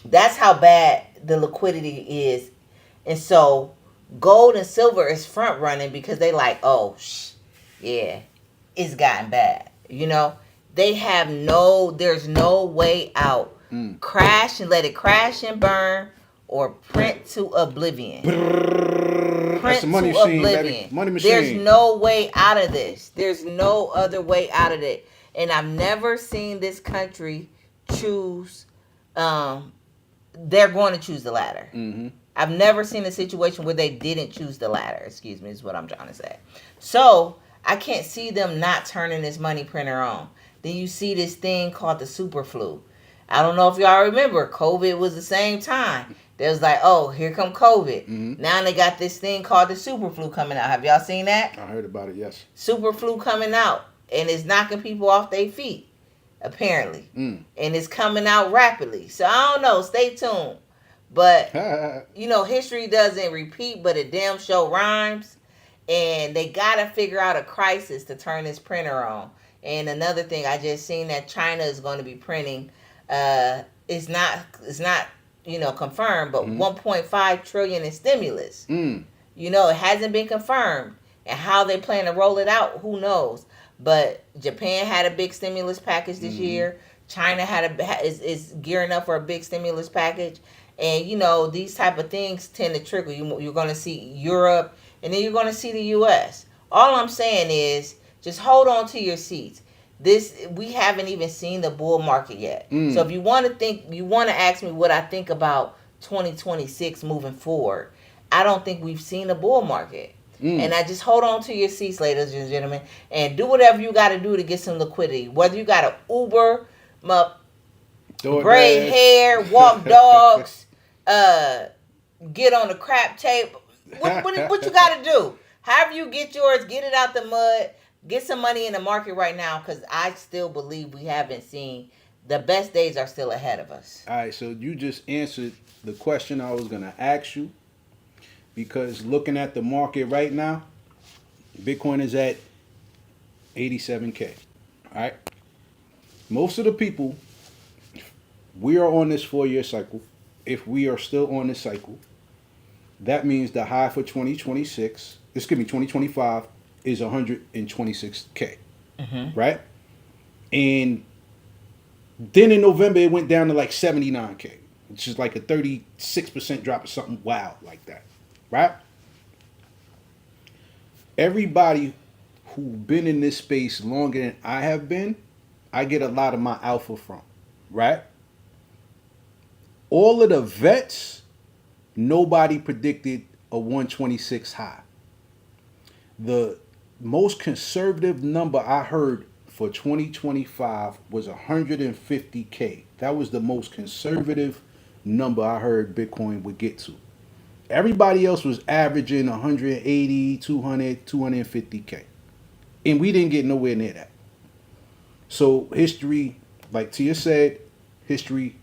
That's how bad the liquidity is. And so gold and silver is front running because they like, yeah, it's gotten bad. You know, there's no way out. Crash and let it crash and burn, or print to oblivion. That's the money machine, baby. Money machine. There's no way out of this. There's no other way out of it. And I've never seen this country choose, they're going to choose the latter. I've never seen a situation where they didn't choose the latter. Excuse me, is what I'm trying to say. So I can't see them not turning this money printer on. Then you see this thing called the super flu. I don't know if y'all remember, COVID was the same time. They was like, oh, here come COVID. Now they got this thing called the super flu coming out. Have y'all seen that? I heard about it, yes. Super flu coming out. And it's knocking people off their feet, apparently. And it's coming out rapidly. So I don't know. Stay tuned. But, you know, history doesn't repeat, but it damn sure rhymes. And they got to figure out a crisis to turn this printer on. And another thing, I just seen that China is going to be printing, it's not you know, confirmed, but 1.5 trillion in stimulus. You know, it hasn't been confirmed. And how they plan to roll it out, who knows? But Japan had a big stimulus package this year. China is gearing up for a big stimulus package. And, you know, these type of things tend to trickle. You're going to see Europe, and then you're going to see the U.S. All I'm saying is just hold on to your seats. We haven't even seen the bull market yet. So if you want to ask me what I think about 2026 moving forward. I don't think we've seen a bull market. Mm. And I just hold on to your seats, ladies and gentlemen, and do whatever you got to do to get some liquidity. Whether you got to Uber, braid hair, walk dogs, get on the crap tape. What you got to do? However you get yours, get it out the mud. Get some money in the market right now, because I still believe we haven't seen, the best days are still ahead of us. All right, so you just answered the question I was going to ask you, because looking at the market right now, Bitcoin is at 87K. All right. Most of the people, we are on this 4-year cycle. If we are still on this cycle, that means the high for 2025 is 126K. Mm-hmm. Right? And then in November, it went down to like 79K, which is like a 36% drop or something wild like that. Right? Everybody who's been in this space longer than I have been, I get a lot of my alpha from. Right? All of the vets, nobody predicted a 126 high. The most conservative number I heard for 2025 was 150K. That was the most conservative number I heard Bitcoin would get to. Everybody else was averaging 180, 200, 250K. And we didn't get nowhere near that. So history, like Tia said, history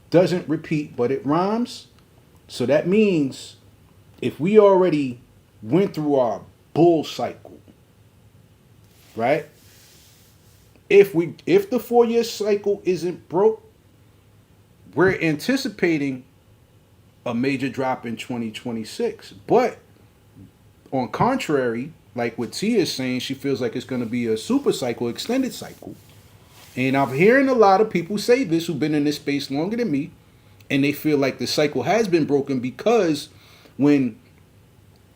doesn't repeat, but it rhymes. So that means if we already went through our bull cycle, right? If the 4-year cycle isn't broke, we're anticipating a major drop in 2026. But on contrary, like what Tia is saying, she feels like it's going to be a super cycle, extended cycle. And I'm hearing a lot of people say this who've been in this space longer than me, and they feel like the cycle has been broken because when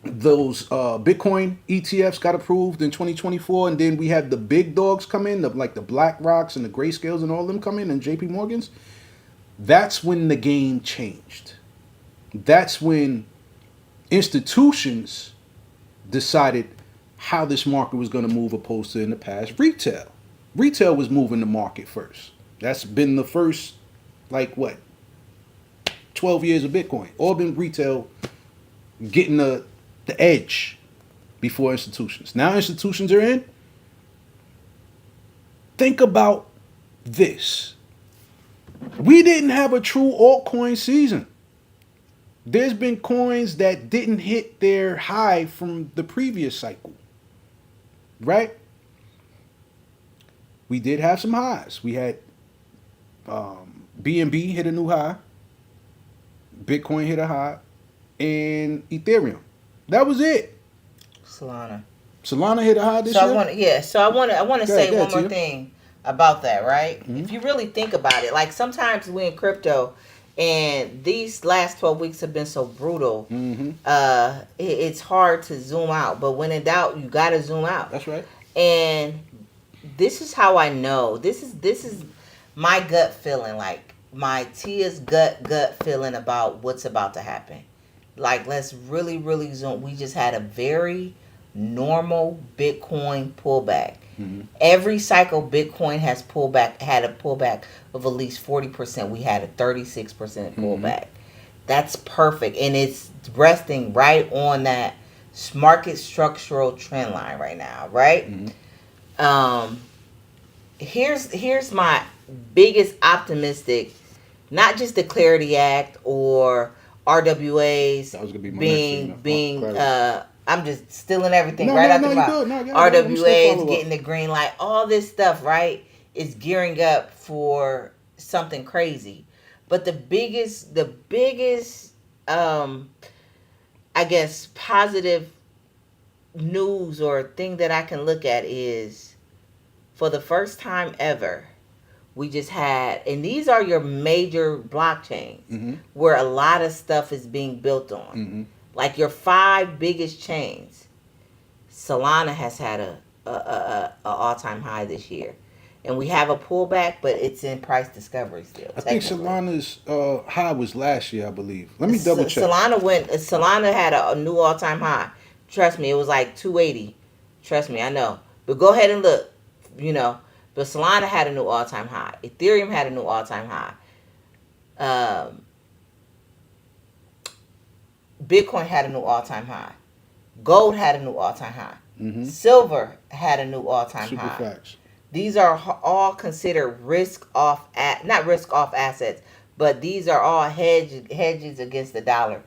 those Bitcoin ETFs got approved in 2024, and then we had the big dogs come in, like the Black Rocks and the Grayscales and all of them come in, and JP Morgans, that's when the game changed. That's when institutions decided how this market was going to move opposed to in the past retail. Retail was moving the market first. That's been the first, 12 years of Bitcoin. All been retail getting the edge before institutions. Now institutions are in. Think about this. We didn't have a true altcoin season. There's been coins that didn't hit their high from the previous cycle. Right? We did have some highs. We had BNB hit a new high. Bitcoin hit a high. And Ethereum. That was it. Solana hit a high this year? I want to say one more Tia. thing about that, right? Mm-hmm. If you really think about it, like sometimes we're in crypto and these last 12 weeks have been so brutal, Mm-hmm. it's hard to zoom out. But when in doubt, you got to zoom out. That's right. And this is how I know. This is my gut feeling, like my Tia's gut feeling about what's about to happen. Like, let's really, really zoom. We just had a very normal Bitcoin pullback. Mm-hmm. Every cycle Bitcoin had a pullback of at least 40%. We had a 36% pullback. Mm-hmm. That's perfect. And it's resting right on that market structural trend line right now, right? Mm-hmm. Here's my biggest optimistic, not just the Clarity Act or RWAs That was gonna be my being next I'm just stealing everything No, right no, out no, the you mouth. good. No, I got it. I'm still RWAs follow getting up. the green light, all this stuff, right, is gearing up for something crazy. But the biggest I guess positive news or thing that I can look at is, for the first time ever, we just had, and these are your major blockchains, Mm-hmm. where a lot of stuff is being built on. Mm-hmm. Like your 5 biggest chains. Solana has had a all-time high this year. and we have a pullback, but it's in price discovery still. I think technically. Solana's high was last year, I believe. Let me double check. Solana had a new all time high. Trust me, it was like 280. Trust me, I know. But go ahead and look. You know, but Solana had a new all time high. Ethereum had a new all time high. Bitcoin had a new all time high. Gold had a new all time high. Mm-hmm. Silver had a new all time Super high. facts. These are all considered not risk off assets, but these are all hedges against the dollar,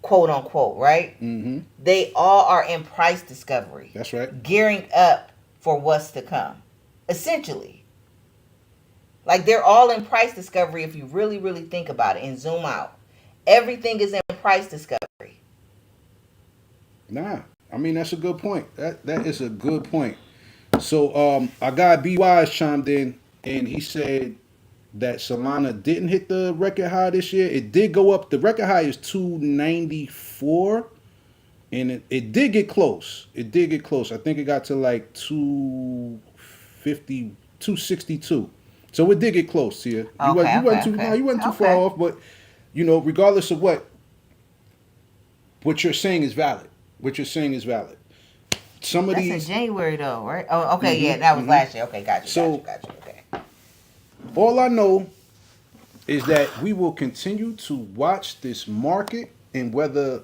quote unquote, right? Mm-hmm. They all are in price discovery. That's right. Gearing up for what's to come, essentially. Like they're all in price discovery if you really, really think about it and zoom out. Everything is in price discovery. Nah, I mean that's a good point. That is a good point. So our guy B Wise chimed in and he said that Solana didn't hit the record high this year. It did go up. The record high is 294, and it did get close. It did get close. I think it got to like 250, 262. So it did get close to you. You wasn't too far off, but regardless of what you're saying is valid. What you're saying is valid. Some of That's these in January though, right? Oh, okay, mm-hmm, yeah, that was mm-hmm. last year. Okay, gotcha. Okay. All I know is that we will continue to watch this market and whether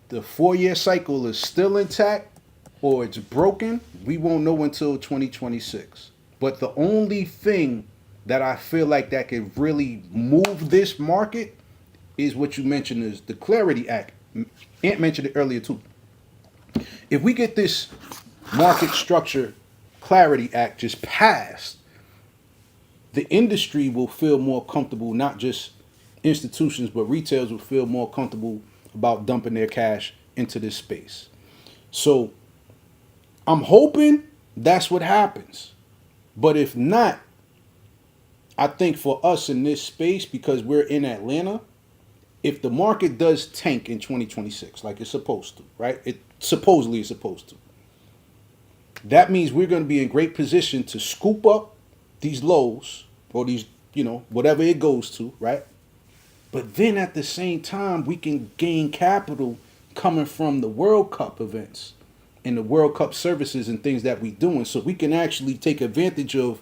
the 4-year cycle is still intact or it's broken, we won't know until 2026. But the only thing that I feel like that could really move this market is what you mentioned is the Clarity Act. Ant mentioned it earlier too. If we get this market structure Clarity Act just passed, the industry will feel more comfortable, not just institutions, but retailers will feel more comfortable about dumping their cash into this space. So I'm hoping that's what happens. But if not, I think for us in this space, because we're in Atlanta, if the market does tank in 2026, like it's supposed to, right? It supposedly is supposed to. That means we're going to be in great position to scoop up these lows or these, whatever it goes to, right? But then at the same time, we can gain capital coming from the World Cup events and the World Cup services and things that we're doing. So we can actually take advantage of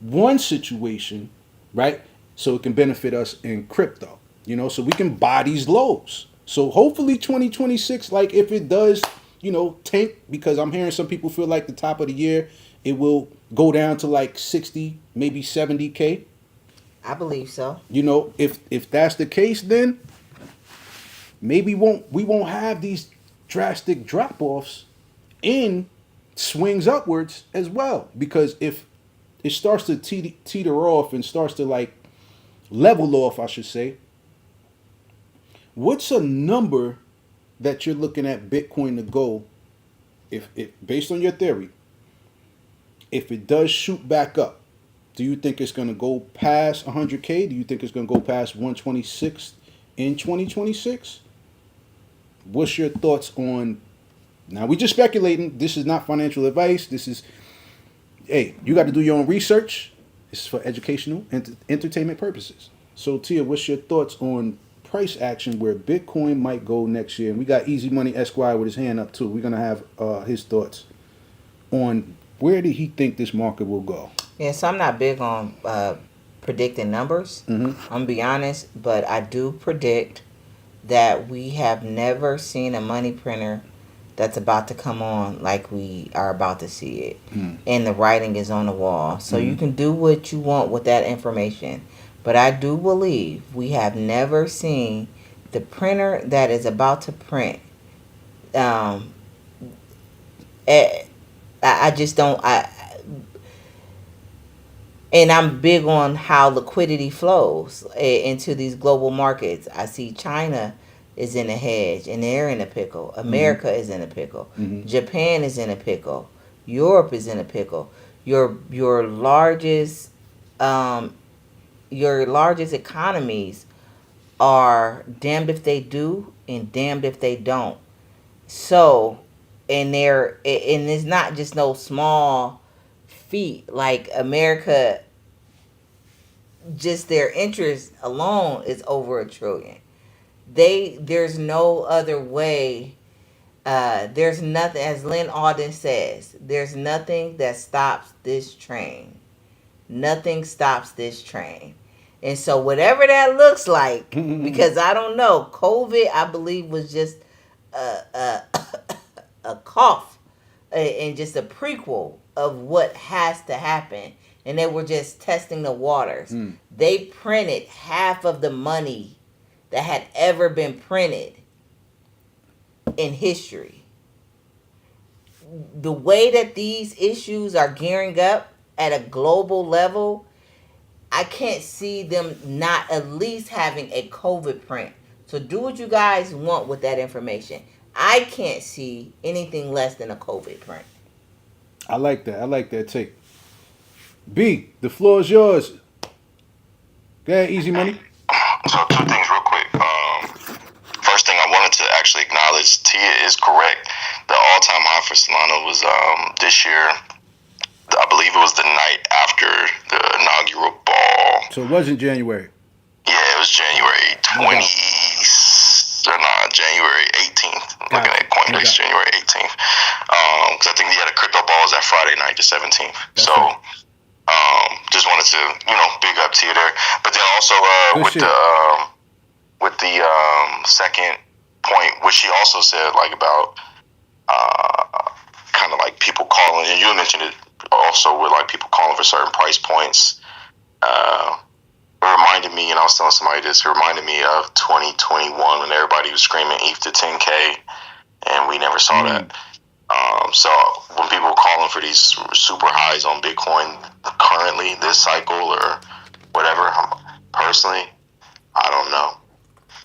one situation, right? So it can benefit us in crypto, so we can buy these lows. So hopefully 2026, like if it does, tank, because I'm hearing some people feel like the top of the year, it will go down to like 60, maybe 70K. I believe so. If that's the case, then maybe we won't have these drastic drop-offs in swings upwards as well. Because if it starts to teeter off and starts to like level off, I should say, what's a number that you're looking at Bitcoin to go, if based on your theory, if it does shoot back up? Do you think it's going to go past 100K? Do you think it's going to go past 126 in 2026? What's your thoughts on? Now, we just speculating. This is not financial advice. This is, hey, you got to do your own research. This is for educational and entertainment purposes. So, Tia, what's your thoughts on price action where Bitcoin might go next year? And we got Easy Money Esquire with his hand up, too. We're going to have his thoughts on where did he think this market will go. Yeah, so I'm not big on predicting numbers. Mm-hmm. I'm going to be honest, but I do predict that we have never seen a money printer that's about to come on like we are about to see it. Mm. And the writing is on the wall. So you can do what you want with that information. But I do believe we have never seen the printer that is about to print. I just don't... And I'm big on how liquidity flows into these global markets. I see China is in a hedge and they're in a pickle. America is in a pickle. Mm-hmm. Japan is in a pickle. Europe is in a pickle. Your largest economies are damned if they do and damned if they don't. So, and it's not just no small feet. Like America, just their interest alone is over $1 trillion. There's no other way. There's nothing, as Lynn Alden says, there's nothing that stops this train. Nothing stops this train. And so whatever that looks like, because I don't know, COVID, I believe, was just a cough and just a prequel of what has to happen. And they were just testing the waters. They printed half of the money that had ever been printed in history. The way that these issues are gearing up at a global level, I can't see them not at least having a COVID print. So do what you guys want with that information. I can't see anything less than a COVID print. I like that. I like that take. B, the floor is yours. Go ahead, Easy Money. So 2 things real quick. First thing I wanted to actually acknowledge, Tia is correct. The all-time high for Solana was this year. I believe it was the night after the inaugural ball. So it wasn't January. Yeah, it was January 18th. Looking at Coinbase, January 18th. Because I think the crypto ball was that Friday night, the 17th. That's so, right. Just wanted to, big up to you there. But then also with the second point, which she also said about kind of like people calling, and you mentioned it also with like people calling for certain price points. It reminded me, and I was telling somebody this, it reminded me of 2021 when everybody was screaming ETH to 10K, and we never saw that. So when people are calling for these super highs on Bitcoin currently, this cycle or whatever, personally, I don't know.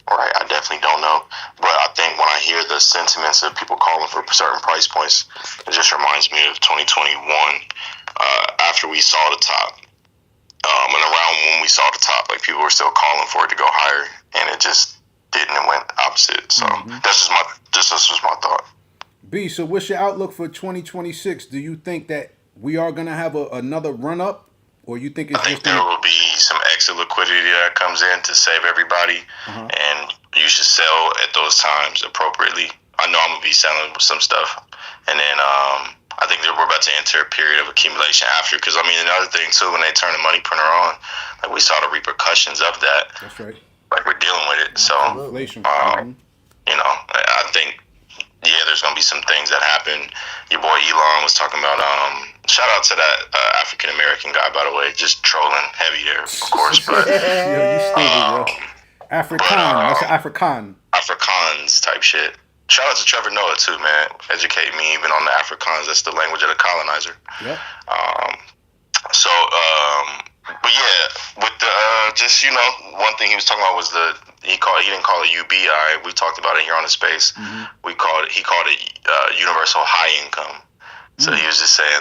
Right, I definitely don't know. But I think when I hear the sentiments of people calling for certain price points, it just reminds me of 2021 after we saw the top. And around when we saw the top, like people were still calling for it to go higher, and it just didn't. It went opposite. So that's just my thought. B, so what's your outlook for 2026? Do you think that we are gonna have another run up, or you think it's I think there will be some extra liquidity that comes in to save everybody, and you should sell at those times appropriately. I know I'm gonna be selling some stuff, and then I think that we're about to enter a period of accumulation after. Because another thing too, when they turn the money printer on, like we saw the repercussions of that. That's right. Like we're dealing with it. So inflation. I think. Yeah, there's gonna be some things that happen. Your boy Elon was talking about. Shout out to that African American guy, by the way, just trolling heavy there, of course. But you stupid, Afrikaan, that's Afrikaan. Afrikaans type shit. Shout out to Trevor Noah too, man. Educate me even on the Afrikaans. That's the language of the colonizer. Yeah. But yeah, with the one thing he was talking about was he didn't call it UBI. We talked about it here on the space. He called it universal high income. So he was just saying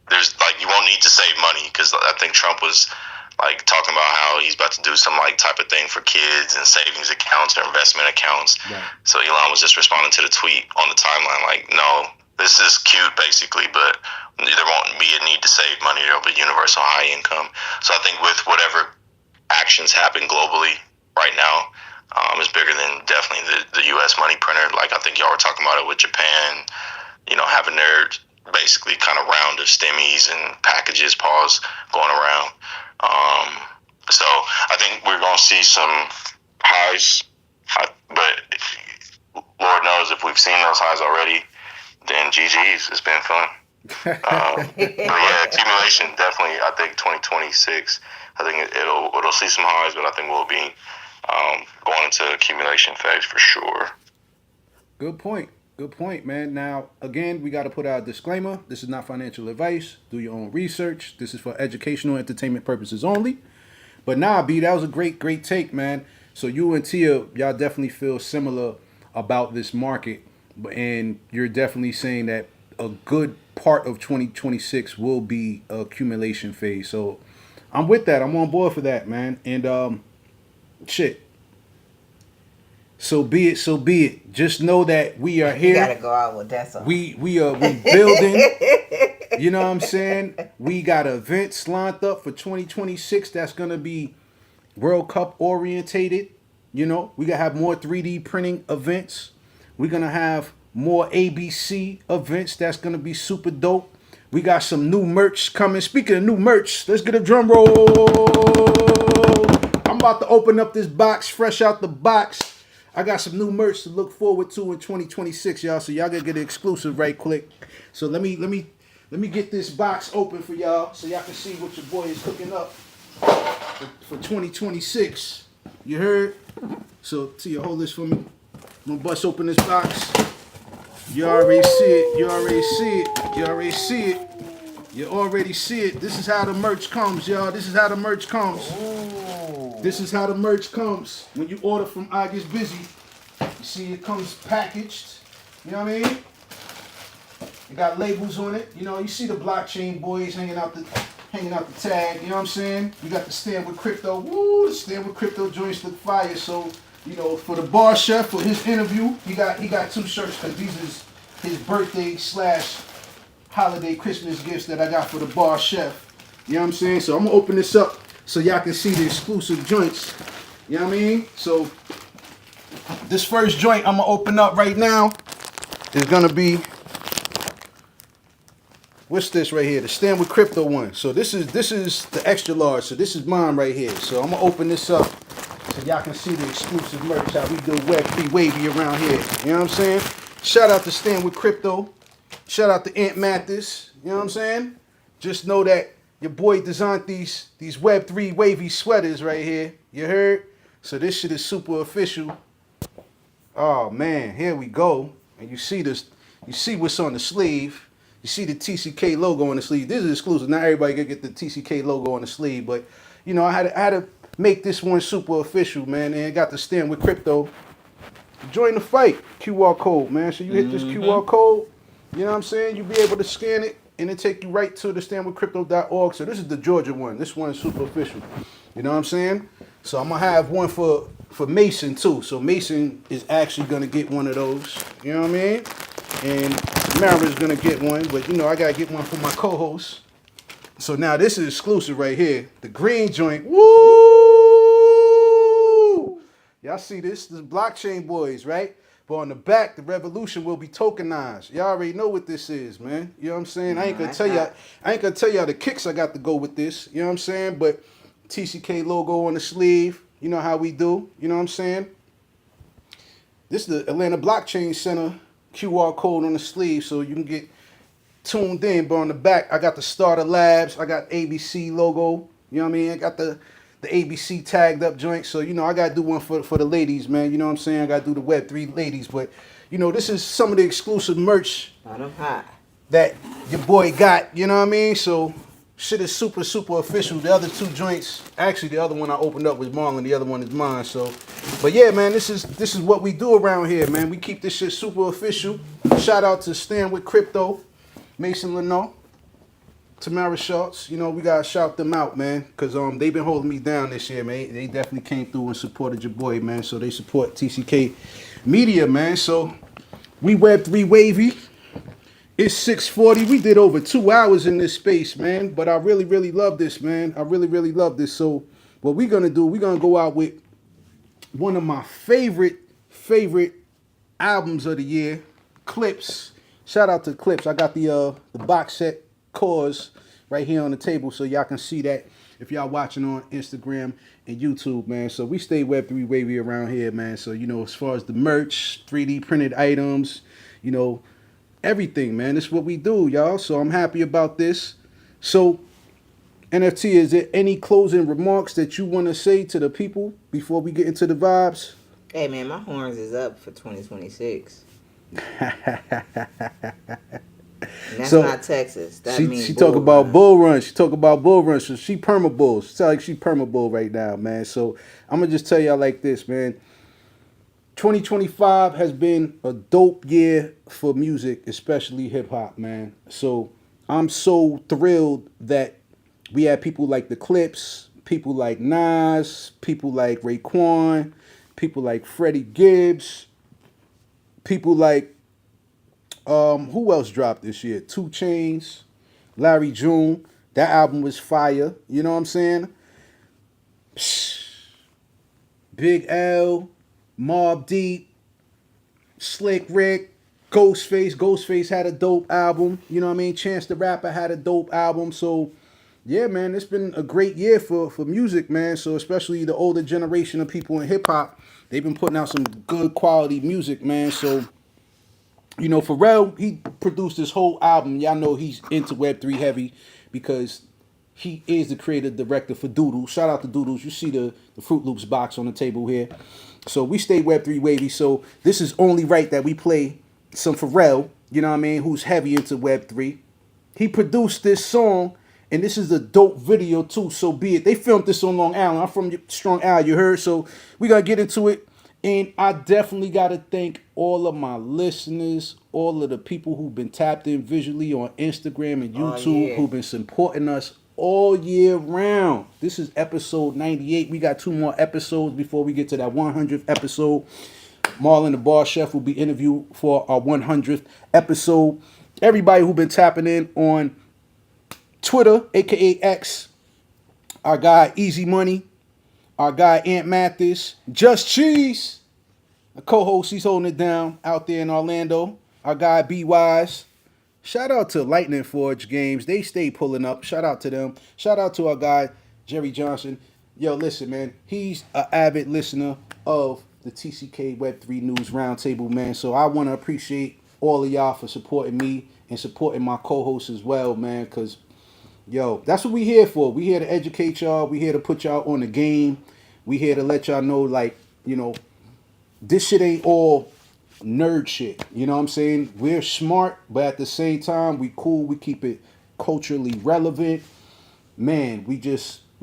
there's you won't need to save money, because I think Trump was talking about how he's about to do some type of thing for kids and savings accounts or investment accounts. Right. So Elon was just responding to the tweet on the timeline no, this is cute basically, but there won't be a need to save money. There'll be universal high income. So I think with whatever actions happen globally right now, it's bigger than definitely the U.S. money printer. I think y'all were talking about it with Japan, having their basically kind of round of stimmies and packages going around. So I think we're going to see some highs, but Lord knows if we've seen those highs already, then GG's. It's been fun. But yeah, accumulation definitely. I think 2026. I think it'll see some highs, but I think we'll be going into accumulation phase for sure. Good point, man. Now, again, we got to put out a disclaimer. This is not financial advice. Do your own research. This is for educational entertainment purposes only. But nah, B, that was a great take, man. So you and Tia, y'all definitely feel similar about this market, and you're definitely saying that a good part of 2026 will be accumulation phase. So I'm with that. I'm on board for that, man. And shit. So be it, so be it. Just know that we are You here. gotta go out with that song. We building. You know what I'm saying? We got events lined up for 2026 that's gonna be World Cup orientated. You know, we gonna have more 3D printing events. We're gonna have more ABC events that's gonna be super dope. We got some new merch coming. Speaking of new merch, let's get a drum roll. I'm about to open up this box, fresh out the box. I got some new merch to look forward to in 2026, y'all. So y'all gotta get an exclusive right quick. So let me get this box open for y'all so y'all can see what your boy is cooking up for 2026. You heard? So Tia, hold this for me. I'm gonna bust open this box. You already see it. You already see it. You already see it. You already see it. This is how the merch comes, y'all. This is how the merch comes. This is how the merch comes. When you order from I Get Busy, you see it comes packaged. You know what I mean? It got labels on it. You know, you see the blockchain boys hanging out the tag. You know what I'm saying? We got the Stand With Crypto. Woo, the Stand With Crypto joints look fire. So, you know, for the bar chef, for his interview, he got 2 shirts because these is his birthday / holiday Christmas gifts that I got for the bar chef. You know what I'm saying? So I'm gonna open this up so y'all can see the exclusive joints. You know what I mean? So this first joint I'm gonna open up right now is gonna be, what's this right here? The Stand With Crypto one. So this is the extra large. So this is mine right here. So I'm gonna open this up so y'all can see the exclusive merch, how we do Web3 wavy around here. You know what I'm saying? Shout out to Stand With Crypto. Shout out to Aunt Mathis. You know what I'm saying? Just know that your boy designed these Web3 wavy sweaters right here. You heard? So this shit is super official. Oh man, here we go. And you see this, you see what's on the sleeve. You see the TCK logo on the sleeve. This is exclusive. Not everybody can get the TCK logo on the sleeve, but you know, I had to make this one super official, man. And it got to Stand With Crypto. Join the fight. QR code, man. So you hit this QR code, you know what I'm saying? You'll be able to scan it and it take you right to the standwithcrypto.org. So this is the Georgia one. This one is super official. You know what I'm saying? So I'm gonna have one for Mason too. So Mason is actually gonna get one of those. You know what I mean? And Tamara's gonna get one, but you know I gotta get one for my co-host. So now this is exclusive right here. The green joint. Woo! Y'all see this? This is blockchain boys, right? But on the back, the revolution will be tokenized. Y'all already know what this is, man. You know what I'm saying? I ain't gonna tell y'all the kicks I got to go with this. You know what I'm saying? But TCK logo on the sleeve. You know how we do. You know what I'm saying? This is the Atlanta Blockchain Center QR code on the sleeve so you can get tuned in. But on the back, I got the Starter Labs. I got ABC logo. You know what I mean? I got the ABC tagged up joint. So, you know, I got to do one for the ladies, man. You know what I'm saying? I got to do the Web3 ladies. But, you know, this is some of the exclusive merch that your boy got. You know what I mean? So, shit is super, super official. The other 2 joints, actually, the other one I opened up was Marlon. The other one is mine. So, but yeah, man, this is what we do around here, man. We keep this shit super official. Shout out to Stand With Crypto, Mason Leno, Tamara Schultz. You know, we gotta shout them out, man, because they've been holding me down this year, man. They definitely came through and supported your boy, man. So they support TCK Media, man. So we Web3 wavy. It's 6:40. We did over 2 hours in this space, man. But I really, really love this, man. I really, really love this. So what we're gonna do, we're gonna go out with one of my favorite albums of the year, Clips. Shout out to Clips. I got the box set cores right here on the table so y'all can see that if y'all watching on Instagram and YouTube, man. So we stay Web3 wavy around here, man. So, you know, as far as the merch, 3D printed items, you know, everything, man. This is what we do, y'all. So I'm happy about this. So NFT, is there any closing remarks that you want to say to the people before we get into the vibes? Hey, man, my horns is up for 2026. And that's so, not Texas. That means she talk about bull run. She talk about bull run. So she perma bull. She sound like she perma bull right now, man. So I'm gonna just tell y'all like this, man. 2025 has been a dope year for music, especially hip hop, man. So I'm so thrilled that we had people like the Clips, people like Nas, people like Raekwon, People like Freddie Gibbs. People like who else dropped this year? 2 Chainz, Larry June. That album was fire. You know what I'm saying? Big L, Mobb Deep, Slick Rick, Ghostface. Ghostface had a dope album. You know what I mean? Chance the Rapper had a dope album. So, yeah, man, it's been a great year for music, man. So, especially the older generation of people in hip-hop, they've been putting out some good quality music, man. So, you know, Pharrell, he produced this whole album. Y'all know he's into Web3 heavy because he is the creative director for Doodles. Shout out to Doodles. You see the Fruit Loops box on the table here. So we stay Web3 wavy. So this is only right that we play some Pharrell, you know what I mean, who's heavy into Web3. He produced this song, and this is a dope video too, So Be It. They filmed this on Long Island. I'm from Strong Island, you heard? So we got to get into it. And I definitely got to thank all of my listeners, all of the people who've been tapped in visually on Instagram and YouTube, who've been supporting us all year round. This is episode 98. We got 2 more episodes before we get to that 100th episode. Marlon the Bar Chef will be interviewed for our 100th episode. Everybody who've been tapping in on Twitter, aka X, our guy Easy Money, our guy Ant Mathis, Just Cheeze, a co-host, he's holding it down out there in Orlando. Our guy B Wise. Shout out to Lightning Forge Games. They stay pulling up. Shout out to them. Shout out to our guy Jerry Johnson. Yo, listen, man. He's an avid listener of the TCK Web3 News Roundtable, man. So I want to appreciate all of y'all for supporting me and supporting my co-hosts as well, man. Because, yo, that's what we here for. We here to educate y'all. We here to put y'all on the game. We here to let y'all know, like, you know, this shit ain't all nerd shit. You know what I'm saying? We're smart, but at the same time, we cool. We keep it culturally relevant. Man, we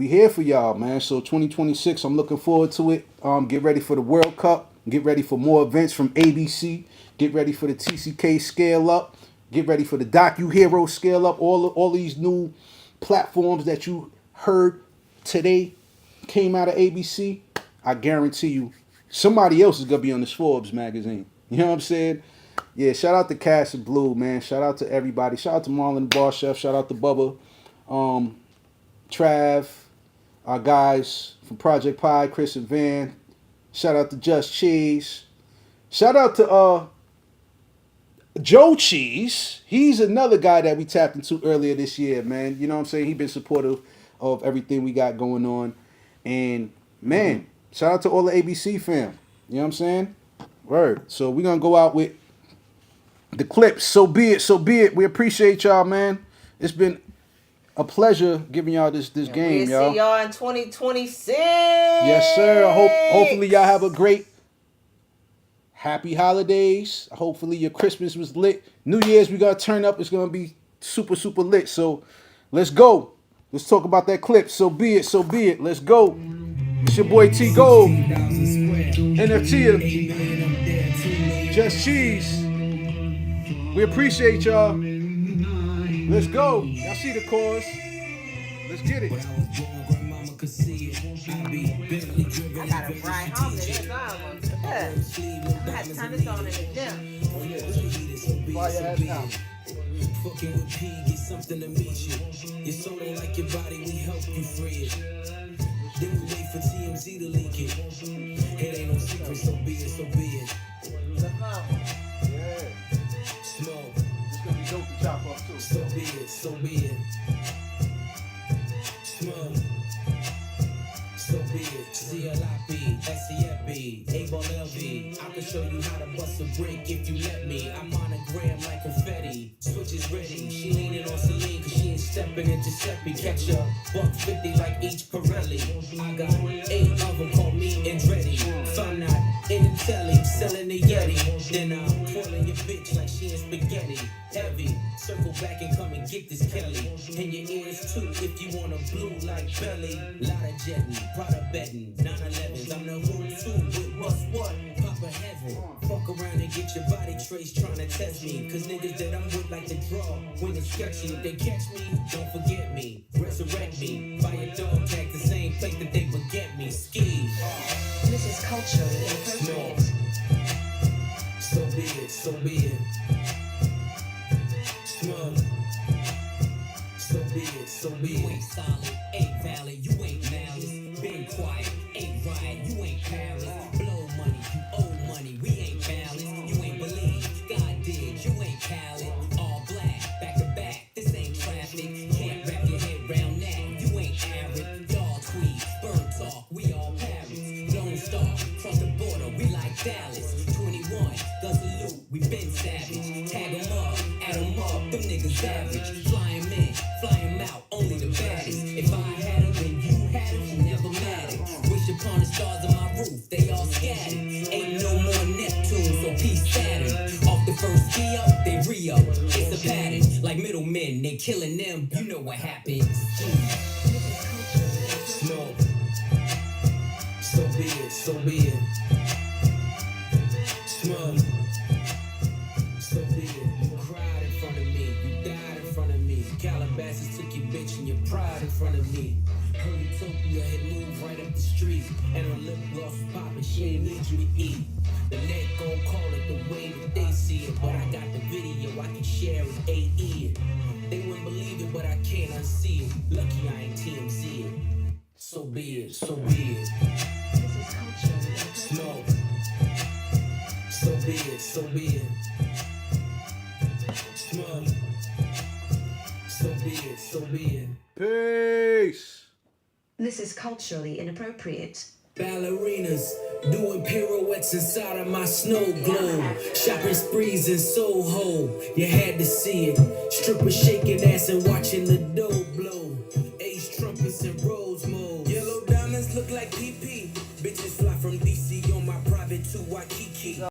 here for y'all, man. So 2026, I'm looking forward to it. Get ready for the World Cup. Get ready for more events from ABC. Get ready for the TCK scale up. Get ready for the Docu Hero scale up. All these new platforms that you heard today came out of ABC. I guarantee you, somebody else is gonna be on this Forbes magazine. You know what I'm saying? Yeah, shout out to Cash and Blue, man. Shout out to everybody. Shout out to Marlon the Bar Chef. Shout out to Bubba. Trav. Our guys from Project Pie, Chris and Van. Shout out to Just Cheeze. Shout out to Joe Cheeze. He's another guy that we tapped into earlier this year, man. You know what I'm saying? He's been supportive of everything we got going on. And, man, shout out to all the ABC fam. You know what I'm saying? Word. So we're going to go out with the clips. So be it. So be it. We appreciate y'all, man. It's been a pleasure giving y'all this game, y'all. See y'all in 2026. Yes, sir. Hopefully y'all have a great happy holidays. Hopefully your Christmas was lit. New Year's we got to turn up. It's going to be super, super lit. So let's go. Let's talk about that clip. So be it. So be it. Let's go. It's your boy T.Gold, NFTia, Just Cheeze. We appreciate y'all. Let's go. Y'all see the cause. Let's get it. I gotta ride home to this album. I had to turn this on in the gym. Fire ass out. Fucking with P, get something to meet you. Your soul ain't like your body, we help you free it. Then we wait for TMZ to leak it. It ain't no secret, so be it, so be it. Yeah. Smoke. It's gonna be dope to chop up too. So be it, so be it. Smoke. So be it. CLIP, SCFB, Able LV. I can show you how to bust a brick if you let me. I'm on a gram like confetti. Switch is ready. She leaning on Celine cause she ain't stepping in Giuseppe. Catch up, $150 like each Pirelli. I got 8 of them, call me Andretti. If I'm not in the telly, selling the Yeti, then I'm twirling your bitch like she in spaghetti. Heavy, circle back and come and get this Kelly. And your ears too if you want a blue like belly. Lot of jetting, Prada betting, 911s. I'm the who too with what's what. Papa heaven, fuck Fuck around and get your body traced trying to test me. Cause niggas that I'm with like to draw. When it's sketchy, if they catch me, don't forget me. Resurrect me. Fire dog tag the same place that they forget me. Ski. This is culturally inappropriate. So be it, so be it. Smug. So be it, so be it. You ain't solid, ain't valid, you ain't malice. Been quiet, ain't right, you ain't Paris. Blow money, you owe money, we ain't balanced. You ain't believe, God did, you ain't pallet. All black, back to back, this ain't traffic. Can't wrap your head round that, you ain't arid. Dog tweet, bird talk, we all parrots. Lone Star, cross the border, we like Dallas. 21, guns salute, we been savage. Tag 'em up, add 'em up, them niggas average. Fly 'em in, fly 'em out, only the baddest. If I had 'em, then you had 'em, you never mattered. Wish upon the stars on my roof, they all scattered. Ain't no more Neptune, so peace Saturn. Off the first ski up, they re-up. It's a pattern, like middlemen, they killing them, you know what happens. Smoke. So be it, so be it. Smug. So be it. You cried in front of me, you died in front of me. Calabasas took your bitch and your pride in front of me. Her utopia had moved right up the street, and her lip gloss was popping, she ain't need you to eat. The net gon' call it the way that they see it, but I got the video, I can share it, AE it. They wouldn't believe it, but I can't unsee it. Lucky I ain't TMZ it. So be it, so be it. This is culturally inappropriate. Smoke. So be it, so be it. Smug. So be it, so be it. Peace. This is culturally inappropriate. Ballerinas doing pirouettes inside of my snow globe. Shopping sprees in Soho, you had to see it. Strippers shaking ass and watching the dough blow. Ace trumpets in rose mode. Yellow diamonds look like PP. Bitches fly from DC on my private to Waikiki.